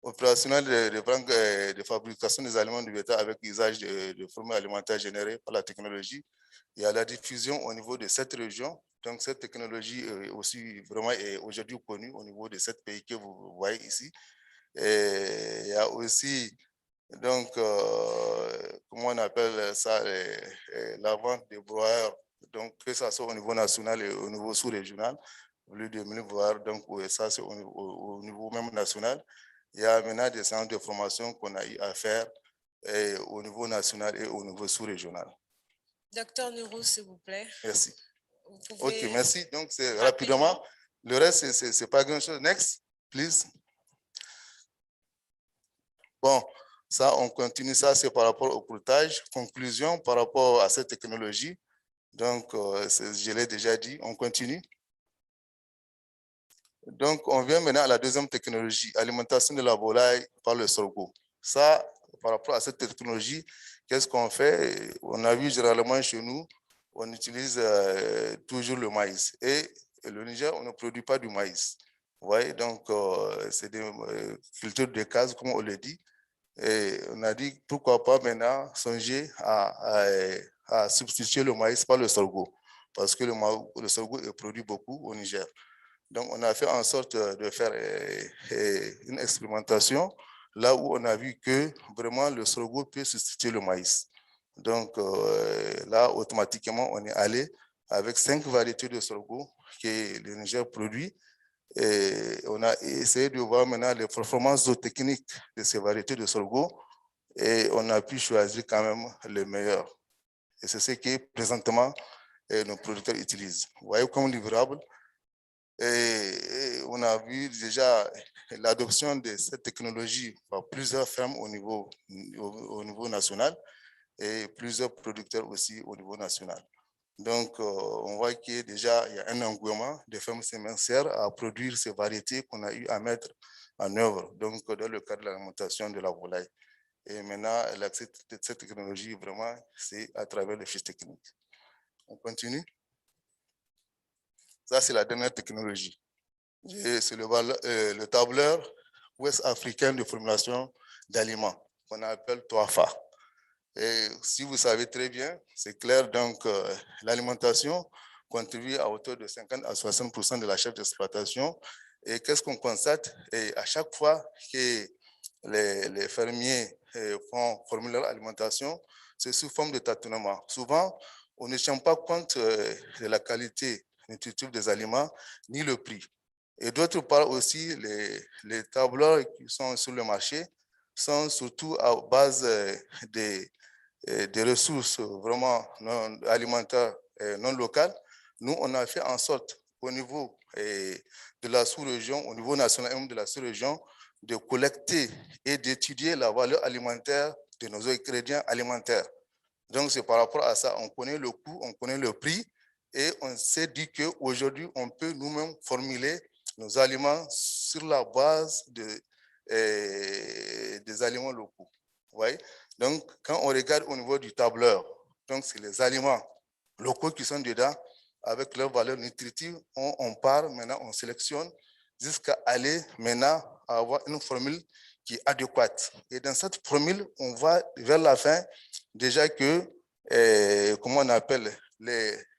opérationnel de fabrication des aliments du bétail avec usage de formules alimentaires générées par la technologie. Il y a la diffusion au niveau de 7 régions. Donc, cette technologie est aussi vraiment aujourd'hui connue au niveau de 7 pays que vous voyez ici. Et il y a aussi, donc, comment on appelle ça, la vente des broyeurs. Donc, que ça soit au niveau national et au niveau sous-régional, au lieu de 1000 broyeurs, donc ça c'est au niveau même national. Il y a maintenant des centres de formation qu'on a eu à faire au niveau national et au niveau sous-régional. Docteur Nuro, s'il vous plaît. Merci. OK, merci. Donc, c'est rapidement. Le reste, c'est pas grand-chose. Next, please. Bon, ça, on continue. Ça, c'est par rapport au courtage. Conclusion par rapport à cette technologie. Donc, je l'ai déjà dit. On continue. Donc, on vient maintenant à la deuxième technologie, alimentation de la volaille par le sorgho. Ça, par rapport à cette technologie qu'est-ce qu'on fait? On a vu généralement chez nous, on utilise toujours le maïs. Et le Niger, on ne produit pas du maïs. Vous voyez, donc c'est des cultures de cases, comme on le dit. Et on a dit, pourquoi pas maintenant songer à substituer le maïs par le sorgho, parce que le sorgho est produit beaucoup au Niger. Donc, on a fait en sorte de faire une expérimentation là où on a vu que vraiment le sorgho peut substituer le maïs. Donc, là, automatiquement, on est allé avec 5 variétés de sorgho que le Niger produit. Et on a essayé de voir maintenant les performances zootechniques de ces variétés de sorgho et on a pu choisir quand même le meilleur. Et c'est ce que présentement nos producteurs utilisent. Vous voyez comme livrable. Et on a vu déjà l'adoption de cette technologie par plusieurs fermes au niveau national et plusieurs producteurs aussi au niveau national. Donc, on voit qu'il y a déjà un engouement des fermes sémencières à produire ces variétés qu'on a eu à mettre en œuvre, donc dans le cadre de l'alimentation de la volaille. Et maintenant, l'accès de cette technologie, vraiment, c'est à travers les fiches techniques. On continue. Ça, c'est la dernière technologie. C'est le tableur ouest-africain de formulation d'aliments, qu'on appelle TOAFA. Et si vous savez très bien, c'est clair, donc l'alimentation contribue à hauteur de 50 à 60% de la charge d'exploitation. Et qu'est-ce qu'on constate? Et à chaque fois que les fermiers formulent leur alimentation, c'est sous forme de tâtonnement. Souvent, on ne tient pas compte de la qualité nutritive des aliments ni le prix. Et d'autre part aussi, les tableurs qui sont sur le marché sont surtout à base des ressources vraiment non alimentaires non locales. Nous, on a fait en sorte au niveau de la sous-région, au niveau national et même de la sous-région, de collecter et d'étudier la valeur alimentaire de nos ingrédients alimentaires. Donc, c'est par rapport à ça, on connaît le coût, on connaît le prix et on s'est dit qu'aujourd'hui, on peut nous-mêmes formuler nos aliments sur la base des aliments locaux. Vous voyez? Donc, quand on regarde au niveau du tableur, donc c'est les aliments locaux qui sont dedans avec leur valeur nutritive. On part maintenant, on sélectionne jusqu'à aller maintenant à avoir une formule qui est adéquate. Et dans cette formule, on va vers la fin déjà que, comment on appelle,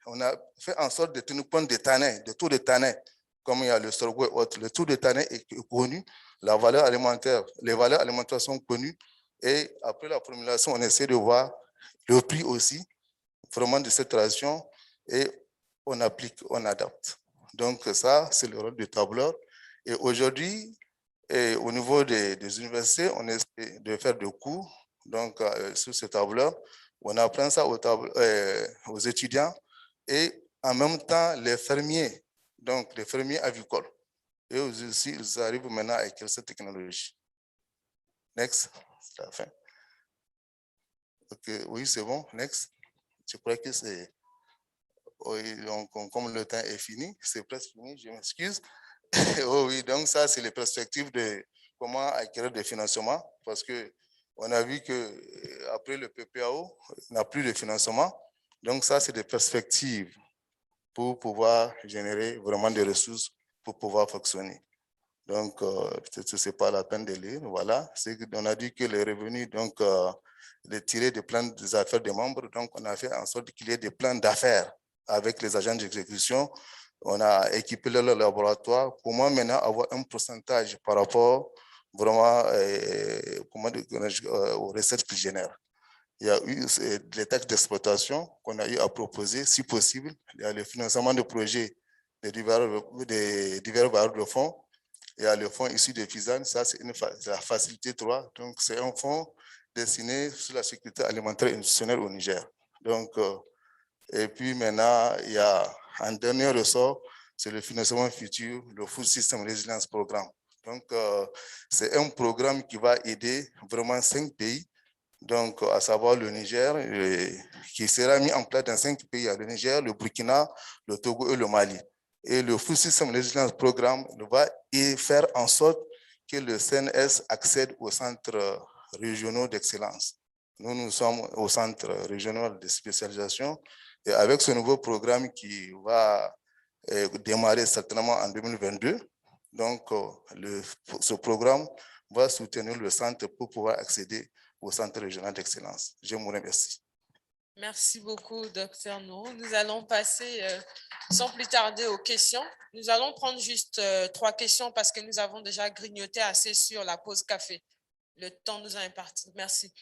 on a fait en sorte de tenir compte des tanins, de taux de tanins, comme il y a le sorgho et autres. Le taux de tanins est connu, la valeur alimentaire, les valeurs alimentaires sont connues. Et après la formulation, on essaie de voir le prix aussi, vraiment de cette ration, et on applique, on adapte. Donc ça, c'est le rôle du tableur. Et aujourd'hui, au niveau des universités, on essaie de faire des cours donc, sur ce tableur. On apprend ça aux étudiants et en même temps les fermiers, donc les fermiers avicoles. Et aussi, ils arrivent maintenant à écrire cette technologie. Next, c'est la fin. Ok, oui, c'est bon. Next. Je crois que c'est... Oui, donc, comme le temps est fini, c'est presque fini, je m'excuse. Oh oui, donc ça, c'est les perspectives de comment acquérir des financements, parce qu'on a vu qu'après le PPAO, on n'a plus de financement. Donc ça, c'est des perspectives pour pouvoir générer vraiment des ressources pour pouvoir fonctionner. Donc, peut-être que ce n'est pas la peine de lire. Voilà, on a dit que les revenus, donc, les tirer des plans des affaires des membres, donc on a fait en sorte qu'il y ait des plans d'affaires avec les agents d'exécution. On a équipé leur laboratoire. Comment maintenant avoir un pourcentage par rapport vraiment aux recettes qu'ils génèrent. Il y a eu les taxes d'exploitation qu'on a eu à proposer, si possible. Il y a le financement de projets des divers bailleurs de fonds. Il y a le fonds issu de FISAN, ça c'est la facilité 3. Donc c'est un fonds destiné sur la sécurité alimentaire institutionnelle au Niger. Donc, et puis maintenant, il y a un dernier ressort, c'est le financement futur, le Food System Resilience Programme. Donc, c'est un programme qui va aider vraiment 5 pays, donc à savoir le Niger, qui sera mis en place dans 5 pays, le Niger, le Burkina, le Togo et le Mali. Et le Food System Resilience Programme va faire en sorte que le CNS accède aux centres régionaux d'excellence. nous sommes au centre régional de spécialisation et avec ce nouveau programme qui va démarrer certainement en 2022, donc ce programme va soutenir le centre pour pouvoir accéder au centre régional d'excellence. Je vous remercie. Merci beaucoup, Dr. Nourou. Nous allons passer sans plus tarder aux questions. Nous allons prendre juste 3 questions parce que nous avons déjà grignoté assez sur la pause café. Le temps nous a imparti. Merci.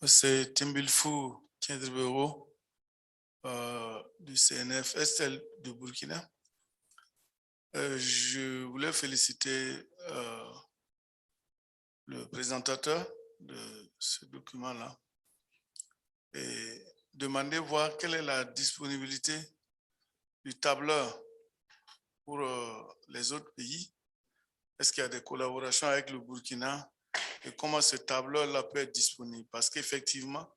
C'est Timbilfou Kendribero du CNF Estelle de Burkina. Je voulais féliciter le présentateur de ce document-là et demander voir quelle est la disponibilité du tableur pour les autres pays. Est-ce qu'il y a des collaborations avec le Burkina et comment ce tableur-là peut être disponible? Parce qu'effectivement,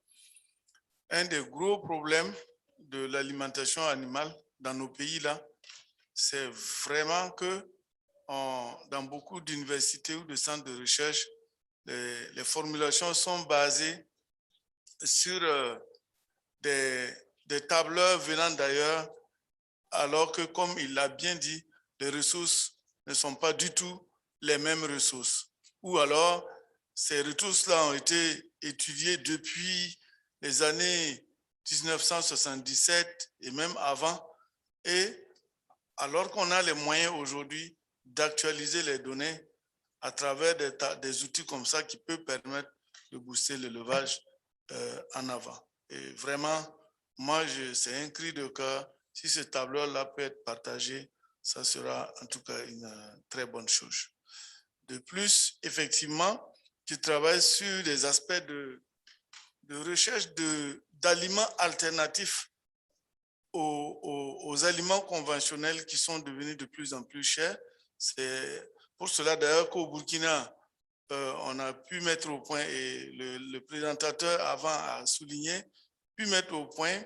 un des gros problèmes de l'alimentation animale dans nos pays-là, c'est vraiment que dans beaucoup d'universités ou de centres de recherche, les formulations sont basées sur des tableurs venant d'ailleurs, alors que, comme il l'a bien dit, les ressources ne sont pas du tout les mêmes ressources. Ou alors, ces ressources-là ont été étudiées depuis les années 1977 et même avant, et alors qu'on a les moyens aujourd'hui d'actualiser les données à travers des outils comme ça qui peuvent permettre de booster l'élevage en avant. Et vraiment, moi, c'est un cri de cœur. Si ce tableau-là peut être partagé, ça sera en tout cas une très bonne chose. De plus, effectivement, je travaille sur des aspects de recherche d'aliments alternatifs aux aliments conventionnels qui sont devenus de plus en plus chers. C'est pour cela d'ailleurs qu'au Burkina, on a pu mettre au point, et le présentateur avant a souligné, pu mettre au point,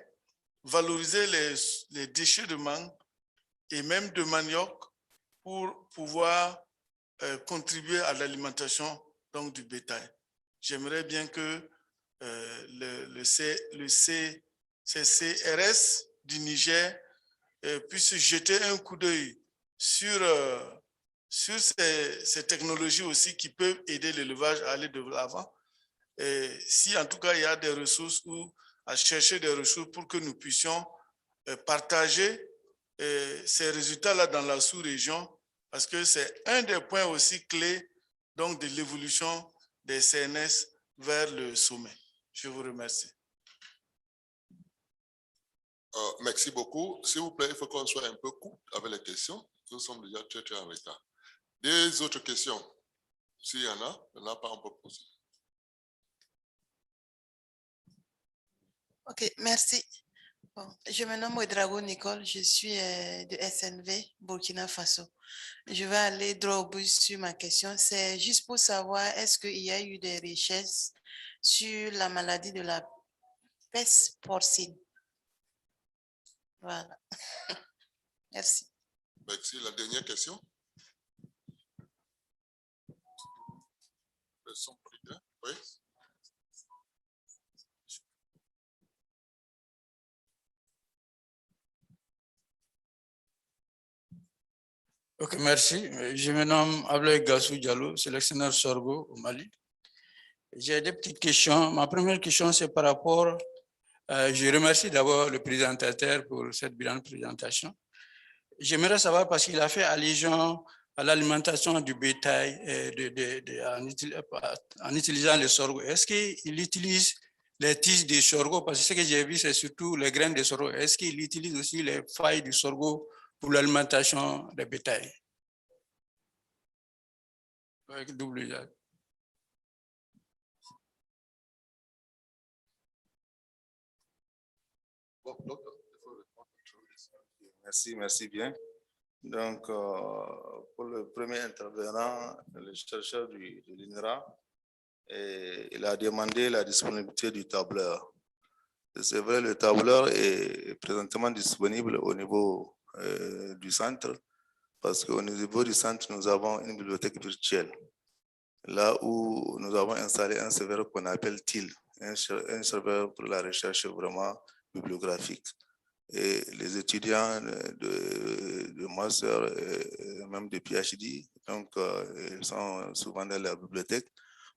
valoriser les déchets de mangue et même de manioc pour pouvoir contribuer à l'alimentation donc du bétail. J'aimerais bien que le CCRS du Niger puisse jeter un coup d'œil sur ces technologies aussi qui peuvent aider l'élevage à aller de l'avant. Et si en tout cas il y a des ressources ou à chercher des ressources pour que nous puissions partager ces résultats-là dans la sous-région, parce que c'est un des points aussi clés donc, de l'évolution des CNS vers le sommet. Je vous remercie. Merci beaucoup. S'il vous plaît, il faut qu'on soit un peu court avec les questions. Nous sommes déjà très en retard. Des autres questions? S'il y en a, il n'y en a pas, on peut poser. Ok, merci. Bon, je me nomme Ouedraogo Nicole, je suis de SNV, Burkina Faso. Je vais aller droit au but sur ma question. C'est juste pour savoir, est-ce qu'il y a eu des recherches sur la maladie de la peste porcine? Voilà. Merci. Merci. La dernière question. Oui. Ok, merci. Je me nomme Ablaye Gassou Diallo, sélectionneur sorgho au Mali. J'ai des petites questions. Ma première question, c'est par rapport, je remercie d'abord le présentateur pour cette brillante présentation. J'aimerais savoir, parce qu'il a fait allusion à l'alimentation du bétail en utilisant le sorgho. Est-ce qu'il utilise les tiges de sorgho? Parce que ce que j'ai vu, c'est surtout les graines de sorgho. Est-ce qu'il utilise aussi les feuilles du sorgho pour l'alimentation des bétails? Avec double usage. Merci bien. Donc, pour le premier intervenant, le chercheur de l'INRA, il a demandé la disponibilité du tableur. C'est vrai, le tableur est présentement disponible au niveau du centre, Parce qu'au niveau du centre, nous avons une bibliothèque virtuelle, là où nous avons installé un serveur qu'on appelle TIL, un serveur pour la recherche vraiment bibliographique. Et les étudiants de master, même de PhD, donc ils sont souvent dans la bibliothèque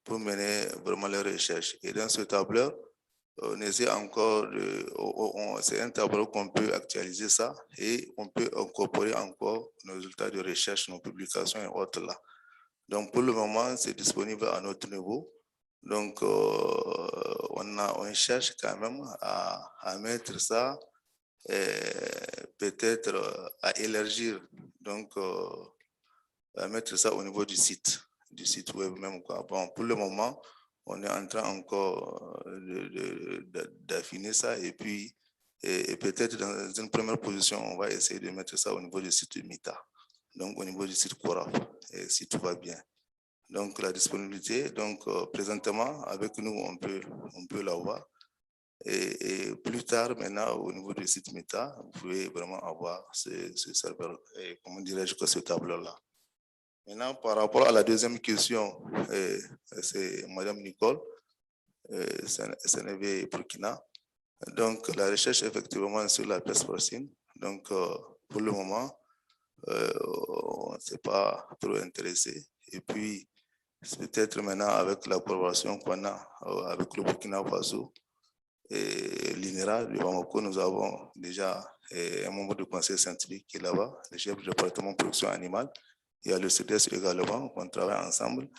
pour mener vraiment leurs recherches. Et dans ce tableur, on essaie encore, c'est un tableau qu'on peut actualiser ça et on peut incorporer encore nos résultats de recherche, nos publications et autres là. Donc pour le moment, c'est disponible à notre niveau. Donc on cherche quand même à mettre ça, peut-être à élargir, donc à mettre ça au niveau du site web même, quoi. Bon, pour le moment, on est en train encore d'affiner ça et puis et peut-être dans une première position, on va essayer de mettre ça au niveau du site MITA, donc au niveau du site CORAF, et si tout va bien. Donc la disponibilité, donc présentement avec nous, on peut l'avoir. Et plus tard, maintenant, au niveau du site MITA, vous pouvez vraiment avoir ce serveur, et comment dirais-je, que ce tableau-là. Maintenant, par rapport à la deuxième question, c'est Madame Nicole, SNV Burkina. Donc, la recherche effectivement sur la peste porcine. Donc, pour le moment, on ne s'est pas trop intéressé. Et puis, peut-être maintenant, avec la collaboration qu'on a avec le Burkina Faso et l'INERA de Bamako, nous avons déjà un membre du conseil scientifique qui est là-bas, le chef du département de production animale. Il y a le CDS également, on travaille ensemble.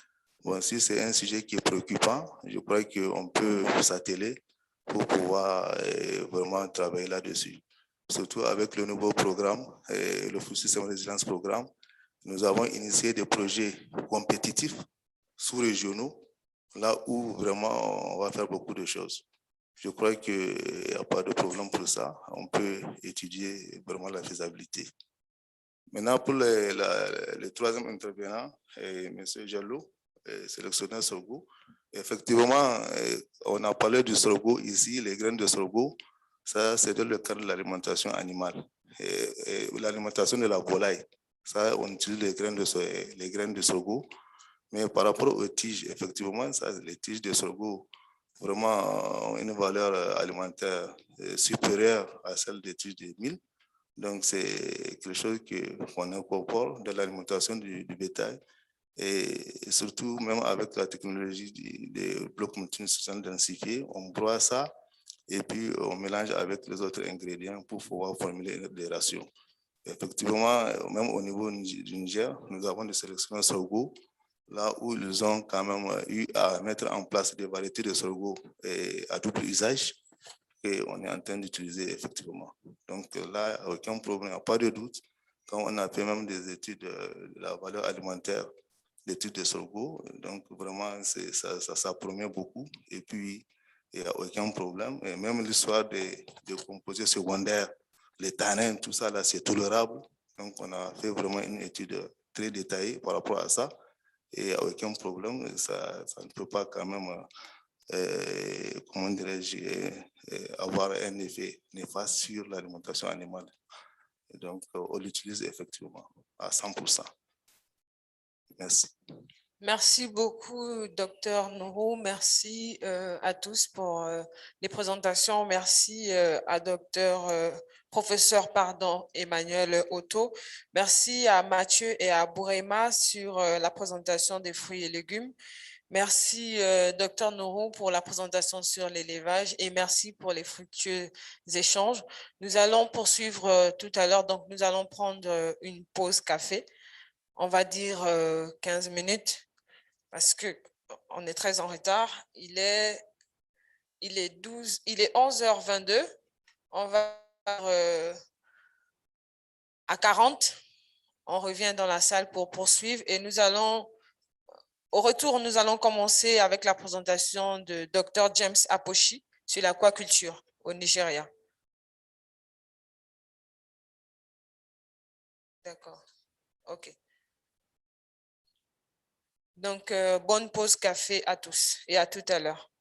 Bon, si c'est un sujet qui est préoccupant, je crois qu'on peut s'atteler pour pouvoir vraiment travailler là-dessus. Surtout avec le nouveau programme, le Food System Resilience Programme, nous avons initié des projets compétitifs sous-régionaux, là où vraiment on va faire beaucoup de choses. Je crois qu'il n'y a pas de problème pour ça. On peut étudier vraiment la faisabilité. Maintenant, pour le troisième intervenant, M. Diallo, sélectionneur sorgho. Effectivement, on a parlé du sorgho ici, les graines de sorgho, ça c'est dans le cadre de l'alimentation animale, et l'alimentation de la volaille. Ça, on utilise les graines de sorgho, mais par rapport aux tiges, effectivement, ça, les tiges de sorgho vraiment ont une valeur alimentaire supérieure à celle des tiges de mil. Donc, c'est quelque chose qu'on incorpore dans l'alimentation du bétail. Et surtout, même avec la technologie des blocs multinutritionnels densifiés, on broie ça et puis on mélange avec les autres ingrédients pour pouvoir formuler des rations. Effectivement, même au niveau du Niger, nous avons des sélectionneurs sorgho, là où ils ont quand même eu à mettre en place des variétés de sorgho à double usage, et on est en train d'utiliser effectivement. Donc là, aucun problème, pas de doute. Quand on a fait même des études de la valeur alimentaire, l'étude de sorgho, donc vraiment ça promet beaucoup. Et puis il n'y a aucun problème. Et même l'histoire des composés secondaires, les tanins, tout ça là, c'est tolérable. Donc on a fait vraiment une étude très détaillée par rapport à ça. Et il n'y a aucun problème. Ça ne peut pas quand même comment dirais-je, avoir un effet néfaste sur l'alimentation animale. Et donc, on l'utilise effectivement à 100%. Merci. Merci beaucoup, Dr Nourou. Merci à tous pour les présentations. Merci à professeur Emmanuel Otto. Merci à Mathieu et à Bourema sur la présentation des fruits et légumes. Merci, Dr Nourou, pour la présentation sur l'élevage et merci pour les fructueux échanges. Nous allons poursuivre tout à l'heure, donc nous allons prendre une pause café. On va dire 15 minutes parce qu'on est très en retard. Il est 11h22. On va à 40. On revient dans la salle pour poursuivre et nous allons au retour, nous allons commencer avec la présentation de Dr James Aposhi sur l'aquaculture au Nigeria. D'accord. OK. Donc, bonne pause café à tous et à tout à l'heure.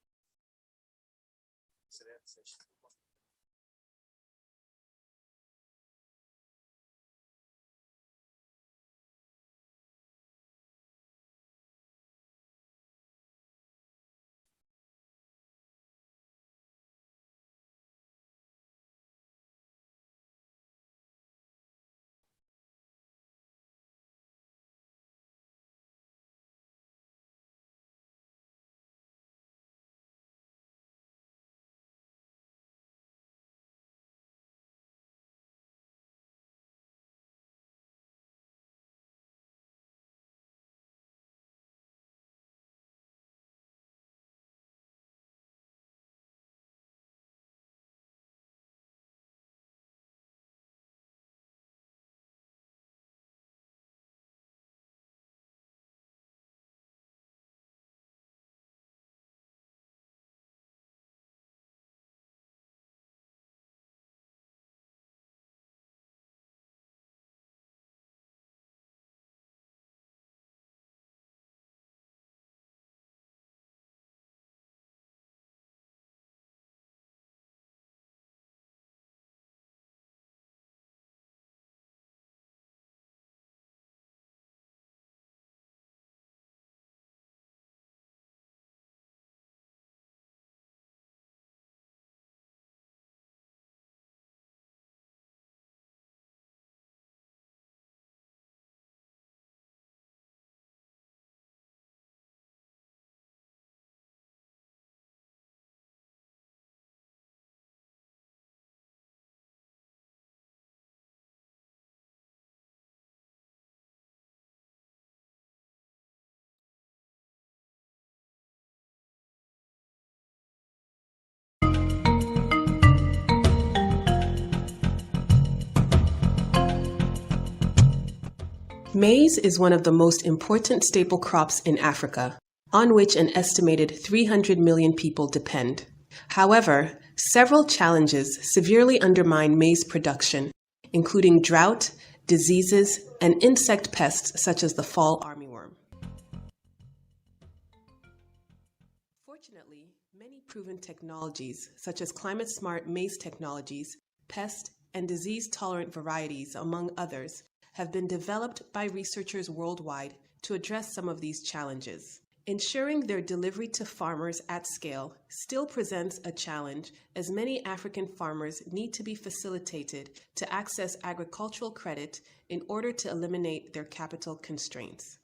Maize is one of the most important staple crops in Africa, on which an estimated 300 million people depend. However, several challenges severely undermine maize production, including drought, diseases, and insect pests such as the fall armyworm. Fortunately, many proven technologies, such as climate-smart maize technologies, pest and disease-tolerant varieties, among others, have been developed by researchers worldwide to address some of these challenges. Ensuring their delivery to farmers at scale still presents a challenge, as many African farmers need to be facilitated to access agricultural credit in order to eliminate their capital constraints.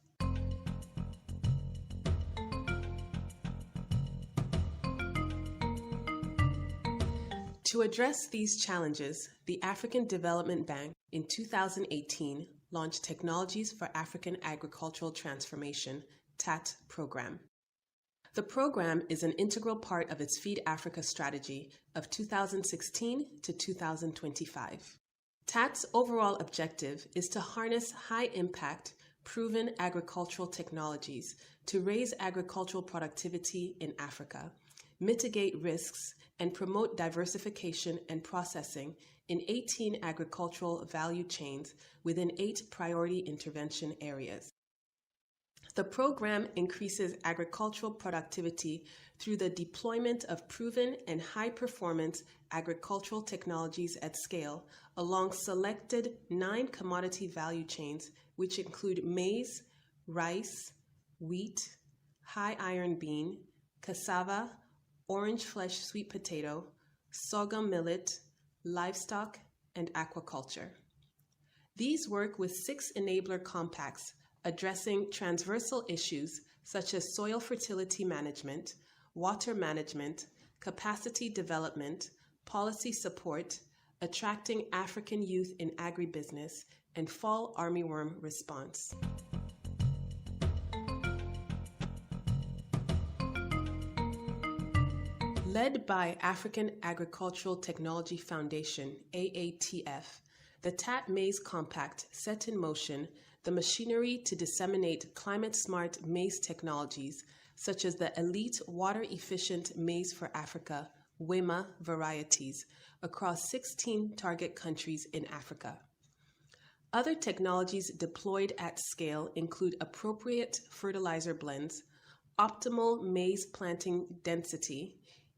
To address these challenges, the African Development Bank in 2018 launched Technologies for African Agricultural Transformation TAAT program. The program is an integral part of its Feed Africa strategy of 2016 to 2025. TAAT's overall objective is to harness high-impact, proven agricultural technologies to raise agricultural productivity in Africa, mitigate risks, and promote diversification and processing in 18 agricultural value chains within 8 priority intervention areas. The program increases agricultural productivity through the deployment of proven and high-performance agricultural technologies at scale along selected 9 commodity value chains, which include maize, rice, wheat, high iron bean, cassava, orange flesh sweet potato, sorghum millet, livestock, and aquaculture. These work with 6 enabler compacts addressing transversal issues such as soil fertility management, water management, capacity development, policy support, attracting African youth in agribusiness, and fall armyworm response. Led by African Agricultural Technology Foundation, AATF, the TAAT Maize Compact set in motion the machinery to disseminate climate-smart maize technologies, such as the elite water-efficient Maize for Africa, WEMA varieties, across 16 target countries in Africa. Other technologies deployed at scale include appropriate fertilizer blends, optimal maize planting density,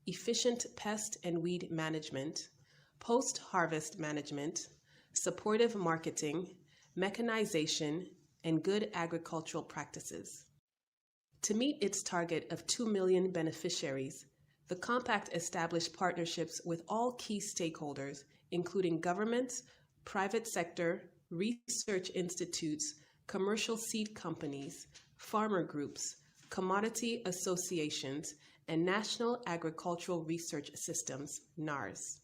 efficient pest and weed management, post-harvest management, supportive marketing, mechanization, and good agricultural practices. To meet its target of 2 million beneficiaries, the Compact established partnerships with all key stakeholders, including governments, private sector, research institutes, commercial seed companies, farmer groups, commodity associations, and National Agricultural Research Systems, NARS.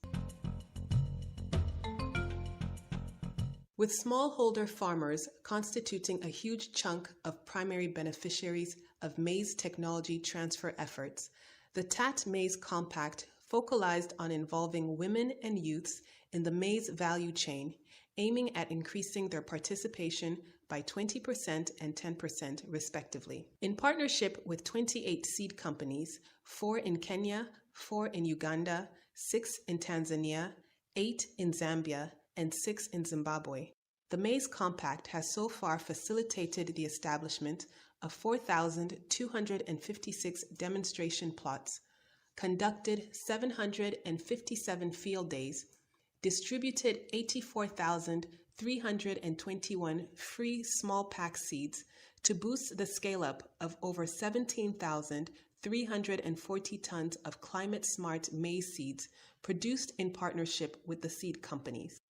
With smallholder farmers constituting a huge chunk of primary beneficiaries of maize technology transfer efforts, the TAAT Maize Compact focalized on involving women and youths in the maize value chain, aiming at increasing their participation by 20% and 10% respectively. In partnership with 28 seed companies, 4 in Kenya, 4 in Uganda, 6 in Tanzania, 8 in Zambia, and 6 in Zimbabwe, the Maize Compact has so far facilitated the establishment of 4,256 demonstration plots, conducted 757 field days, distributed 84,321 free small pack seeds to boost the scale-up of over 17,340 tons of climate-smart maize seeds produced in partnership with the seed companies.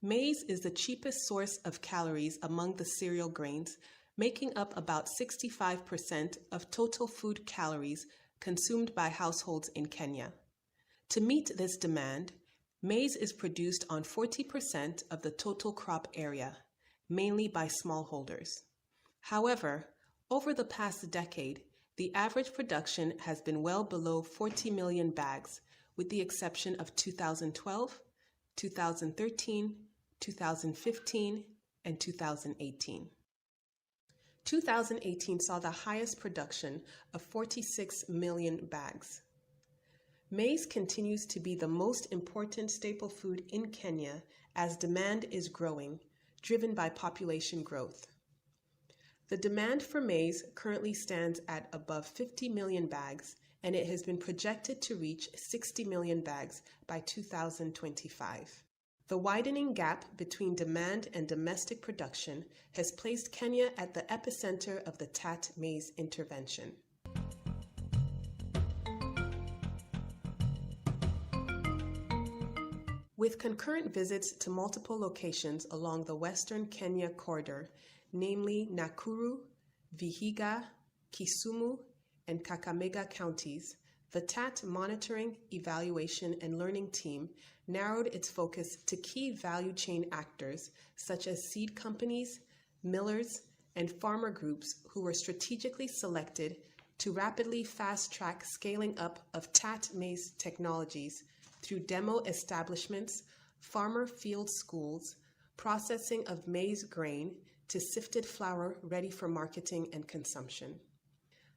Maize is the cheapest source of calories among the cereal grains, making up about 65% of total food calories consumed by households in Kenya. To meet this demand, maize is produced on 40% of the total crop area, mainly by smallholders. However, over the past decade, the average production has been well below 40 million bags, with the exception of 2012, 2013, 2015, and 2018. 2018 saw the highest production of 46 million bags. Maize continues to be the most important staple food in Kenya as demand is growing, driven by population growth. The demand for maize currently stands at above 50 million bags, and it has been projected to reach 60 million bags by 2025. The widening gap between demand and domestic production has placed Kenya at the epicenter of the TAAT maize intervention. With concurrent visits to multiple locations along the Western Kenya corridor, namely Nakuru, Vihiga, Kisumu, and Kakamega counties, the TAAT Monitoring, Evaluation, and Learning Team narrowed its focus to key value chain actors such as seed companies, millers, and farmer groups who were strategically selected to rapidly fast-track scaling up of TAAT maize technologies through demo establishments, farmer field schools, processing of maize grain to sifted flour ready for marketing and consumption.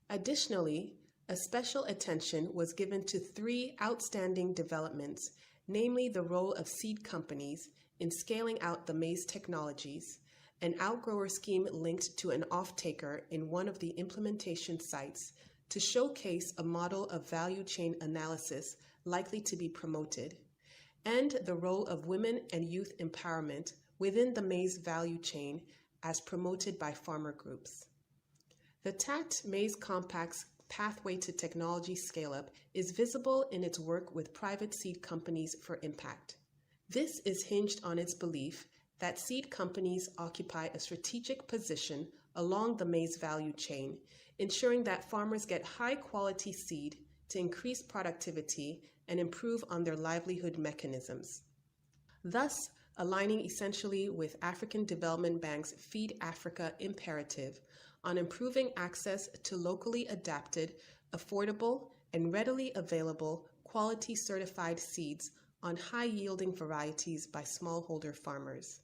Additionally, a special attention was given to 3 outstanding developments, namely the role of seed companies in scaling out the maize technologies, an outgrower scheme linked to an off-taker in one of the implementation sites to showcase a model of value chain analysis likely to be promoted, and the role of women and youth empowerment within the maize value chain as promoted by farmer groups. The TAAT Maize Compact's pathway to technology scale-up is visible in its work with private seed companies for impact. This is hinged on its belief that seed companies occupy a strategic position along the maize value chain, ensuring that farmers get high-quality seed to increase productivity and improve on their livelihood mechanisms. Thus, aligning essentially with African Development Bank's Feed Africa imperative on improving access to locally adapted, affordable, and readily available quality certified seeds on high-yielding varieties by smallholder farmers.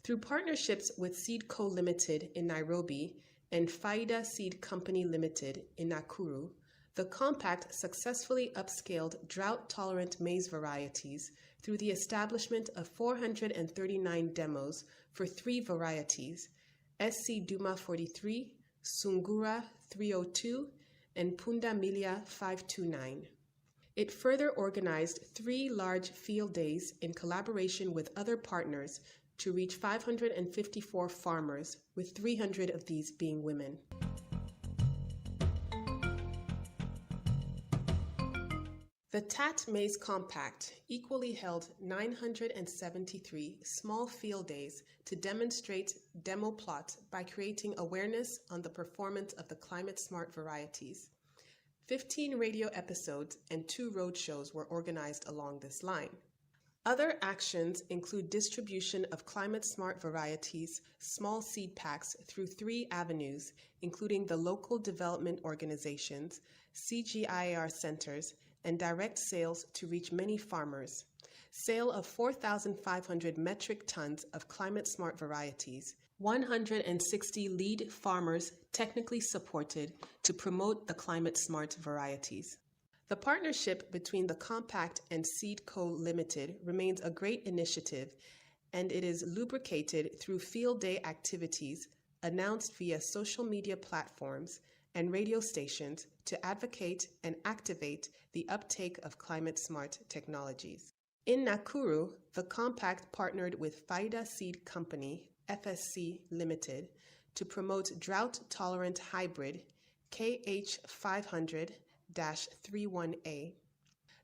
Through partnerships with Seedco Limited in Nairobi and Faida Seed Company Limited in Nakuru, the Compact successfully upscaled drought-tolerant maize varieties through the establishment of 439 demos for 3 varieties, SC Duma 43, Sungura 302, and Punda Milia 529. It further organized 3 large field days in collaboration with other partners to reach 554 farmers, with 300 of these being women. The TAAT Maize Compact equally held 973 small field days to demonstrate demo plot by creating awareness on the performance of the climate-smart varieties. 15 radio episodes and 2 roadshows were organized along this line. Other actions include distribution of climate-smart varieties, small seed packs through 3 avenues, including the local development organizations, CGIAR centers, and direct sales to reach many farmers, sale of 4,500 metric tons of climate-smart varieties, 160 lead farmers technically supported to promote the climate-smart varieties. The partnership between the Compact and Seedco Limited remains a great initiative, and it is lubricated through field day activities announced via social media platforms and radio stations to advocate and activate the uptake of climate-smart technologies. In Nakuru, the Compact partnered with Faida Seed Company, FSC Limited, to promote drought-tolerant hybrid KH500-31A.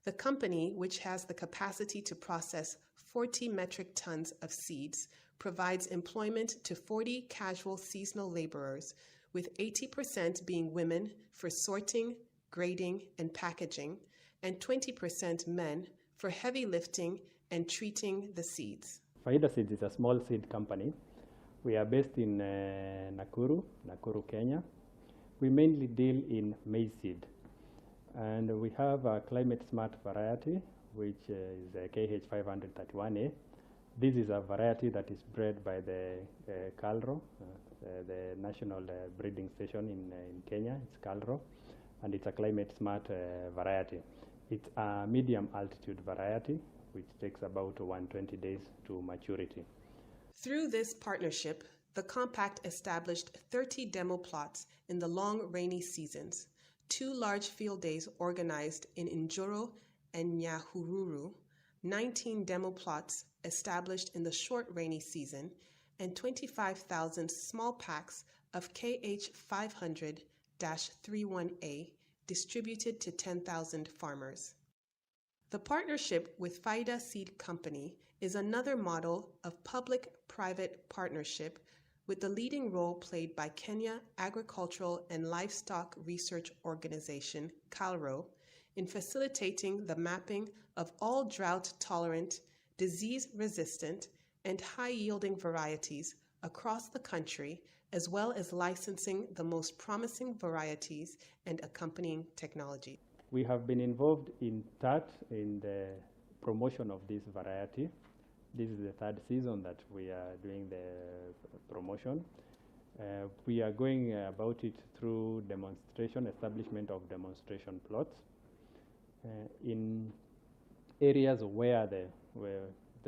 The company, which has the capacity to process 40 metric tons of seeds, provides employment to 40 casual seasonal laborers, with 80% being women for sorting, grading, and packaging, and 20% men for heavy lifting and treating the seeds. Faida Seeds is a small seed company. We are based in Nakuru, Kenya. We mainly deal in maize seed. And we have a climate smart variety, which is a KH531A. This is a variety that is bred by the CALRO, the national breeding station in Kenya. It's CALRO, and it's a climate smart variety. It's a medium altitude variety, which takes about 120 days to maturity. Through this partnership, the compact established 30 demo plots in the long rainy seasons, 2 large field days organized in Njoro and Nyahururu, 19 demo plots established in the short rainy season, and 25,000 small packs of KH500-31A distributed to 10,000 farmers. The partnership with FIDA Seed Company is another model of public-private partnership with the leading role played by Kenya Agricultural and Livestock Research Organization, CALRO, in facilitating the mapping of all drought-tolerant, disease-resistant, and high-yielding varieties across the country, as well as licensing the most promising varieties and accompanying technology. We have been involved in TAAT in the promotion of this variety. This is the 3rd season that we are doing the promotion. We are going about it through demonstration, establishment of demonstration plots in areas where the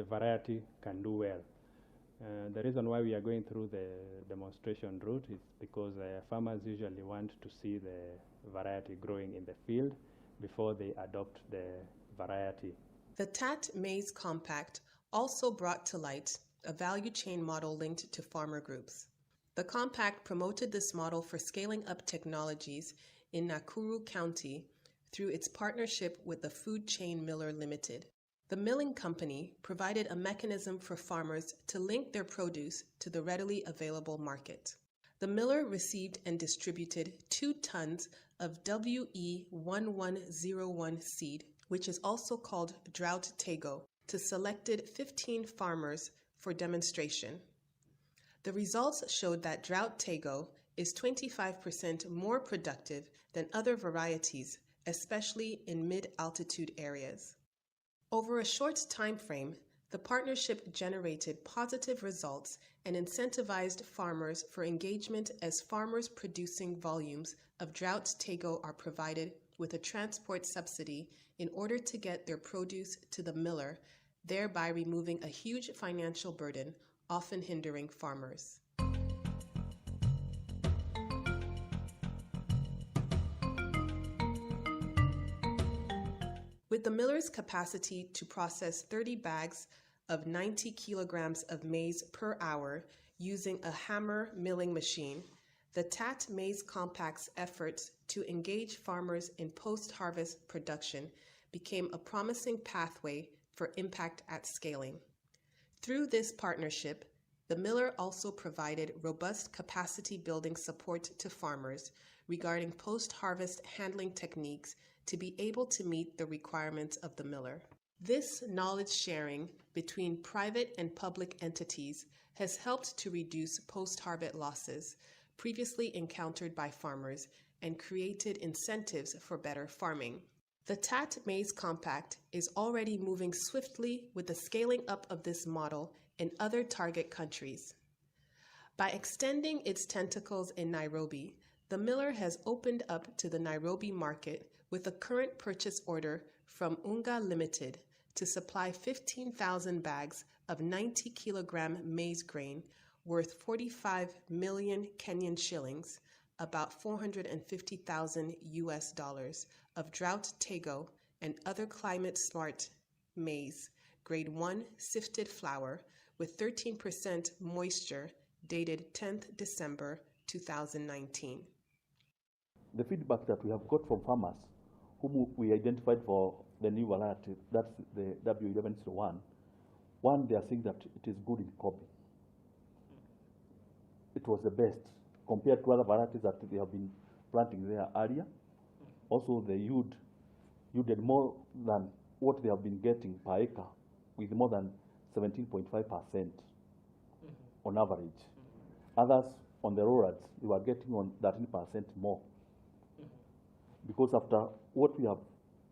variety can do well. The reason why we are going through the demonstration route is because farmers usually want to see the variety growing in the field before they adopt the variety. The TAAT Maize Compact also brought to light a value chain model linked to farmer groups. The compact promoted this model for scaling up technologies in Nakuru County through its partnership with the Food Chain Miller Limited. The milling company provided a mechanism for farmers to link their produce to the readily available market. The miller received and distributed 2 tons of WE1101 seed, which is also called Drought Tego, to selected 15 farmers for demonstration. The results showed that Drought Tego is 25% more productive than other varieties, especially in mid-altitude areas. Over a short time frame, the partnership generated positive results and incentivized farmers for engagement as farmers producing volumes of Drought Tego are provided with a transport subsidy in order to get their produce to the miller, thereby removing a huge financial burden, often hindering farmers. With the miller's capacity to process 30 bags of 90 kilograms of maize per hour using a hammer milling machine, the TAAT Maize Compact's efforts to engage farmers in post-harvest production became a promising pathway for impact at scaling. Through this partnership, the miller also provided robust capacity building support to farmers regarding post-harvest handling techniques to be able to meet the requirements of the miller. This knowledge sharing between private and public entities has helped to reduce post-harvest losses previously encountered by farmers and created incentives for better farming. The TAAT Maize Compact is already moving swiftly with the scaling up of this model in other target countries. By extending its tentacles in Nairobi, the miller has opened up to the Nairobi market with a current purchase order from Unga Limited to supply 15,000 bags of 90 kilogram maize grain worth 45 million Kenyan shillings, about $450,000 of Drought Tego and other climate smart maize, grade 1 sifted flour with 13% moisture, dated 10th December 2019. The feedback that we have got from farmers whom we identified for the new variety, that's the W1101, one, they are saying that it is good in Kobe. It was the best compared to other varieties that they have been planting there earlier. Also, the yielded more than what they have been getting per acre, with more than 17.5% on average. Others on the roads, they were getting on 13% more. because after what we have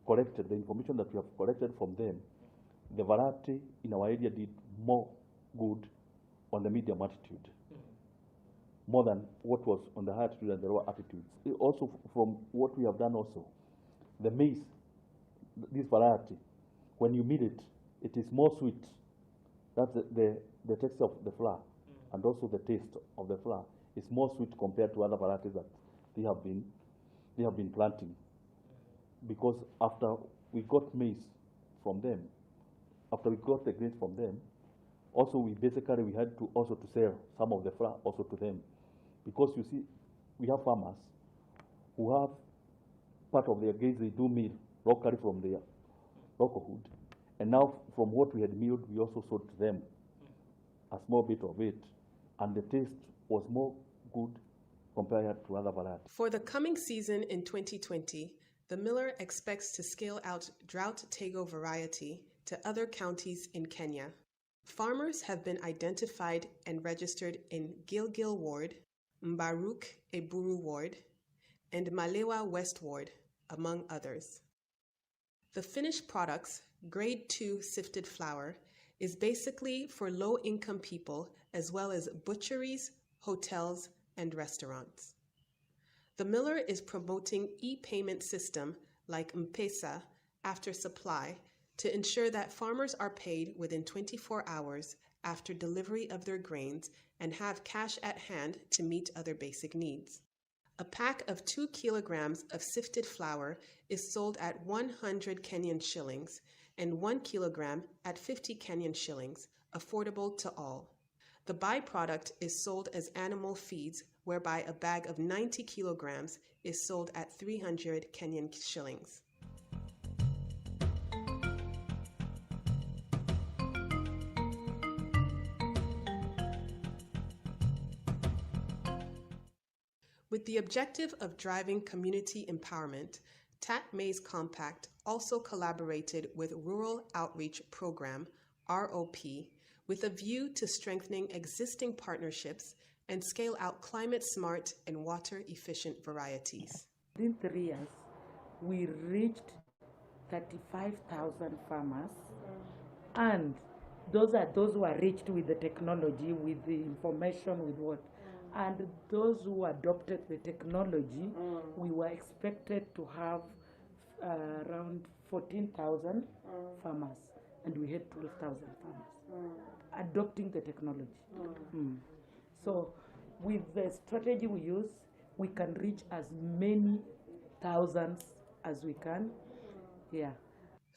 collected, the information that we have collected from them, the variety in our area did more good on the medium attitude, more than what was on the high attitude and the lower attitudes. Also, from what we have done also, the maize, this variety, when you meet it, it is more sweet. That's the texture of the flour, and also the taste of the flour is more sweet compared to other varieties that they have been planting. Because after we got maize from them, after we got the grains from them, also we had to also to sell some of the flour also to them, because you see, we have farmers who have part of their grains they do mill locally from their localhood, and now from what we had milled, we also sold to them a small bit of it, and the taste was more good compared to other varieties. For the coming season in 2020, the miller expects to scale out drought tego variety to other counties in Kenya. Farmers have been identified and registered in Gilgil Ward, Mbaruk Eburu Ward, and Malewa West Ward, among others. The finished products, grade 2 sifted flour, is basically for low-income people as well as butcheries, hotels, and restaurants. The miller is promoting e-payment system like M-Pesa after supply to ensure that farmers are paid within 24 hours after delivery of their grains and have cash at hand to meet other basic needs. A pack of 2 kilograms of sifted flour is sold at 100 Kenyan shillings and 1 kilogram at 50 Kenyan shillings, affordable to all. The byproduct is sold as animal feeds, whereby a bag of 90 kilograms is sold at 300 Kenyan shillings. With the objective of driving community empowerment, TAAT Maize Compact also collaborated with Rural Outreach Program, ROP, with a view to strengthening existing partnerships and scale out climate-smart and water-efficient varieties. Within 3 years, we reached 35,000 farmers, and those are those who are reached with the technology, with the information, with what. And those who adopted the technology, we were expected to have around 14,000 farmers, and we had 12,000 farmers adopting the technology. So with the strategy we use, we can reach as many thousands as we can.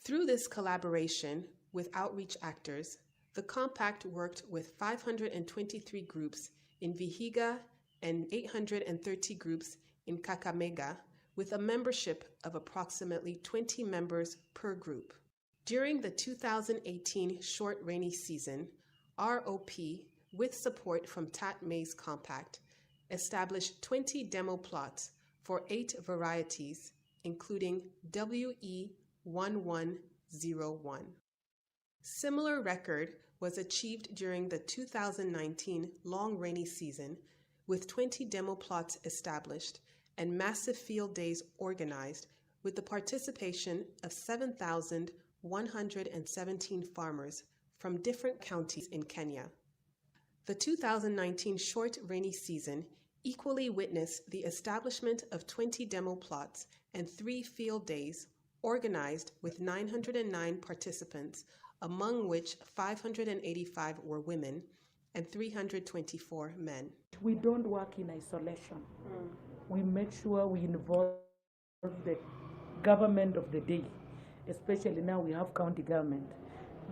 Through this collaboration with outreach actors, the compact worked with 523 groups in Vihiga and 830 groups in Kakamega, with a membership of approximately 20 members per group. During the 2018 short rainy season, ROP, with support from TAAT Maize Compact, established 20 demo plots for 8 varieties, including WE1101. Similar record was achieved during the 2019 long rainy season, with 20 demo plots established and massive field days organized with the participation of 7,117 farmers from different counties in Kenya. The 2019 short rainy season equally witnessed the establishment of 20 demo plots and 3 field days organized with 909 participants, among which 585 were women and 324 men. We don't work in isolation. We make sure we involve the government of the day, especially now we have county government.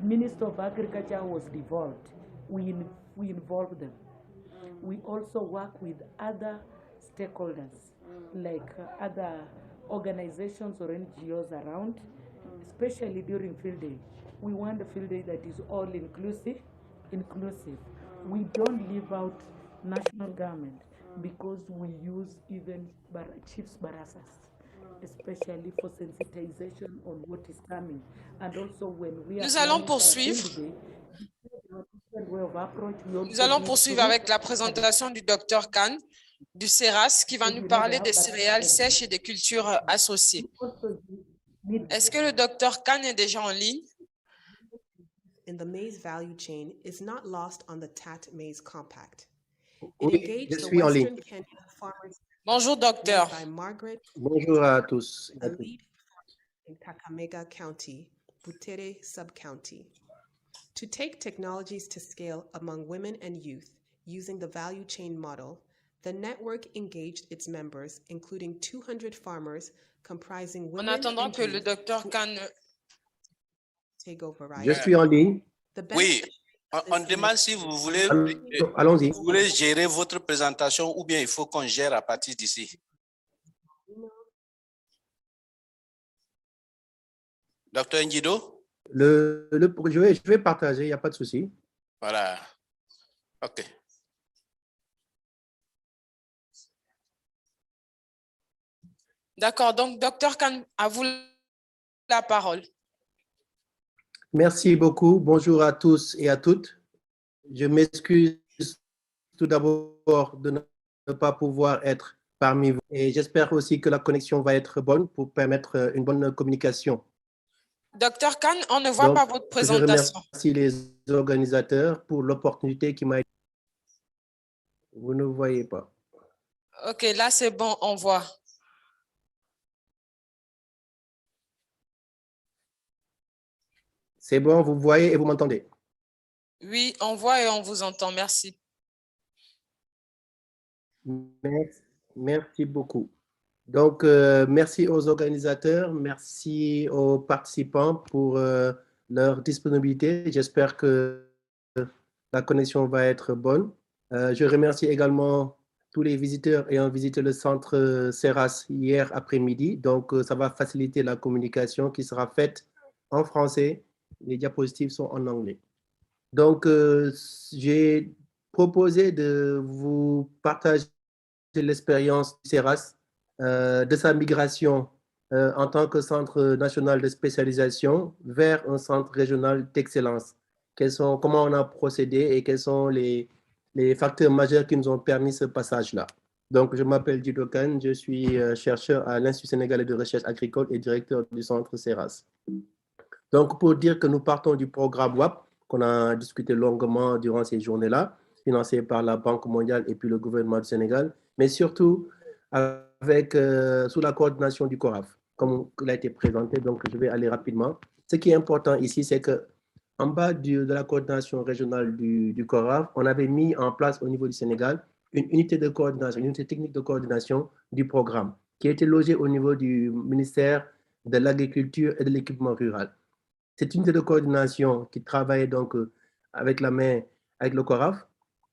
Minister of Agriculture was devolved. We involve them. We also work with other stakeholders, like other organizations or NGOs around, especially during field day. We want a field day that is all inclusive. We don't leave out national government because we use even chiefs barasas, especially for sensitization on what is coming. And also when we Nous allons poursuivre. Nous allons poursuivre avec la présentation du Dr Khan. du CERAS qui va nous parler des céréales sèches et des cultures associées. Est-ce que le docteur Khan est déjà en ligne? In the maize value chain is not lost on the TAAT Maize Compact. It Oui, engaged je the suis en ligne. Western Kenya farmers Bonjour, docteur. led by Margaret, Bonjour à tous. a lead in Kakamega County, Butere Sub-County, to take technologies to scale among women and youth using the value chain model. The network engaged its members, including 200 farmers comprising En women attendant and que le youth docteur who Khan take over Je suis en ligne. Oui, on demande si vous voulez, Allons-y. vous voulez gérer votre présentation ou bien il faut qu'on gère à partir d'ici. Docteur Ndido? Je vais partager, il n'y a pas de souci. Voilà. OK. D'accord, donc docteur Khan, à vous la parole. Merci beaucoup. Bonjour à tous et à toutes. Je m'excuse tout d'abord de ne pas pouvoir être parmi vous. Et j'espère aussi que la connexion va être bonne pour permettre une bonne communication. Docteur Khan, on ne voit Donc, pas votre je présentation. remercie les organisateurs pour l'opportunité qui m'a été. Vous ne voyez pas. Ok, là c'est bon, on voit. C'est bon, vous voyez et vous m'entendez? Oui, on voit et on vous entend. Merci. Merci beaucoup. Donc, merci aux organisateurs, merci aux participants pour leur disponibilité. J'espère que la connexion va être bonne. Je remercie également tous les visiteurs ayant visité le centre CERAS hier après-midi. Donc, ça va faciliter la communication qui sera faite en français. Les diapositives sont en anglais. Donc, j'ai proposé de vous partager l'expérience du CERAS, de sa migration en tant que centre national de spécialisation vers un centre régional d'excellence. Comment on a procédé et quels sont les facteurs majeurs qui nous ont permis ce passage-là. Donc, je m'appelle Dido Khan, je suis chercheur à l'Institut sénégalais de recherche agricole et directeur du centre CERAS. Donc, pour dire que nous partons du programme WAP, qu'on a discuté longuement durant ces journées-là, financé par la Banque mondiale et puis le gouvernement du Sénégal, mais surtout sous la coordination du CORAF, comme il a été présenté, donc je vais aller rapidement. Ce qui est important ici, c'est qu'en bas de la coordination régionale du CORAF, on avait mis en place au niveau du Sénégal une unité de coordination, une unité technique de coordination du programme, qui a été logée au niveau du ministère de l'Agriculture et de l'Équipement rural. C'est une unité de coordination qui travaillait donc avec la main, avec le CORAF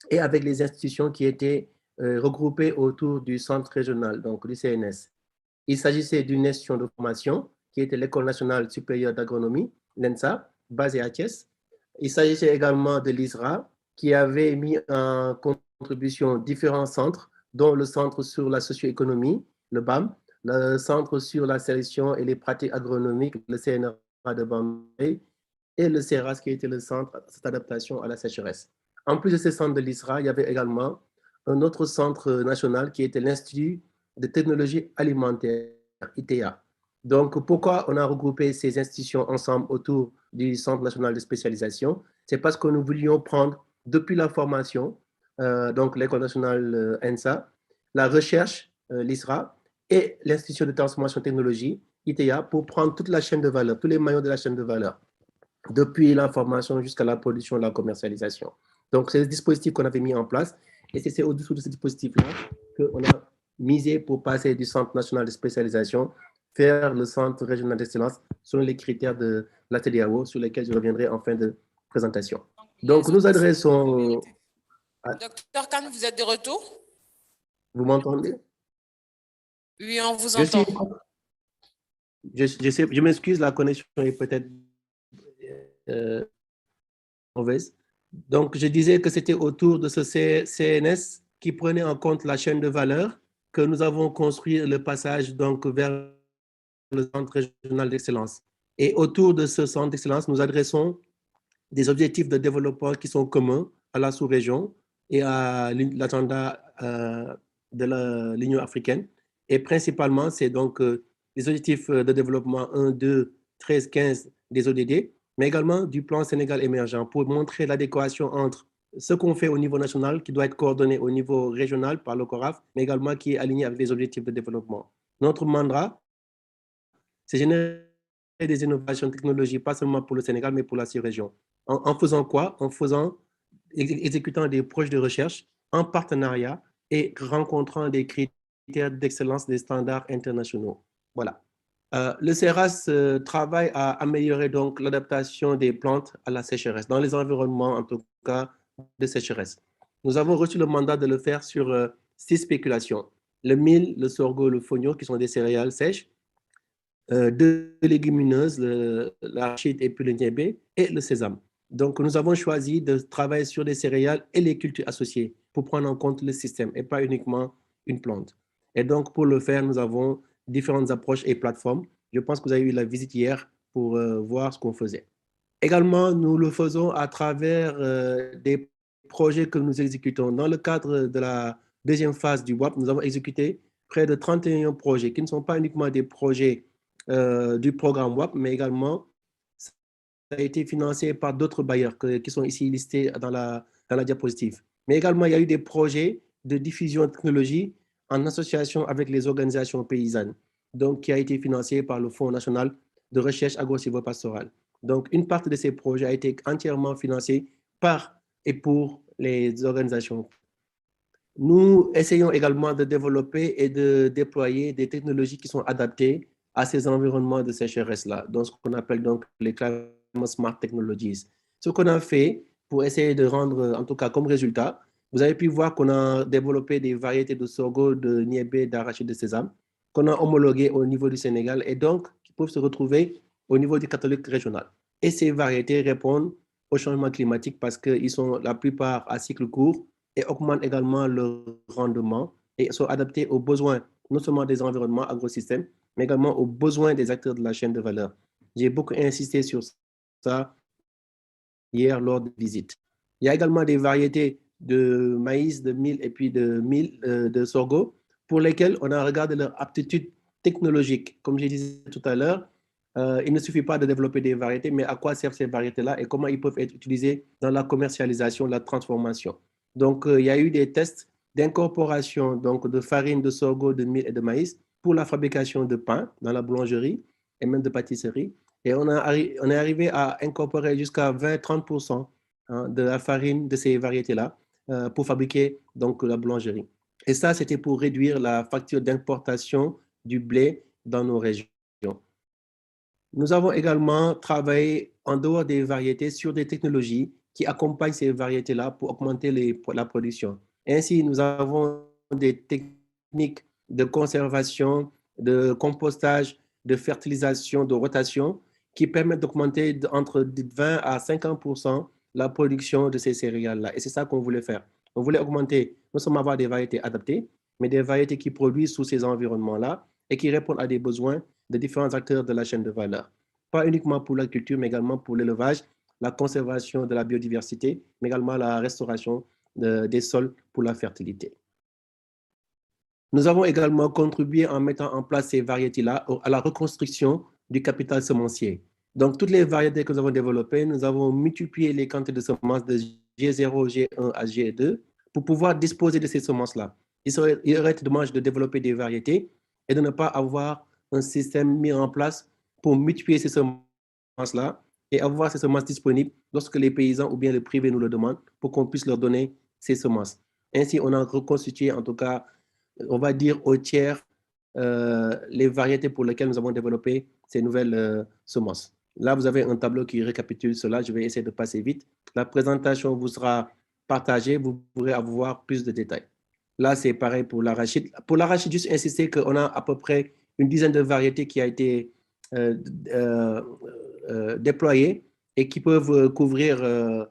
et avec les institutions qui étaient regroupées autour du centre régional, donc du CNS. Il s'agissait d'une institution de formation qui était l'École nationale supérieure d'agronomie, l'ENSA, basée à Thiès. Il s'agissait également de l'ISRA, qui avait mis en contribution différents centres, dont le centre sur la socio-économie, le BAM, le centre sur la sélection et les pratiques agronomiques, le CNRA de Bambay, et le CERAS, qui était le centre d'adaptation à la sécheresse. En plus de ces centres de l'ISRA, il y avait également un autre centre national qui était l'Institut de technologie alimentaire, ITA. Donc, pourquoi on a regroupé ces institutions ensemble autour du Centre national de spécialisation? C'est parce que nous voulions prendre, depuis la formation, donc l'École nationale ENSA, la recherche, l'ISRA, et l'Institution de transformation technologie, ITA, pour prendre toute la chaîne de valeur, tous les maillons de la chaîne de valeur, depuis la formation jusqu'à la production et la commercialisation. Donc, c'est le dispositif qu'on avait mis en place, et c'est au-dessous de ce dispositif-là qu'on a misé pour passer du Centre national de spécialisation vers le Centre régional d'excellence selon les critères de la TDAO sur lesquels je reviendrai en fin de présentation. Donc, nous adressons... Docteur Khan, vous êtes de retour? Vous m'entendez? Oui, on vous entend. Je m'excuse, la connexion est peut-être mauvaise. Donc, je disais que c'était autour de ce CNS qui prenait en compte la chaîne de valeur que nous avons construit le passage donc vers le centre régional d'excellence. Et autour de ce centre d'excellence, nous adressons des objectifs de développement qui sont communs à la sous-région et à l'agenda de l'Union africaine. Et principalement, c'est donc les objectifs de développement 1, 2, 13, 15 des ODD, mais également du plan Sénégal émergent pour montrer l'adéquation entre ce qu'on fait au niveau national, qui doit être coordonné au niveau régional par le CORAF, mais également qui est aligné avec les objectifs de développement. Notre mandat, c'est générer des innovations technologiques, pas seulement pour le Sénégal, mais pour la sous-région. En faisant quoi? En exécutant des projets de recherche en partenariat et rencontrant des critères d'excellence des standards internationaux. Voilà. Le CERAS travaille à améliorer donc l'adaptation des plantes à la sécheresse, dans les environnements en tout cas de sécheresse. Nous avons reçu le mandat de le faire sur 6 spéculations. Le mil, le sorgho, le fonio, qui sont des céréales sèches, 2 légumineuses, l'arachide et puis le niébé, et le sésame. Donc, nous avons choisi de travailler sur des céréales et les cultures associées pour prendre en compte le système et pas uniquement une plante. Et donc, pour le faire, nous avons différentes approches et plateformes. Je pense que vous avez eu la visite hier pour voir ce qu'on faisait. Également, nous le faisons à travers des projets que nous exécutons. Dans le cadre de la deuxième phase du WAP, nous avons exécuté près de 31 projets qui ne sont pas uniquement des projets du programme WAP, mais également ça a été financé par d'autres bailleurs qui sont ici listés dans la diapositive. Mais également, il y a eu des projets de diffusion de technologie en association avec les organisations paysannes, donc qui a été financé par le Fonds national de recherche agro-silvopastorale. Donc, une partie de ces projets a été entièrement financée par et pour les organisations. Nous essayons également de développer et de déployer des technologies qui sont adaptées à ces environnements de sécheresse-là, donc ce qu'on appelle donc les climate smart technologies. Ce qu'on a fait pour essayer de rendre, en tout cas comme résultat, vous avez pu voir qu'on a développé des variétés de sorgho, de niébé, d'arachide, de sésame, qu'on a homologuées au niveau du Sénégal et donc qui peuvent se retrouver au niveau du catalogue régional. Et ces variétés répondent au changement climatique parce qu'ils sont la plupart à cycle court et augmentent également leur rendement et sont adaptés aux besoins non seulement des environnements agrosystèmes, mais également aux besoins des acteurs de la chaîne de valeur. J'ai beaucoup insisté sur ça hier lors de visite. Il y a également des variétés de maïs, de mil et puis de sorgho pour lesquelles on a regardé leur aptitude technologique. Comme je disais tout à l'heure, il ne suffit pas de développer des variétés, mais à quoi servent ces variétés-là et comment ils peuvent être utilisés dans la commercialisation, la transformation. Donc, il y a eu des tests d'incorporation de farine, de sorgho, de mil et de maïs pour la fabrication de pain dans la boulangerie et même de pâtisserie. Et on est arrivé à incorporer jusqu'à 20-30% de la farine de ces variétés-là pour fabriquer donc la boulangerie. Et ça, c'était pour réduire la facture d'importation du blé dans nos régions. Nous avons également travaillé en dehors des variétés sur des technologies qui accompagnent ces variétés-là pour augmenter la production. Ainsi, nous avons des techniques de conservation, de compostage, de fertilisation, de rotation qui permettent d'augmenter entre 20 à 50% la production de ces céréales-là. Et c'est ça qu'on voulait faire. On voulait augmenter, non seulement avoir des variétés adaptées, mais des variétés qui produisent sous ces environnements-là et qui répondent à des besoins de différents acteurs de la chaîne de valeur. Pas uniquement pour la culture, mais également pour l'élevage, la conservation de la biodiversité, mais également la restauration des sols pour la fertilité. Nous avons également contribué en mettant en place ces variétés-là à la reconstruction du capital semencier. Donc, toutes les variétés que nous avons développées, nous avons multiplié les quantités de semences de G0, G1 à G2 pour pouvoir disposer de ces semences-là. Il aurait été dommage de développer des variétés et de ne pas avoir un système mis en place pour multiplier ces semences-là et avoir ces semences disponibles lorsque les paysans ou bien le privé nous le demandent pour qu'on puisse leur donner ces semences. Ainsi, on a reconstitué, en tout cas, on va dire au tiers, les variétés pour lesquelles nous avons développé ces nouvelles semences. Là, vous avez un tableau qui récapitule cela. Je vais essayer de passer vite. La présentation vous sera partagée. Vous pourrez avoir plus de détails. Là, c'est pareil pour l'arachide. Pour l'arachide, juste insister qu'on a à peu près une dizaine de variétés qui a été déployées et qui peuvent couvrir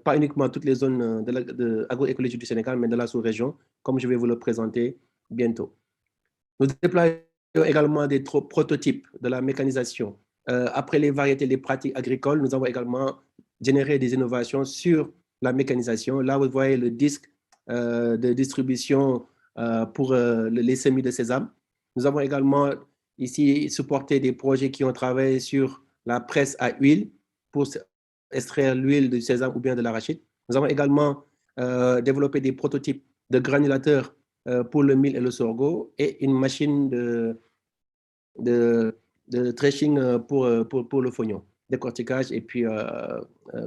pas uniquement toutes les zones de agroécologie du Sénégal, mais de la sous-région, comme je vais vous le présenter bientôt. Nous déployons également des prototypes de la mécanisation. Après les variétés, les pratiques agricoles, nous avons également généré des innovations sur la mécanisation. Là, vous voyez le disque de distribution pour les semis de sésame. Nous avons également ici supporté des projets qui ont travaillé sur la presse à huile pour extraire l'huile du sésame ou bien de l'arachide. Nous avons également développé des prototypes de granulateurs pour le mil et le sorgho et une machine de threshing pour le fognon, décortiquage et puis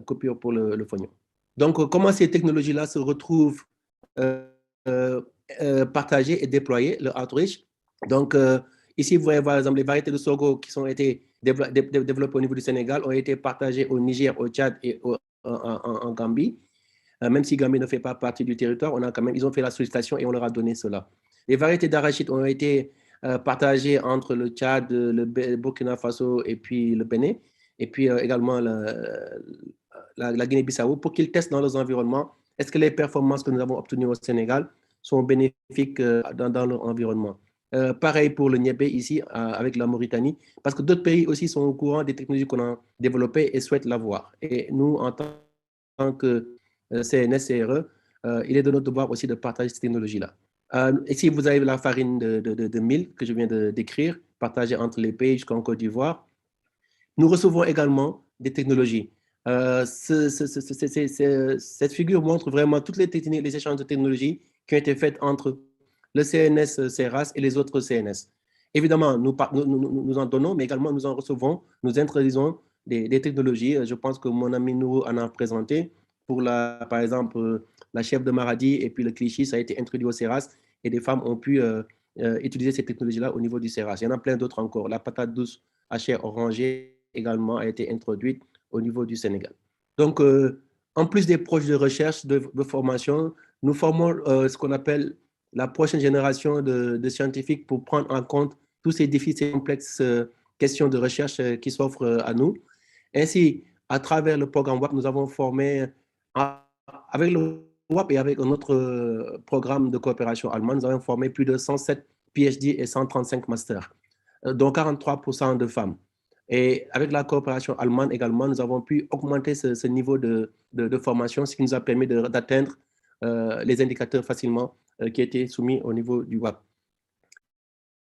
coupure pour le fognon. Donc, comment ces technologies-là se retrouvent partagées et déployées, le outreach. Donc, ici, vous voyez par exemple les variétés de sorgho qui ont été développées au niveau du Sénégal ont été partagées au Niger, au Tchad et en Gambie. Même si Gambie ne fait pas partie du territoire, ils ont fait la sollicitation et on leur a donné cela. Les variétés d'arachide ont été partagées entre le Tchad, le Burkina Faso et puis le Bénin, et puis également la Guinée-Bissau, pour qu'ils testent dans leurs environnements est-ce que les performances que nous avons obtenues au Sénégal sont bénéfiques dans leur environnement. Pareil pour le niébé ici, avec la Mauritanie, parce que d'autres pays aussi sont au courant des technologies qu'on a développées et souhaitent l'avoir. Et nous, en tant que CNS, CRE, il est de notre devoir aussi de partager ces technologies-là. Ici, vous avez la farine de mil que je viens de décrire, partagée entre les pays jusqu'en Côte d'Ivoire. Nous recevons également des technologies. Cette figure montre vraiment toutes les échanges de technologies qui ont été faits entre le CNS CERAS et les autres CNS. Évidemment, nous en donnons, mais également nous en recevons, nous introduisons des technologies. Je pense que mon ami Nourou en a présenté. Pour par exemple, la chèvre de Maradi et puis le cliché, ça a été introduit au CERAS et des femmes ont pu utiliser ces technologies-là au niveau du CERAS. Il y en a plein d'autres encore. La patate douce à chair orangée également a été introduite au niveau du Sénégal. Donc, en plus des projets de recherche, de formation, nous formons ce qu'on appelle la prochaine génération de scientifiques pour prendre en compte tous ces défis, ces complexes questions de recherche qui s'offrent à nous. Ainsi, à travers le programme WAP, nous avons formé, avec le WAP et avec un autre programme de coopération allemande, nous avons formé plus de 107 PhD et 135 masters, dont 43% de femmes. Et avec la coopération allemande également, nous avons pu augmenter ce niveau de formation, ce qui nous a permis d'atteindre les indicateurs facilement qui étaient soumis au niveau du WAP.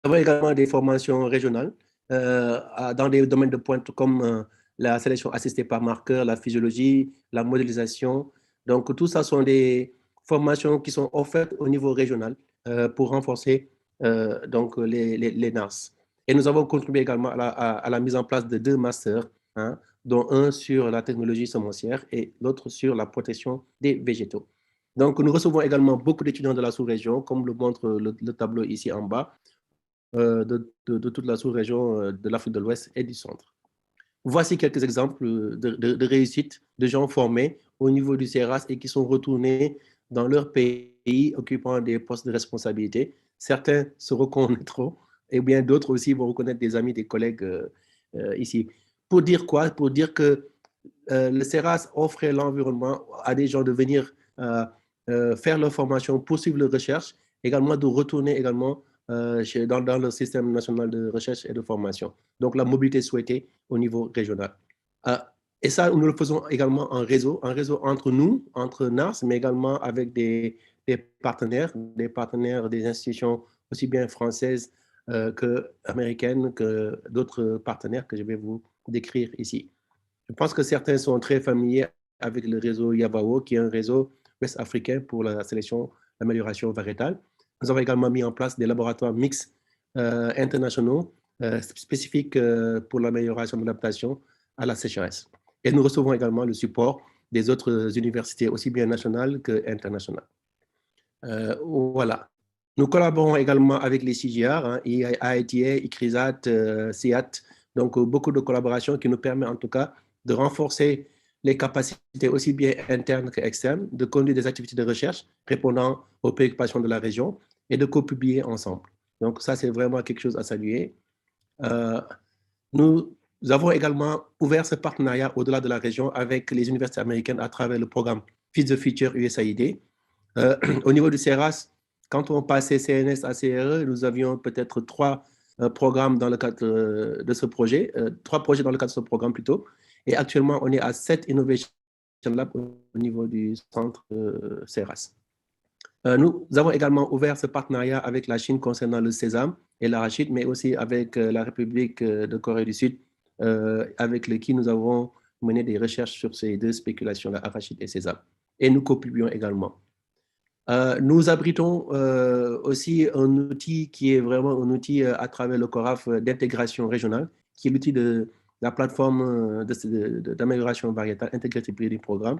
Nous avons également des formations régionales dans des domaines de pointe comme la sélection assistée par marqueur, la physiologie, la modélisation. Donc, tout ça sont des formations qui sont offertes au niveau régional pour renforcer donc les NARS. Et nous avons contribué également à la mise en place de 2 masters, hein, dont un sur la technologie semencière et l'autre sur la protection des végétaux. Donc, nous recevons également beaucoup d'étudiants de la sous-région, comme le montre le tableau ici en bas, de toute la sous-région de l'Afrique de l'Ouest et du Centre. Voici quelques exemples de réussite de gens formés au niveau du CERAS et qui sont retournés dans leur pays occupant des postes de responsabilité. Certains se reconnaîtront et bien d'autres aussi vont reconnaître des amis, des collègues ici. Pour dire quoi? Pour dire que le CERAS offrait l'environnement à des gens de venir faire leur formation, poursuivre leur recherche, également de retourner également dans le système national de recherche et de formation. Donc, la mobilité souhaitée au niveau régional. Et ça, nous le faisons également en réseau entre nous, entre NARS, mais également avec des partenaires des institutions aussi bien françaises qu'américaines, que d'autres partenaires que je vais vous décrire ici. Je pense que certains sont très familiers avec le réseau Yavao, qui est un réseau ouest-africain pour la sélection, l'amélioration variétale. Nous avons également mis en place des laboratoires mixtes internationaux spécifiques pour l'amélioration de l'adaptation à la sécheresse. Et nous recevons également le support des autres universités, aussi bien nationales qu'internationales. Voilà. Nous collaborons également avec les CGR, hein, IITA, ICRISAT, CIAT, donc beaucoup de collaborations qui nous permettent en tout cas de renforcer les capacités aussi bien internes qu'externes, de conduire des activités de recherche répondant aux préoccupations de la région et de co-publier ensemble. Donc ça, c'est vraiment quelque chose à saluer. Nous avons également ouvert ce partenariat au-delà de la région avec les universités américaines à travers le programme Feed the Future USAID. Au niveau du CERAS, quand on passait CNS à CRE, nous avions peut-être 3 programmes dans le cadre de ce projet, 3 projets dans le cadre de ce programme plutôt. Et actuellement, on est à 7 Innovation Labs au niveau du centre CERAS. Nous avons également ouvert ce partenariat avec la Chine concernant le sésame et l'arachide, mais aussi avec la République de Corée du Sud, avec qui nous avons mené des recherches sur ces deux spéculations-là, arachide et sésame. Et nous co-publions également. Nous abritons aussi un outil qui est vraiment un outil à travers le CORAF d'intégration régionale, qui est l'outil de la plateforme d'amélioration variétale Integrated Breeding Programme.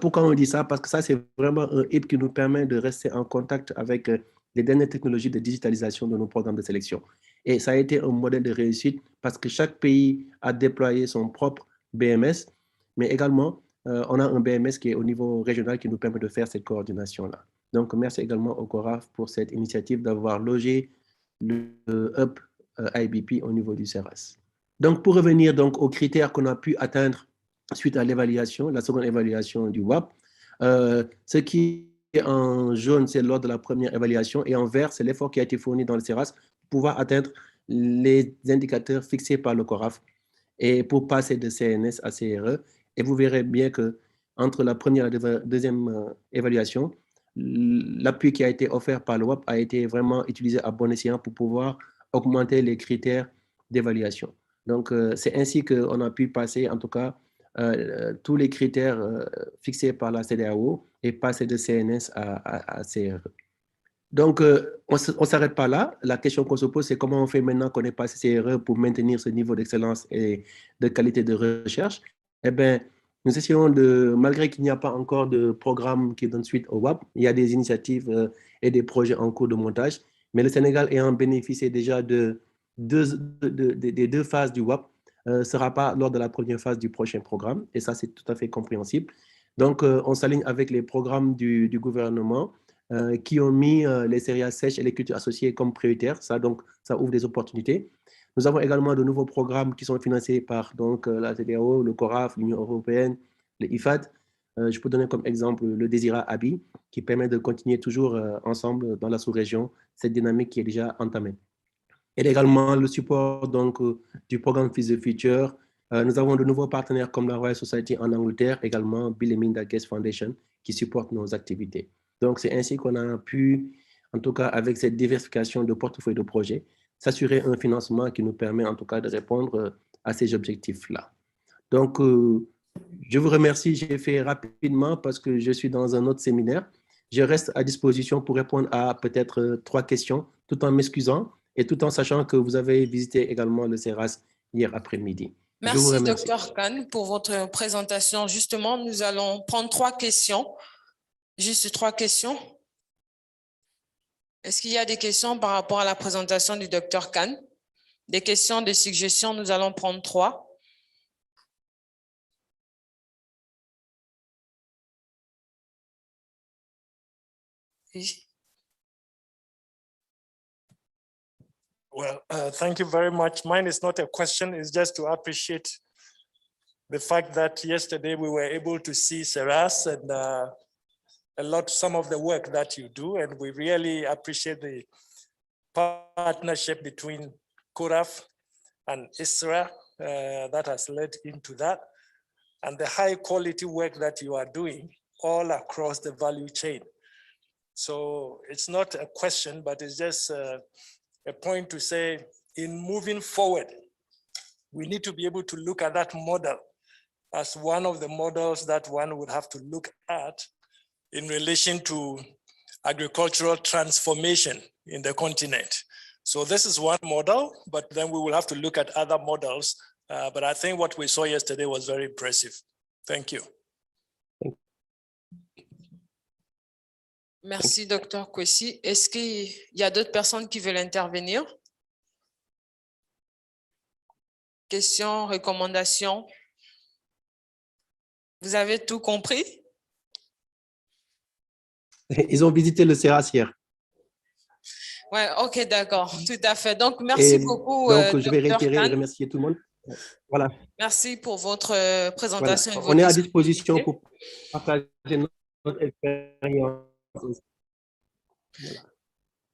Pourquoi on dit ça? Parce que ça, c'est vraiment un HIP qui nous permet de rester en contact avec les dernières technologies de digitalisation de nos programmes de sélection. Et ça a été un modèle de réussite parce que chaque pays a déployé son propre BMS, mais également, on a un BMS qui est au niveau régional qui nous permet de faire cette coordination-là. Donc, merci également au CORAF pour cette initiative d'avoir logé le hub IBP au niveau du CERAS. Donc, pour revenir donc aux critères qu'on a pu atteindre suite à l'évaluation, la seconde évaluation du WAP, ce qui est en jaune, c'est lors de la première évaluation, et en vert, c'est l'effort qui a été fourni dans le CERAS pour pouvoir atteindre les indicateurs fixés par le CORAF et pour passer de CNS à CRE. Et vous verrez bien que entre la première et la deuxième évaluation, l'appui qui a été offert par le WAP a été vraiment utilisé à bon escient pour pouvoir augmenter les critères d'évaluation. Donc, c'est ainsi qu'on a pu passer, en tout cas, tous les critères fixés par la CEDEAO et passer de CNS à CRE. Donc, on ne s'arrête pas là. La question qu'on se pose, c'est comment on fait maintenant qu'on est passé CRE pour maintenir ce niveau d'excellence et de qualité de recherche. Eh bien, nous essayons de, malgré qu'il n'y a pas encore de programme qui donne suite au WAP, il y a des initiatives et des projets en cours de montage, mais le Sénégal ayant bénéficié déjà des deux phases du WAP, ne sera pas lors de la première phase du prochain programme, et ça, c'est tout à fait compréhensible. Donc, on s'aligne avec les programmes du gouvernement qui ont mis les céréales sèches et les cultures associées comme prioritaires. Ça, donc, ça ouvre des opportunités. Nous avons également de nouveaux programmes qui sont financés par donc, la CEDEAO, le CORAF, l'Union européenne, le IFAD. Je peux donner comme exemple le Désira Abi, qui permet de continuer toujours ensemble dans la sous-région cette dynamique qui est déjà entamée. Et également le support donc, du programme Fils the Future. Nous avons de nouveaux partenaires comme la Royal Society en Angleterre, également Bill et Melinda Gates Foundation, qui supportent nos activités. Donc, c'est ainsi qu'on a pu, en tout cas avec cette diversification de portefeuille de projets, s'assurer un financement qui nous permet en tout cas de répondre à ces objectifs-là. Donc, je vous remercie. J'ai fait rapidement parce que je suis dans un autre séminaire. Je reste à disposition pour répondre à peut-être 3 questions, tout en m'excusant et tout en sachant que vous avez visité également le CERAS hier après-midi. Merci, Dr Khan, pour votre présentation. Justement, nous allons prendre 3 questions. Juste 3 questions. Est-ce qu'il y a des questions par rapport à la présentation du Dr Khan? Des questions, des suggestions, nous allons prendre 3. Oui. Well, thank you very much. Mine is not a question, it's just to appreciate the fact that yesterday we were able to see Seras and some of the work that you do, and we really appreciate the partnership between CORAF and ISRA that has led into that, and the high quality work that you are doing all across the value chain. So it's not a question, but it's just a point to say, in moving forward, we need to be able to look at that model as one of the models that one would have to look at in relation to agricultural transformation in the continent. So this is one model, but then we will have to look at other models. But I think what we saw yesterday was very impressive. Thank you. Merci, Dr Kwesi. Est-ce qu'il y a d'autres personnes qui veulent intervenir? Questions, recommandations? Vous avez tout compris? Ils ont visité le CERAS hier. Ouais, ok, d'accord, tout à fait. Donc, merci beaucoup. Donc, je vais Dr. réitérer Khan. et remercier tout le monde. Voilà. Merci pour votre présentation. Voilà. Et vos On est à disponibilités. disposition pour partager notre expérience. Voilà.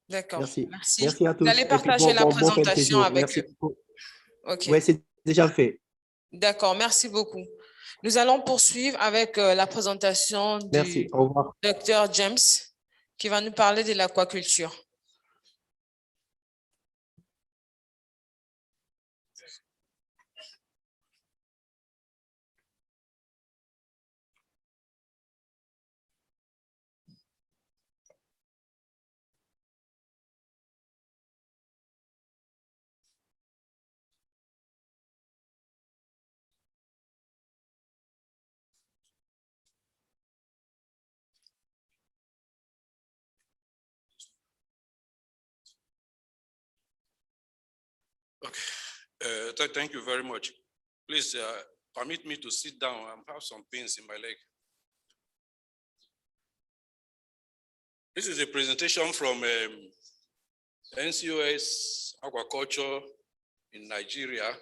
D'accord, merci. merci. Merci à tous. Vous allez partager la présentation avec merci. eux. Ok. Oui, c'est déjà fait. D'accord, merci beaucoup. Nous allons poursuivre avec la présentation Merci, du au revoir. Dr James qui va nous parler de l'aquaculture. Okay, thank you very much. Please permit me to sit down. I have some pains in my leg. This is a presentation from NCOS Aquaculture in Nigeria.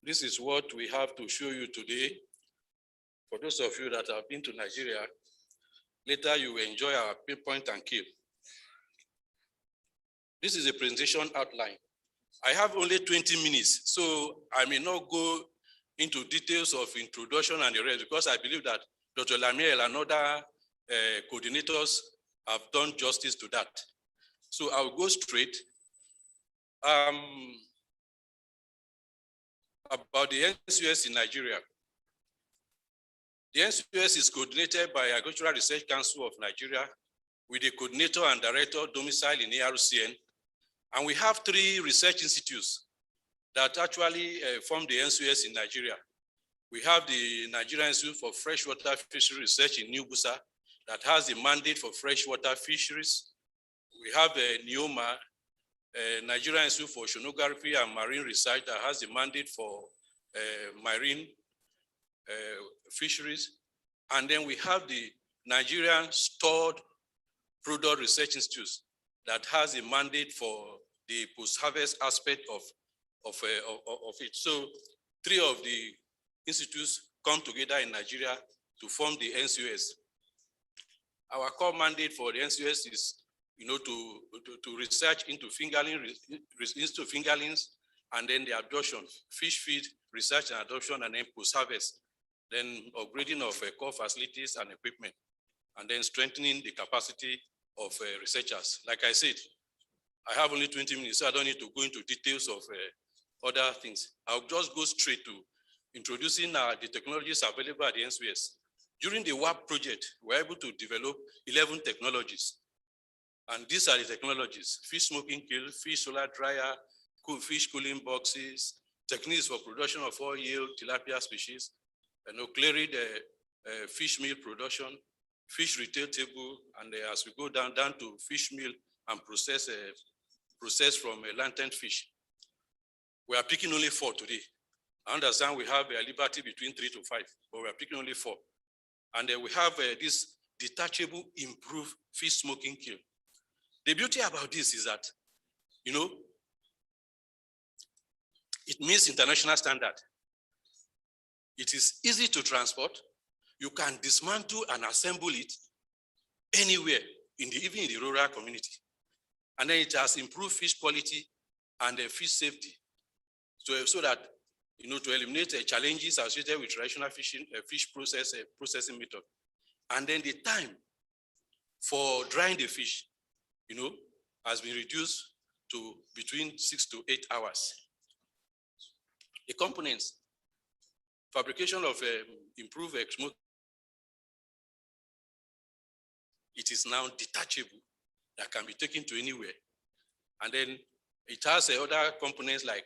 This is what we have to show you today. For those of you that have been to Nigeria, later you will enjoy our pinpoint and kill. This is a presentation outline. I have only 20 minutes, so I may not go into details of introduction and the rest because I believe that Dr. Lamiel and other coordinators have done justice to that. So I'll go straight. About the NCOS in Nigeria. The NCOS is coordinated by Agricultural Research Council of Nigeria with a coordinator and director domiciled in ARCN. And we have 3 research institutes that actually form the NCOS in Nigeria. We have the Nigerian Institute for Freshwater Fishery Research in New Busa that has the mandate for freshwater fisheries. We have NIOMA, Nigerian Institute for Oceanography and Marine Research that has the mandate for marine fisheries. And then we have the Nigerian Stored Product Research Institute that has a mandate for the post-harvest aspect of it. So 3 of the institutes come together in Nigeria to form the NCOS. Our core mandate for the NCOS is, to research into fingerlings, and then the adoption, fish feed, research and adoption, and then post-harvest, then upgrading of core facilities and equipment, and then strengthening the capacity of researchers. Like I said, I have only 20 minutes, so I don't need to go into details of other things. I'll just go straight to introducing the technologies available at the NCOS. During the WAP project, we were able to develop 11 technologies. And these are the technologies: fish smoking kill, fish solar dryer, fish cooling boxes, techniques for production of oil yield tilapia species, clearing fish meal production, fish retail table, and as we go down to fish meal and process from lantern fish. We are picking only 4 today. I understand we have a liberty between 3 to 5, but we are picking only 4. And we have this detachable improved fish smoking kill. The beauty about this is that, it meets international standard. It is easy to transport. You can dismantle and assemble it anywhere, even in the rural community. And then it has improved fish quality and fish safety. So that, to eliminate challenges associated with traditional fishing, fish processing method. And then the time for drying the fish, has been reduced to between 6 to 8 hours. The components, fabrication of improved smoke, it is now detachable that can be taken to anywhere. And then it has other components like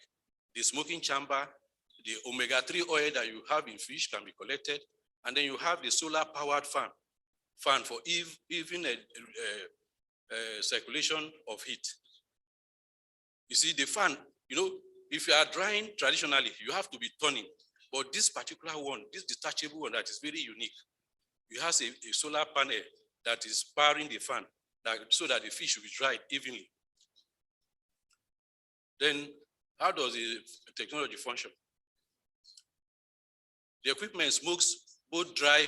the smoking chamber, the omega-3 oil that you have in fish can be collected, and then you have the solar-powered fan for even circulation of heat. You see, the fan, if you are drying traditionally, you have to be turning. But this particular one, this detachable one that is very unique, you have a solar panel that is powering the fan so that the fish will be dried evenly. Then, how does the technology function? The equipment smokes both dry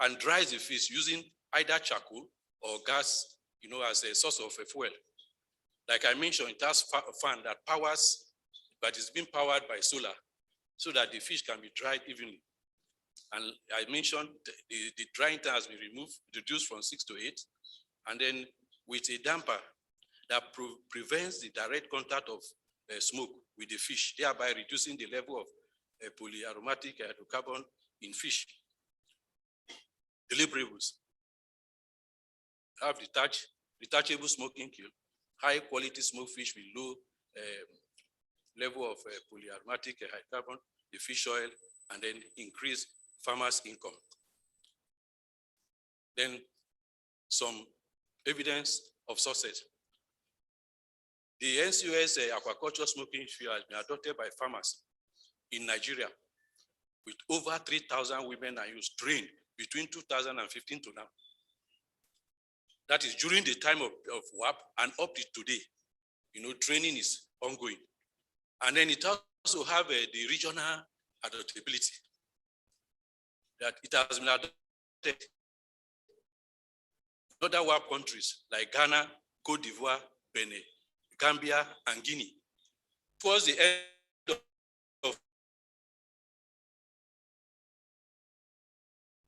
and dries the fish using either charcoal or gas, as a source of fuel. Like I mentioned, it has a fan that powers, but it's being powered by solar so that the fish can be dried evenly. And I mentioned the drying time has been reduced from 6 to 8. And then with a damper that prevents the direct contact of smoke with the fish, thereby reducing the level of polyaromatic hydrocarbon in fish. Deliverables. Have detachable smoking kill, high quality smoked fish with low level of polyaromatic hydrocarbon, the fish oil, and then increase farmers' income. Then some evidence of success. The NCOS aquaculture smoking field has been adopted by farmers in Nigeria with over 3,000 women and youth trained between 2015 to now. That is during the time of WAP and up to today. Training is ongoing. And then it also have the regional adaptability. That it has been adopted in other WAP countries like Ghana, Cote d'Ivoire, Benin, Gambia, and Guinea. Towards the end of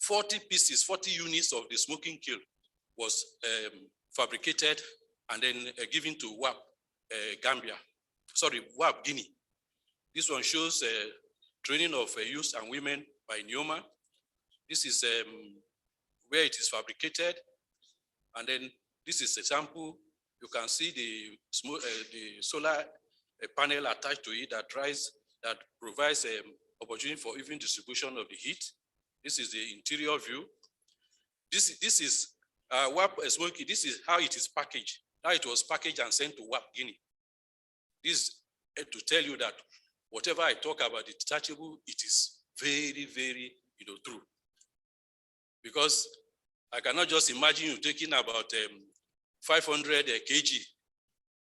40 pieces, 40 units of the smoking kill was fabricated and then given to WAP WAP Guinea. This one shows training of youth and women by Neoma. This is where it is fabricated. And then this is a sample. You can see the solar panel attached to it that provides opportunity for even distribution of the heat. This is the interior view. This is WAP smoky. This is how it is packaged. How it was packaged and sent to WAP Guinea. This is to tell you that whatever I talk about the detachable, it is very, very true. Because I cannot just imagine you taking about 500 kg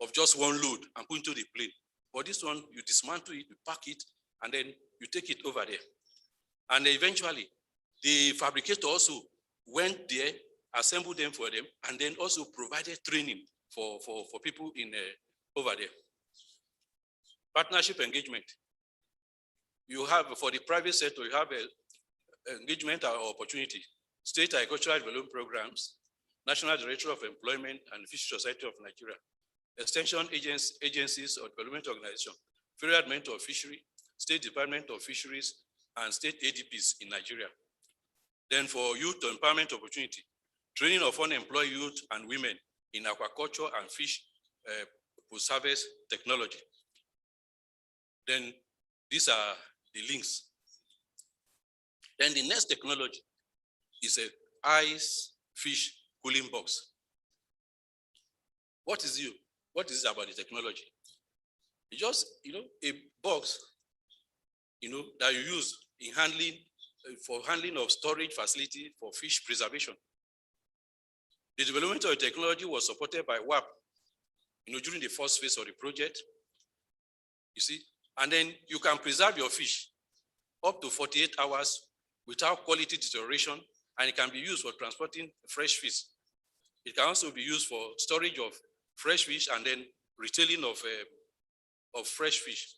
of just one load and put into the plane. But this one, you dismantle it, you pack it, and then you take it over there. And eventually, the fabricator also went there, assembled them for them, and then also provided training for people in over there. Partnership engagement. You have, for the private sector, you have engagement opportunity. State agricultural development programs, National Director of Employment and Fisheries Society of Nigeria, extension agencies or development organization, Federal Department of Fishery, State Department of Fisheries, and state ADPs in Nigeria. Then for youth empowerment opportunity, training of unemployed youth and women in aquaculture and fish post-harvest technology. Then these are the links. Then the next technology is a ice fish cooling box. What is it about the technology? It's just, a box, that you use in handling, for handling of storage facility for fish preservation. The development of the technology was supported by WAP, during the first phase of the project, you see, and then you can preserve your fish up to 48 hours without quality deterioration, and it can be used for transporting fresh fish. It can also be used for storage of fresh fish and then retailing of fresh fish.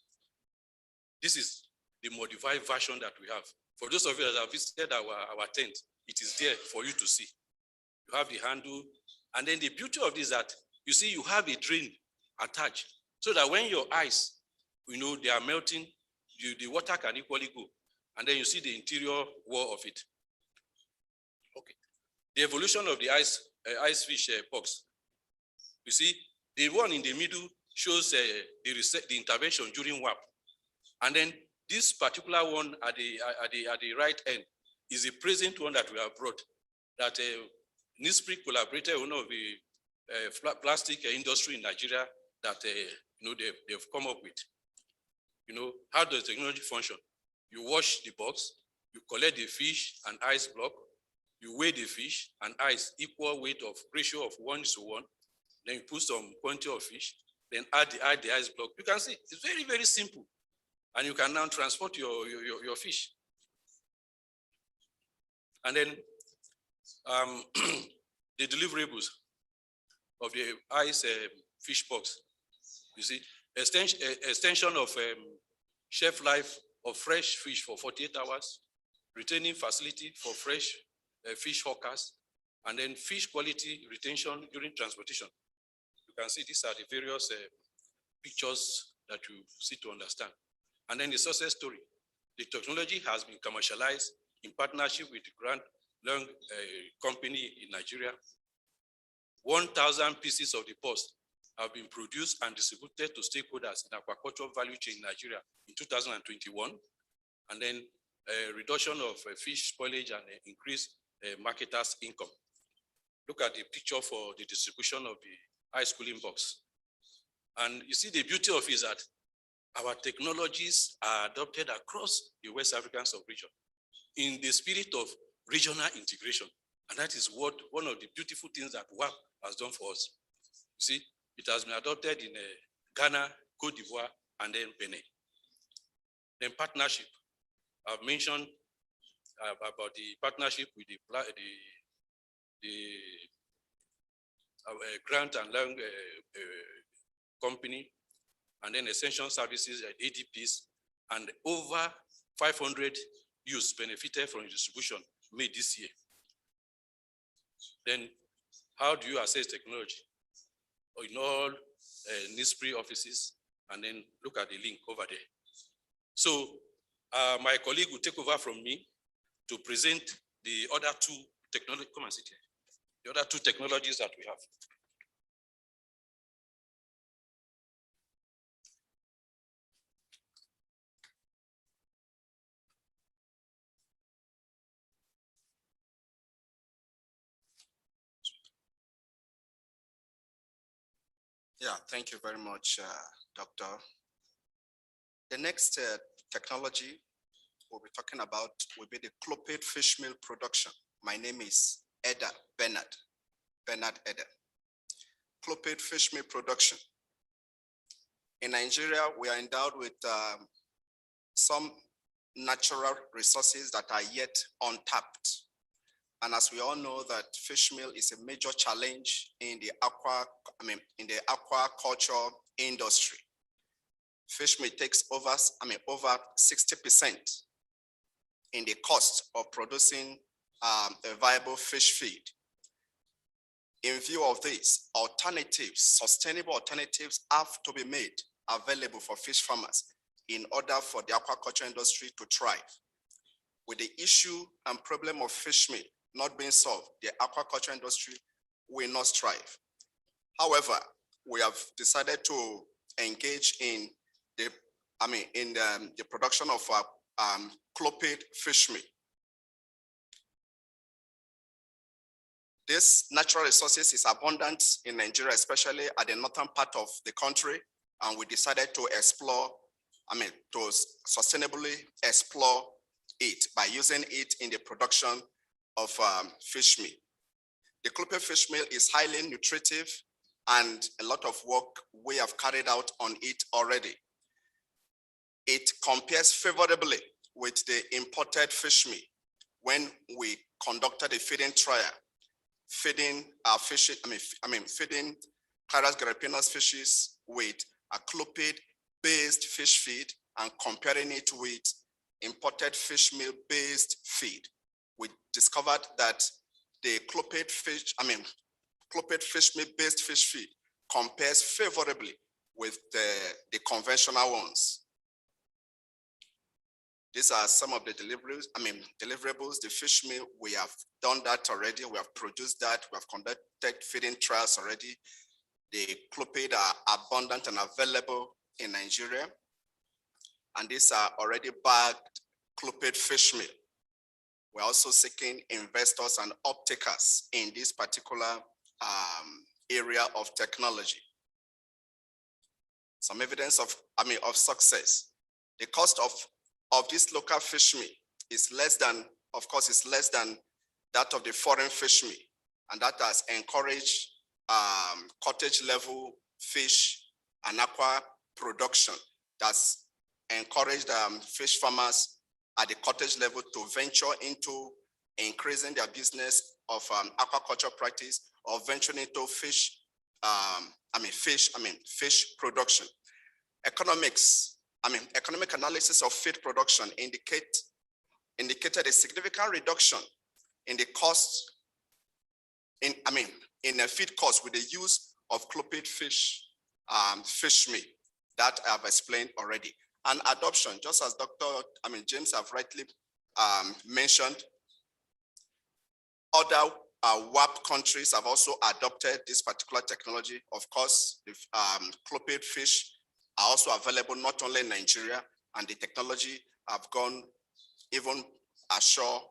This is the modified version that we have. For those of you that have visited our tent, it is there for you to see. You have the handle, and then the beauty of this is that, you see, you have a drain attached, so that when your ice, they are melting, the water can equally go, and then you see the interior wall of it. Okay. The evolution of the ice fish box. You see, the one in the middle shows the intervention during WAP, and then this particular one at the right end is the present one that we have brought. That NISPRI collaborated with one of the plastic industry in Nigeria that they've come up with. How does technology function? You wash the box, you collect the fish and ice block, you weigh the fish and ice equal weight of ratio of 1:1, then you put some quantity of fish, then add the ice block. You can see it's very, very simple. And you can now transport your fish. And then the deliverables of the ice fish box. You see, extension of shelf life of fresh fish for 48 hours. retaining facility for fresh fish hawkers, and then fish quality retention during transportation. You can see these are the various pictures that you see to understand. And then the success story. The technology has been commercialized in partnership with the Grand Long company in Nigeria. 1,000 pieces of the post have been produced and distributed to stakeholders in aquaculture value chain in Nigeria in 2021. And then a reduction of fish spoilage and increased marketers' income. Look at the picture for the distribution of the ice cooling box. And you see the beauty of it is that our technologies are adopted across the West African sub-region in the spirit of regional integration. And that is what one of the beautiful things that WAP has done for us. You see, it has been adopted in Ghana, Cote d'Ivoire, and then Benin. Then partnership. I've mentioned about the partnership with the grant and learn company, and then essential services at ADPs, and over 500 youths benefited from the distribution made this year. Then how do you assess technology? In all NISPRI offices, and then look at the link over there. So my colleague will take over from me to present the other two technology. Come and sit here. The other two technologies that we have. Yeah, thank you very much, Doctor. The next technology we'll be talking about will be the Clopate fish meal production. My name is Bernard Eder. Clopate fish meal production. In Nigeria, we are endowed with some natural resources that are yet untapped. And as we all know that fish meal is a major challenge in the aquaculture industry. Fish meal takes over 60% in the cost of producing a viable fish feed. In view of this, alternatives, sustainable alternatives have to be made available for fish farmers in order for the aquaculture industry to thrive. With the issue and problem of fish meal not being solved, the aquaculture industry will not thrive. However, we have decided to engage in the production of Clopate fish meal. This natural resources is abundant in Nigeria, especially at the northern part of the country, and we decided to explore, to sustainably explore it by using it in the production of fish meal. The Clopate fish meal is highly nutritive, and a lot of work we have carried out on it already. It compares favorably with the imported fish meal when we conducted a feeding trial, feeding our fish, feeding Caras garapinas fishes with a Clopate-based fish feed and comparing it with imported fish meal-based feed. We discovered that the Clopate fish meal-based fish feed compares favorably with the conventional ones. These are some of the deliverables, the fish meal. We have done that already. We have produced that. We have conducted feeding trials already. The Clopate are abundant and available in Nigeria. And these are already bagged Clopate fish meal. We're also seeking investors and uptakers in this particular area of technology. Some evidence of success. The cost of this local fish meal is less than, of course, is less than that of the foreign fish meal. And that has encouraged cottage level fish and aqua production. That's encouraged fish farmers at the cottage level to venture into increasing their business of aquaculture practice or venturing into fish production. Economic analysis of feed production indicate indicated a significant reduction in the cost, in a feed cost with the use of Clopate fish meal that I have explained already. And adoption, just as James have rightly mentioned, other WAP countries have also adopted this particular technology. Of course, the Clopate fish are also available not only in Nigeria, and the technology have gone even ashore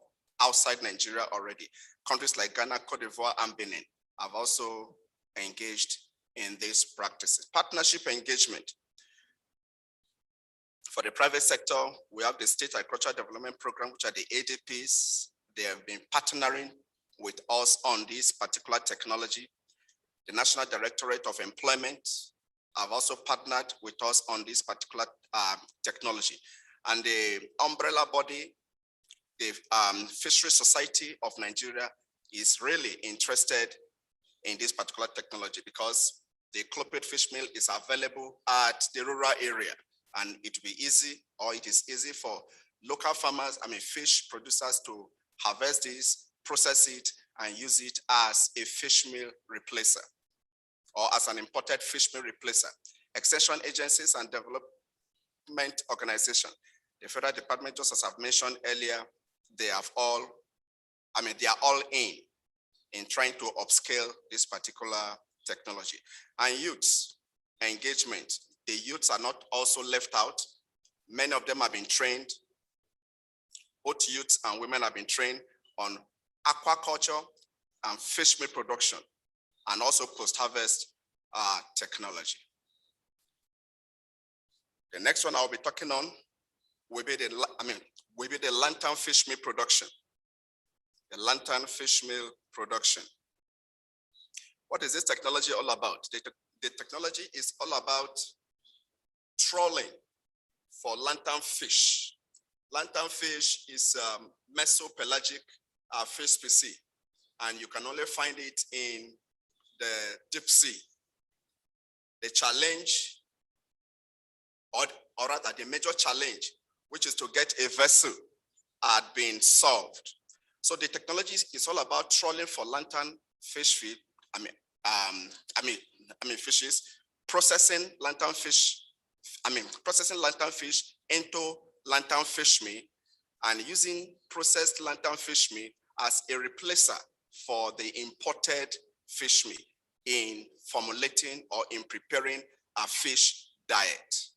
outside Nigeria already. Countries like Ghana, Cote d'Ivoire, and Benin have also engaged in these practices. Partnership engagement. For the private sector, we have the State Agricultural Development Program, which are the ADPs. They have been partnering with us on this particular technology. The National Directorate of Employment have also partnered with us on this particular technology. And the umbrella body, the Fisheries Society of Nigeria, is really interested in this particular technology because the Clopate fish meal is available at the rural area, and it will be easy, or it is easy for local farmers, fish producers, to harvest this, process it, and use it as a fish meal replacer or as an imported fish meal replacer. Extension agencies and development organizations, the federal department, just as I've mentioned earlier, they have all, they are all in trying to upscale this particular technology. And youths engagement, the youths are not also left out. Many of them have been trained, both youths and women have been trained on aquaculture and fish meal production, and also post-harvest technology. The next one I'll be talking on will be the lantern fish meal production. The lantern fish meal production. What is this technology all about? The technology is all about trawling for lantern fish. Lantern fish is mesopelagic fish species, and you can only find it in the deep sea. The challenge, or rather the major challenge, which is to get a vessel, had been solved. So the technology is all about trawling for lantern fish feed, fishes, processing lantern fish into lantern fish meal, and using processed lantern fish meal as a replacer for the imported fish meal in formulating or in preparing a fish diet.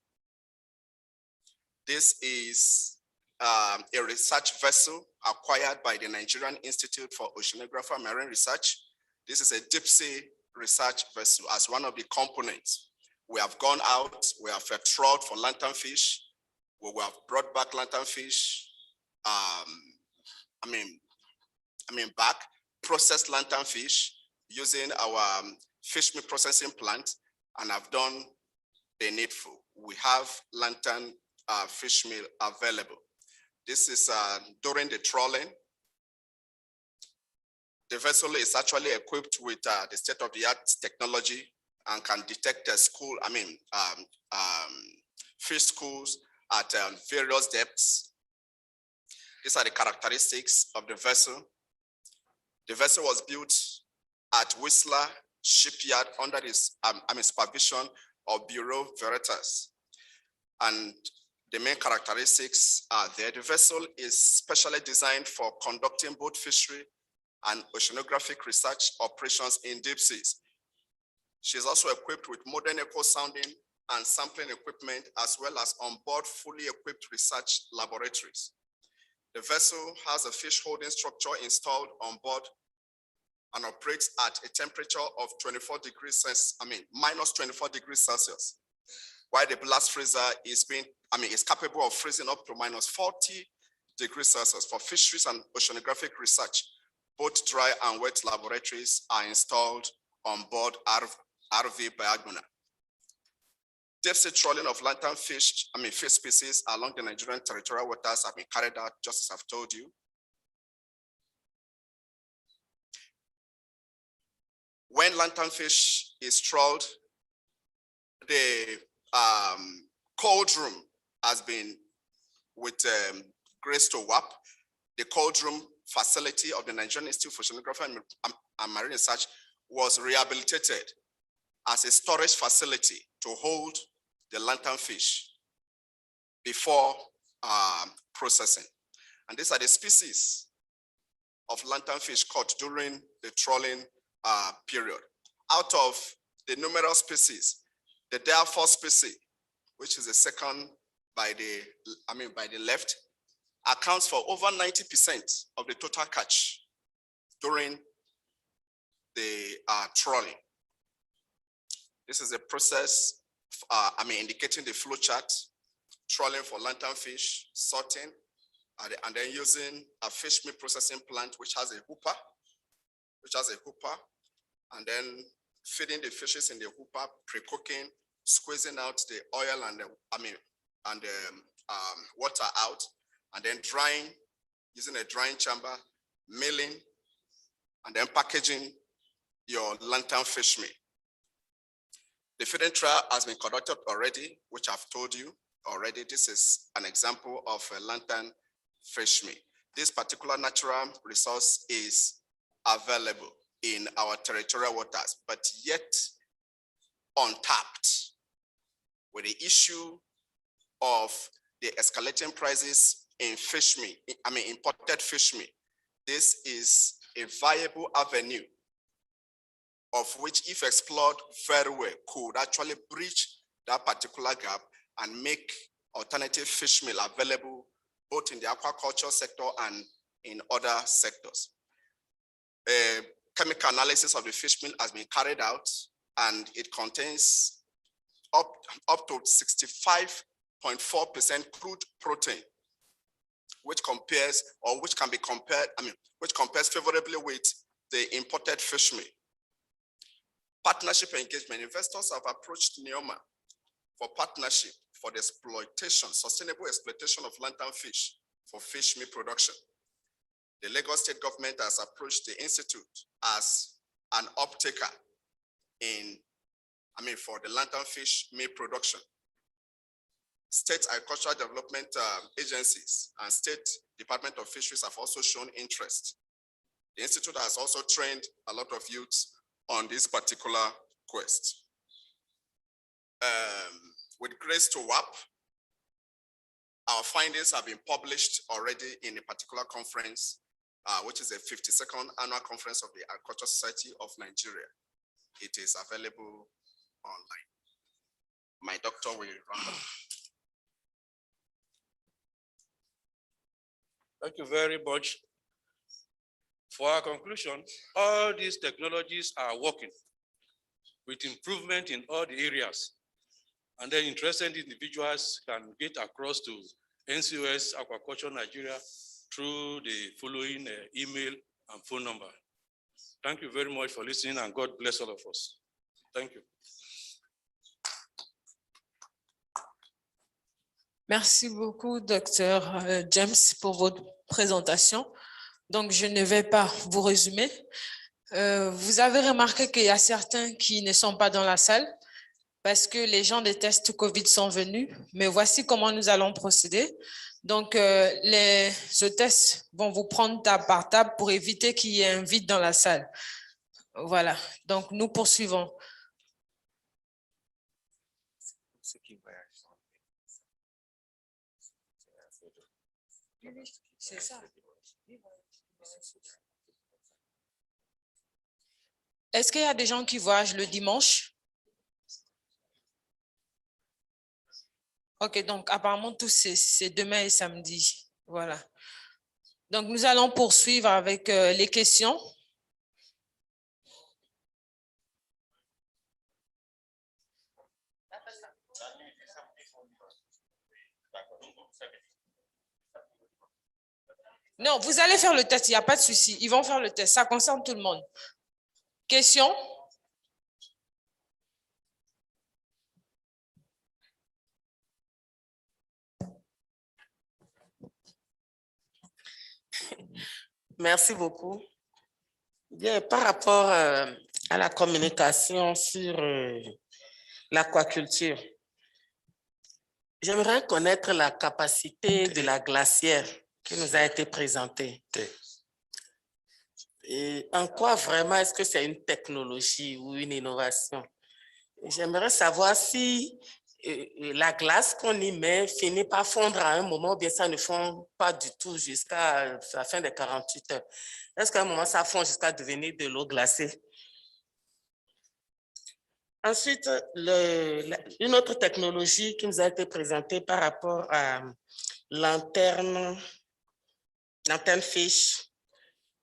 This is a research vessel acquired by the Nigerian Institute for Oceanography and Marine Research. This is a deep sea research vessel as one of the components. We have gone out, we have trawled for lantern fish, we have brought back lantern fish, back, processed lantern fish using our fish meat processing plant, and have done the needful. We have lantern fish meal available. This is during the trawling. The vessel is actually equipped with the state-of-the-art technology and can detect fish schools at various depths. These are the characteristics of the vessel. The vessel was built at Whistler Shipyard under this supervision of Bureau Veritas. And the main characteristics are there. The vessel is specially designed for conducting both fishery and oceanographic research operations in deep seas. She is also equipped with modern echo sounding and sampling equipment, as well as onboard fully equipped research laboratories. The vessel has a fish holding structure installed on board and operates at a temperature of minus 24 degrees Celsius, while the blast freezer is capable of freezing up to minus 40 degrees Celsius. For fisheries and oceanographic research, both dry and wet laboratories are installed on board RV Bayaguna. Deep sea trawling of lantern fish, fish species along the Nigerian territorial waters have been carried out, just as I've told you. When lantern fish is trawled, the cold room has been with grace to WAP, the cold room facility of the Nigerian Institute for Oceanography and Marine Research was rehabilitated as a storage facility to hold the lanternfish before processing. And these are the species of lanternfish caught during the trawling period. Out of the numerous species, the therefore species, which is the second by the left, accounts for over 90% of the total catch during the trawling. This is a process, indicating the flow chart, trawling for lanternfish, sorting, and then using a fish meat processing plant which has a hooper, and then feeding the fishes in the hooper, pre-cooking, squeezing out the oil and the water out, and then drying, using a drying chamber, milling, and then packaging your lanternfish meat. The feeding trial has been conducted already, which I've told you already. This is an example of a lanternfish meat. This particular natural resource is available in our territorial waters, but yet untapped, with the issue of the escalating prices in fish meat, imported fish meat. This is a viable avenue of which, if explored very well, could actually bridge that particular gap and make alternative fish meal available both in the aquaculture sector and in other sectors. A chemical analysis of the fish meal has been carried out, and it contains up to 65.4% crude protein, which compares favorably with the imported fish meal. Partnership engagement. Investors have approached Neoma for partnership for the sustainable exploitation of lanternfish for fish meat production. The Lagos State government has approached the institute as an uptaker for the lanternfish meat production. State agricultural development agencies and State Department of Fisheries have also shown interest. The institute has also trained a lot of youths on this particular quest. With grace to WAP, our findings have been published already in a particular conference, which is the 52nd annual conference of the Agricultural Society of Nigeria. It is available online. My doctor will run up. Thank you very much. For our conclusion, all these technologies are working with improvement in all the areas. And then interested individuals can get across to NCOS Aquaculture Nigeria through the following email and phone number. Thank you very much for listening, and God bless all of us. Thank you. Merci beaucoup, Dr. James, pour votre présentation. Donc, je ne vais pas vous résumer. Vous avez remarqué qu'il y a certains qui ne sont pas dans la salle parce que les gens des tests COVID sont venus. Mais voici comment nous allons procéder. Donc, les hôtesses vont vous prendre table par table pour éviter qu'il y ait un vide dans la salle. Voilà. Donc, nous poursuivons. C'est ça. Est-ce qu'il y a des gens qui voyagent le dimanche? Ok, donc apparemment tous c'est demain et samedi. Voilà. Donc nous allons poursuivre avec les questions. Non, vous allez faire le test, il n'y a pas de souci. Ils vont faire le test, ça concerne tout le monde. Question? Merci beaucoup. Bien, par rapport à la communication sur l'aquaculture, j'aimerais connaître la capacité de la glacière qui nous a été présenté. Et en quoi vraiment est-ce que c'est une technologie ou une innovation? J'aimerais savoir si la glace qu'on y met finit par fondre à un moment ou bien ça ne fond pas du tout jusqu'à la fin des 48 heures. Est-ce qu'à un moment ça fond jusqu'à devenir de l'eau glacée? Ensuite, une autre technologie qui nous a été présentée par rapport à l'antenne fiche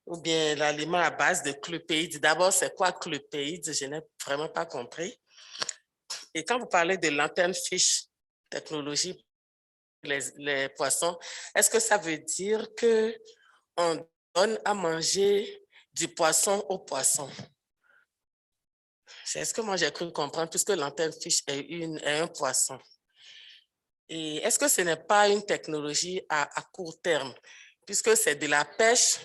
ou bien l'aliment à base de Clopate. D'abord, c'est quoi Clopate? Je n'ai vraiment pas compris. Et quand vous parlez de l'antenne fiche technologie pour les poissons, est-ce que ça veut dire qu'on donne à manger du poisson aux poissons? C'est ce que moi j'ai cru comprendre puisque l'antenne fiche est un poisson. Et est-ce que ce n'est pas une technologie à court terme puisque c'est de la pêche,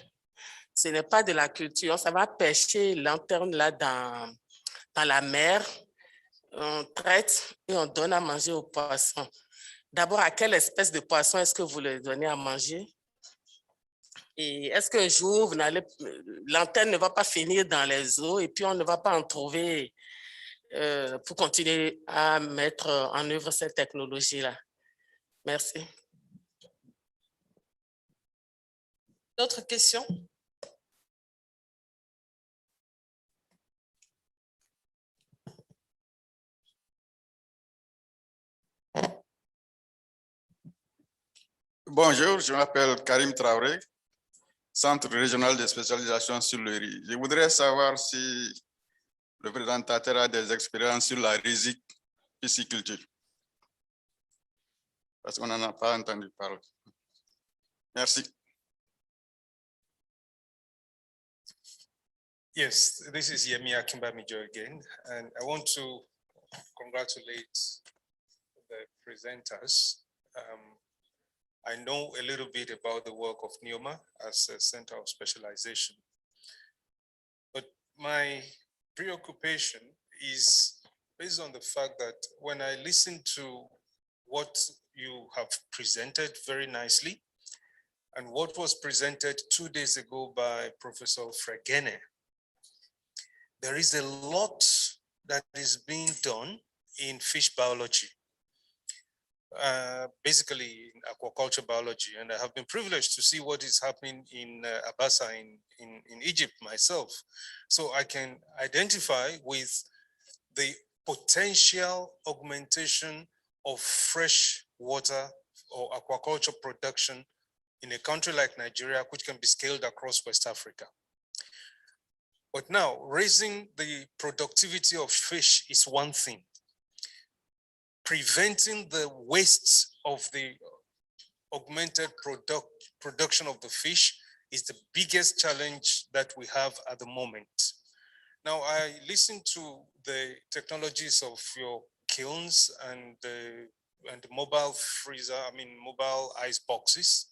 ce n'est pas de la culture, ça va pêcher l'antenne là dans la mer, on traite et on donne à manger aux poissons. D'abord, à quelle espèce de poisson est-ce que vous le donnez à manger? Et est-ce qu'un jour, l'antenne ne va pas finir dans les eaux et puis on ne va pas en trouver pour continuer à mettre en œuvre cette technologie-là? Merci. D'autres questions? Bonjour, je m'appelle Karim Traoré, Centre régional de spécialisation sur le riz. Je voudrais savoir si le présentateur a des expériences sur la pisciculture. Parce qu'on n'en a pas entendu parler. Merci. Yes, this is Yemi Akimbamijo again, and I want to congratulate the presenters. I know a little bit about the work of NEOMA as a center of specialization, but my preoccupation is based on the fact that when I listen to what you have presented very nicely and what was presented 2 days ago by Professor Fregene, there is a lot that is being done in fish biology. Basically in aquaculture biology, and I have been privileged to see what is happening in Abasa in Egypt myself. So I can identify with the potential augmentation of fresh water or aquaculture production in a country like Nigeria, which can be scaled across West Africa. But now, raising the productivity of fish is one thing. Preventing the waste of the augmented production of the fish is the biggest challenge that we have at the moment. Now, I listened to the technologies of your kilns and the mobile freezer, mobile ice boxes.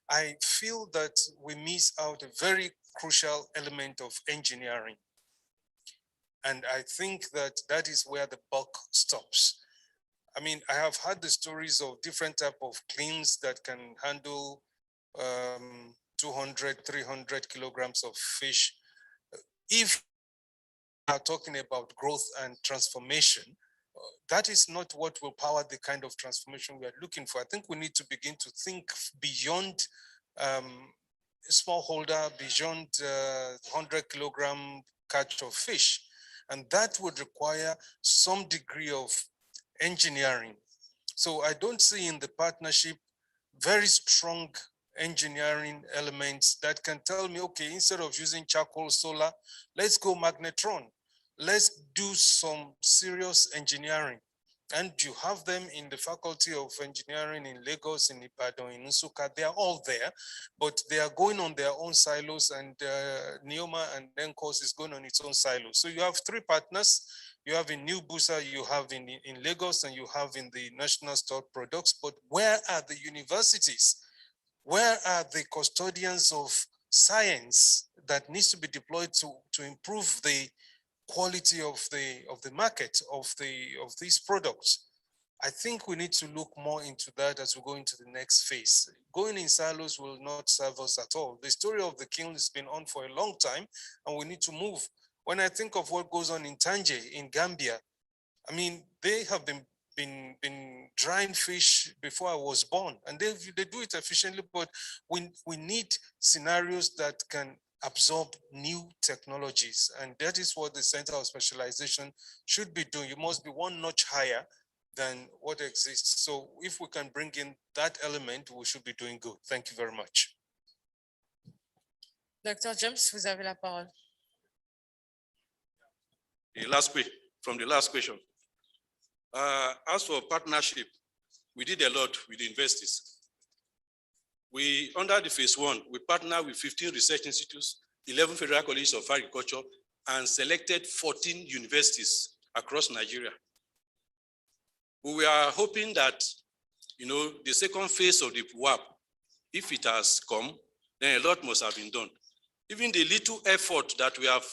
I feel that we miss out a very crucial element of engineering. And I think that that is where the buck stops. I have had the stories of different type of cleans that can handle 200, 300 kilograms of fish. If we are talking about growth and transformation, that is not what will power the kind of transformation we are looking for. I think we need to begin to think beyond smallholder, beyond 100 kilogram catch of fish. And that would require some degree of engineering. So I don't see in the partnership very strong engineering elements that can tell me, okay, instead of using charcoal solar, let's go magnetron. Let's do some serious engineering. And you have them in the Faculty of Engineering in Lagos, in Ibadan, in Nsukka, they are all there, but they are going on their own silos, and NEOMA and NCOS is going on its own silos. So you have three partners. You have in New Busa, you have in Lagos, and you have in the National Stock Products. But where are the universities? Where are the custodians of science that needs to be deployed to improve the quality of the market of these products? I think we need to look more into that as we go into the next phase. Going in silos will not serve us at all. The story of the kiln has been on for a long time, and we need to move. When I think of what goes on in Tanje, in Gambia, I mean, they have been drying fish before I was born, and they do it efficiently, but we need scenarios that can absorb new technologies, and that is what the Center of Specialization should be doing. You must be one notch higher than what exists. So if we can bring in that element, we should be doing good. Thank you very much. Dr. James, vous avez la parole. From the last question. As for partnership, we did a lot with the universities. We, under the phase 1, we partnered with 15 research institutes, 11 federal colleges of agriculture, and selected 14 universities across Nigeria. We are hoping that, the second phase of the WAP, if it has come, then a lot must have been done. Even the little effort that we have,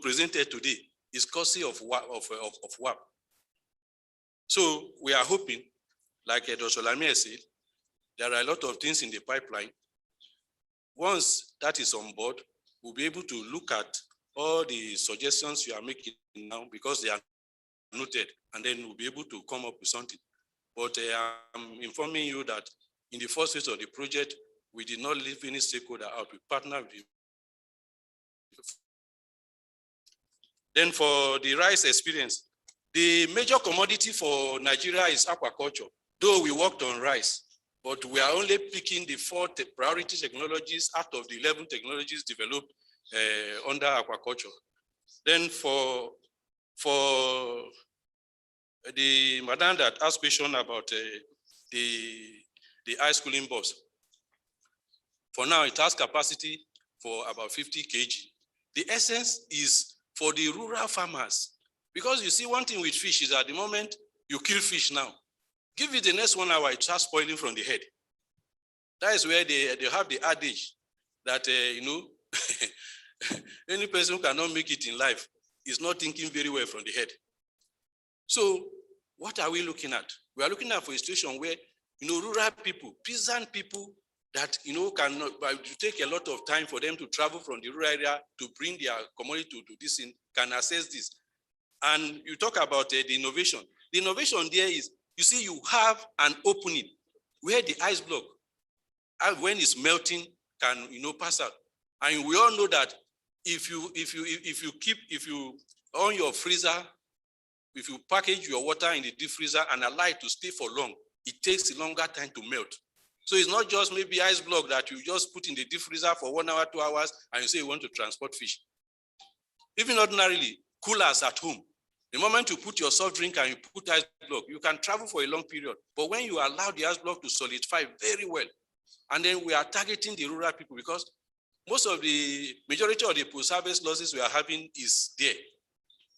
presented today is courtesy of WAP. So we are hoping, like Dr. Lamia said, there are a lot of things in the pipeline. Once that is on board, we'll be able to look at all the suggestions you are making now because they are noted, and then we'll be able to come up with something. But I'm informing you that in the first phase of the project, we did not leave any stakeholder out. We partnered with you. Then for the rice experience, the major commodity for Nigeria is aquaculture, though we worked on rice, but we are only picking the 4 priority technologies out of the 11 technologies developed under aquaculture. Then for the madam that asked question about the ice cooling box, for now it has capacity for about 50 kg. The essence is for the rural farmers. Because you see, one thing with fish is at the moment you kill fish now, give it the next 1 hour, it starts spoiling from the head. That is where they have the adage that, any person who cannot make it in life is not thinking very well from the head. So what are we looking at? We are looking at for a situation where, rural people, peasant people that, cannot, but to take a lot of time for them to travel from the rural area to bring their commodity to this in, can access this. And you talk about the innovation. The innovation there is, you see, you have an opening where the ice block, when it's melting, can pass out. And we all know that if you on your freezer, if you package your water in the deep freezer and allow it to stay for long, it takes a longer time to melt. So it's not just maybe ice block that you just put in the deep freezer for 1 hour, 2 hours, and you say you want to transport fish. Even ordinarily, coolers at home, the moment you put your soft drink and you put ice block, you can travel for a long period. But when you allow the ice block to solidify very well, and then we are targeting the rural people because most of the majority of the post-harvest losses we are having is there.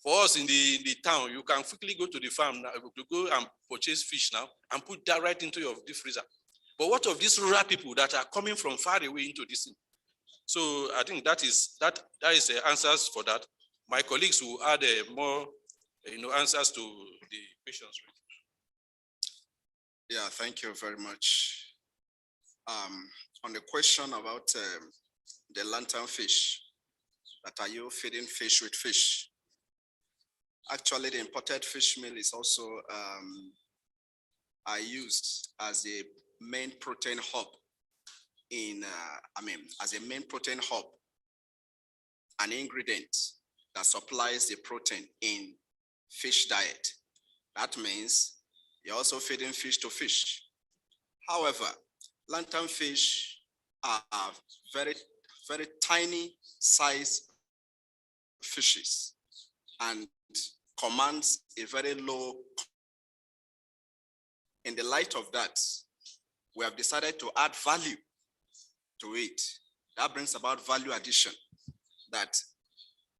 For us in the town, you can quickly go to the farm now, to go and purchase fish now and put that right into your deep freezer. But what of these rural people that are coming from far away into this thing? So I think that is the answers for that. My colleagues will add more answers to the questions. Yeah, thank you very much. On the question about the lantern fish, that are you feeding fish with fish? Actually, the imported fish meal is also used as a main protein hub as a main protein hub, an ingredient that supplies the protein in fish diet. That means you're also feeding fish to fish. However, lantern fish are very, very tiny size fishes and commands a very low. In the light of that, we have decided to add value to it. That brings about value addition, that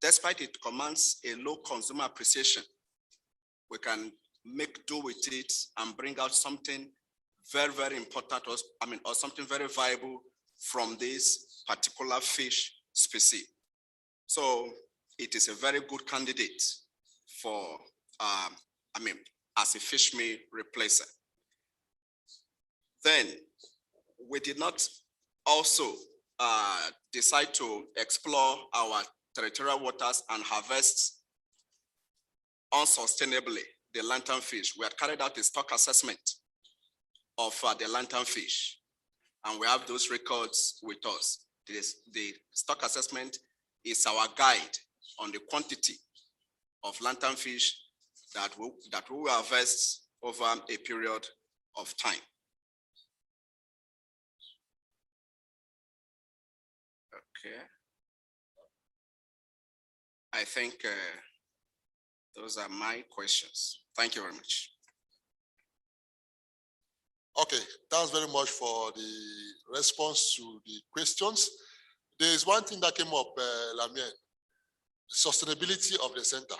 despite it commands a low consumer appreciation, we can make do with it and bring out something very, very important, or something very viable from this particular fish species. So it is a very good candidate for, as a fish meal replacer. Then we did not also decide to explore our territorial waters and harvest unsustainably the lanternfish. We had carried out a stock assessment of the lanternfish, and we have those records with us. The stock assessment is our guide on the quantity of lanternfish that we will harvest over a period of time. Okay. I think those are my questions. Thank you very much. Okay, thanks very much for the response to the questions. There is one thing that came up, Lamien, sustainability of the center.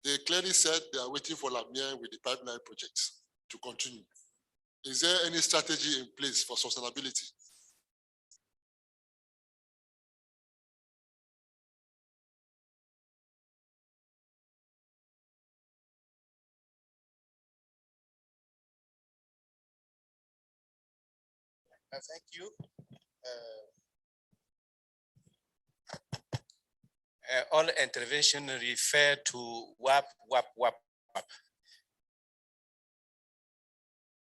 They clearly said they are waiting for Lamien with the pipeline projects to continue. Is there any strategy in place for sustainability? Thank you. All intervention refer to WAP.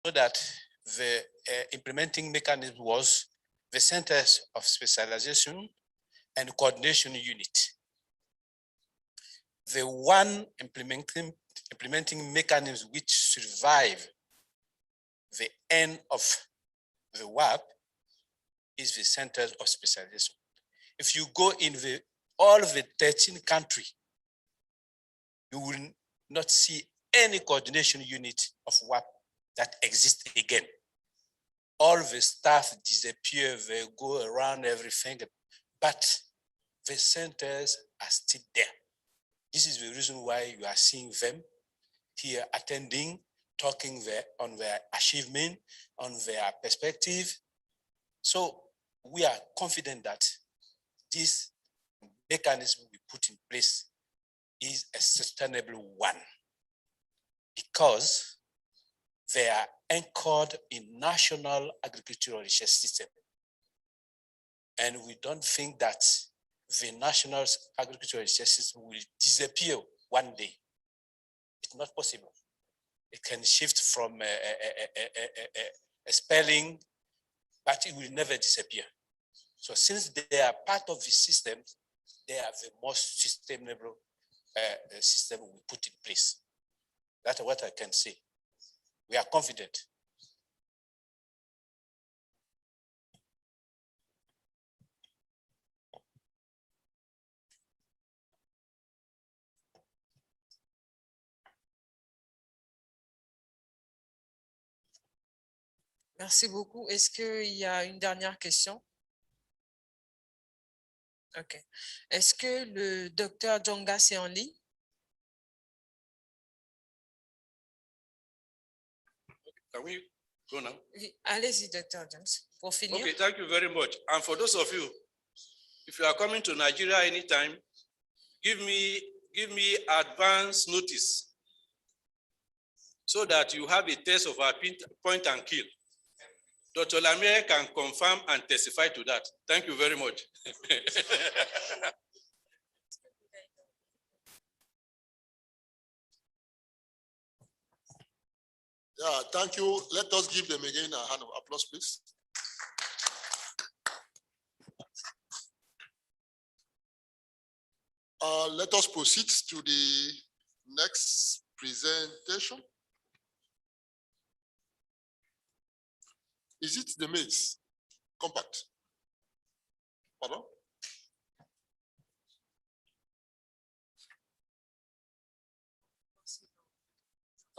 So that the implementing mechanism was the Centers of Specialization and Coordination Unit. The one implementing mechanism which survive the end of the WAP is the Centers of Specialization. If you go in all the 13 countries, you will not see any coordination unit of WAP that exists again. All the staff disappear, they go around everything, but the centers are still there. This is the reason why you are seeing them here attending, talking on their achievement, on their perspective. So we are confident that this mechanism we put in place is a sustainable one because they are anchored in national agricultural research system. And we don't think that the national agricultural research system will disappear one day. It's not possible. It can shift from a spelling, but it will never disappear. So since they are part of the system, they are the most sustainable system we put in place. That's what I can say. We are confident. Merci beaucoup. Est-ce qu'il y a une dernière question? OK. Est-ce que le docteur Djongas est en ligne? Can we go now? Allez-y, docteur Jones, pour finir. Okay, thank you very much. And for those of you, if you are coming to Nigeria anytime, give me advance notice so that you have a taste of our point and kill. Dr. Lamien can confirm and testify to that. Thank you very much. Yeah, thank you. Let us give them again a hand of applause, please. Let us proceed to the next presentation. Is it the maize compact? Pardon?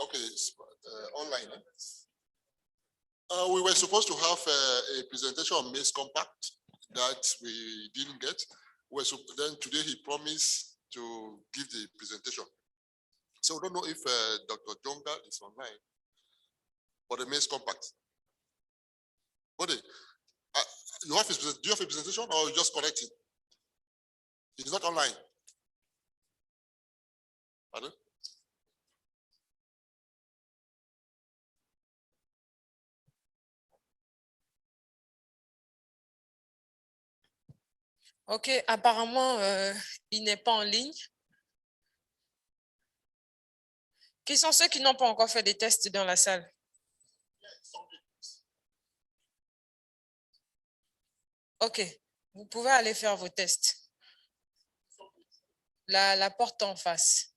Okay, it's online. We were supposed to have a presentation on maize compact that we didn't get. Then today he promised to give the presentation. So we don't know if Dr. Jonga is online for the maize compact. Bode, do you have a presentation or you just correct it? It's not online. Pardon? Ok, apparemment, il n'est pas en ligne. Qui sont ceux qui n'ont pas encore fait des tests dans la salle? Ok, vous pouvez aller faire vos tests. La porte en face.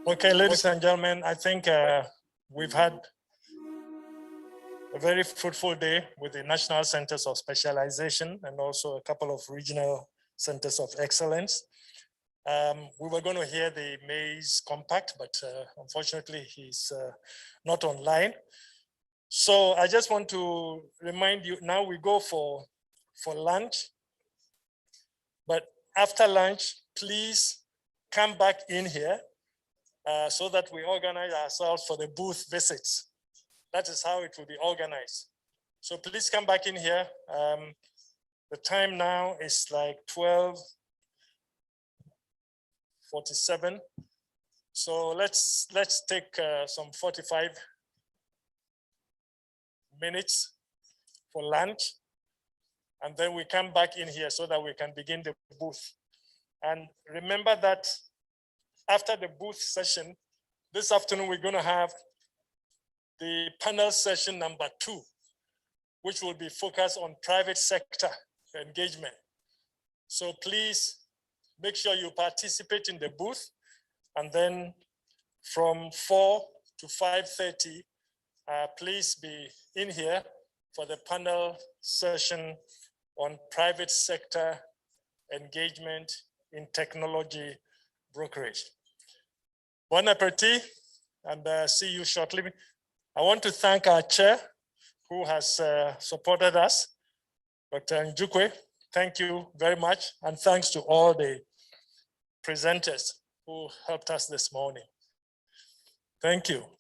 Okay, ladies and gentlemen, I think we've had a very fruitful day with the National Centers of Specialization and also a couple of regional centers of excellence. We were going to hear the maize compact, but unfortunately he's not online. So I just want to remind you, now we go for lunch, but after lunch, please come back in here so that we organize ourselves for the booth visits. That is how it will be organized. So please come back in here. The time now is like 12:47. So let's take some 45 minutes for lunch. And then we come back in here so that we can begin the booth. And remember that after the booth session, this afternoon, we're going to have the panel session number 2, which will be focused on private sector engagement. So please make sure you participate in the booth. And then from 4 to 5:30, please be in here for the panel session on private sector engagement in technology brokerage. Bon appetit, and see you shortly. I want to thank our chair who has supported us, Dr. Njukwe. Thank you very much. And thanks to all the presenters who helped us this morning. Thank you.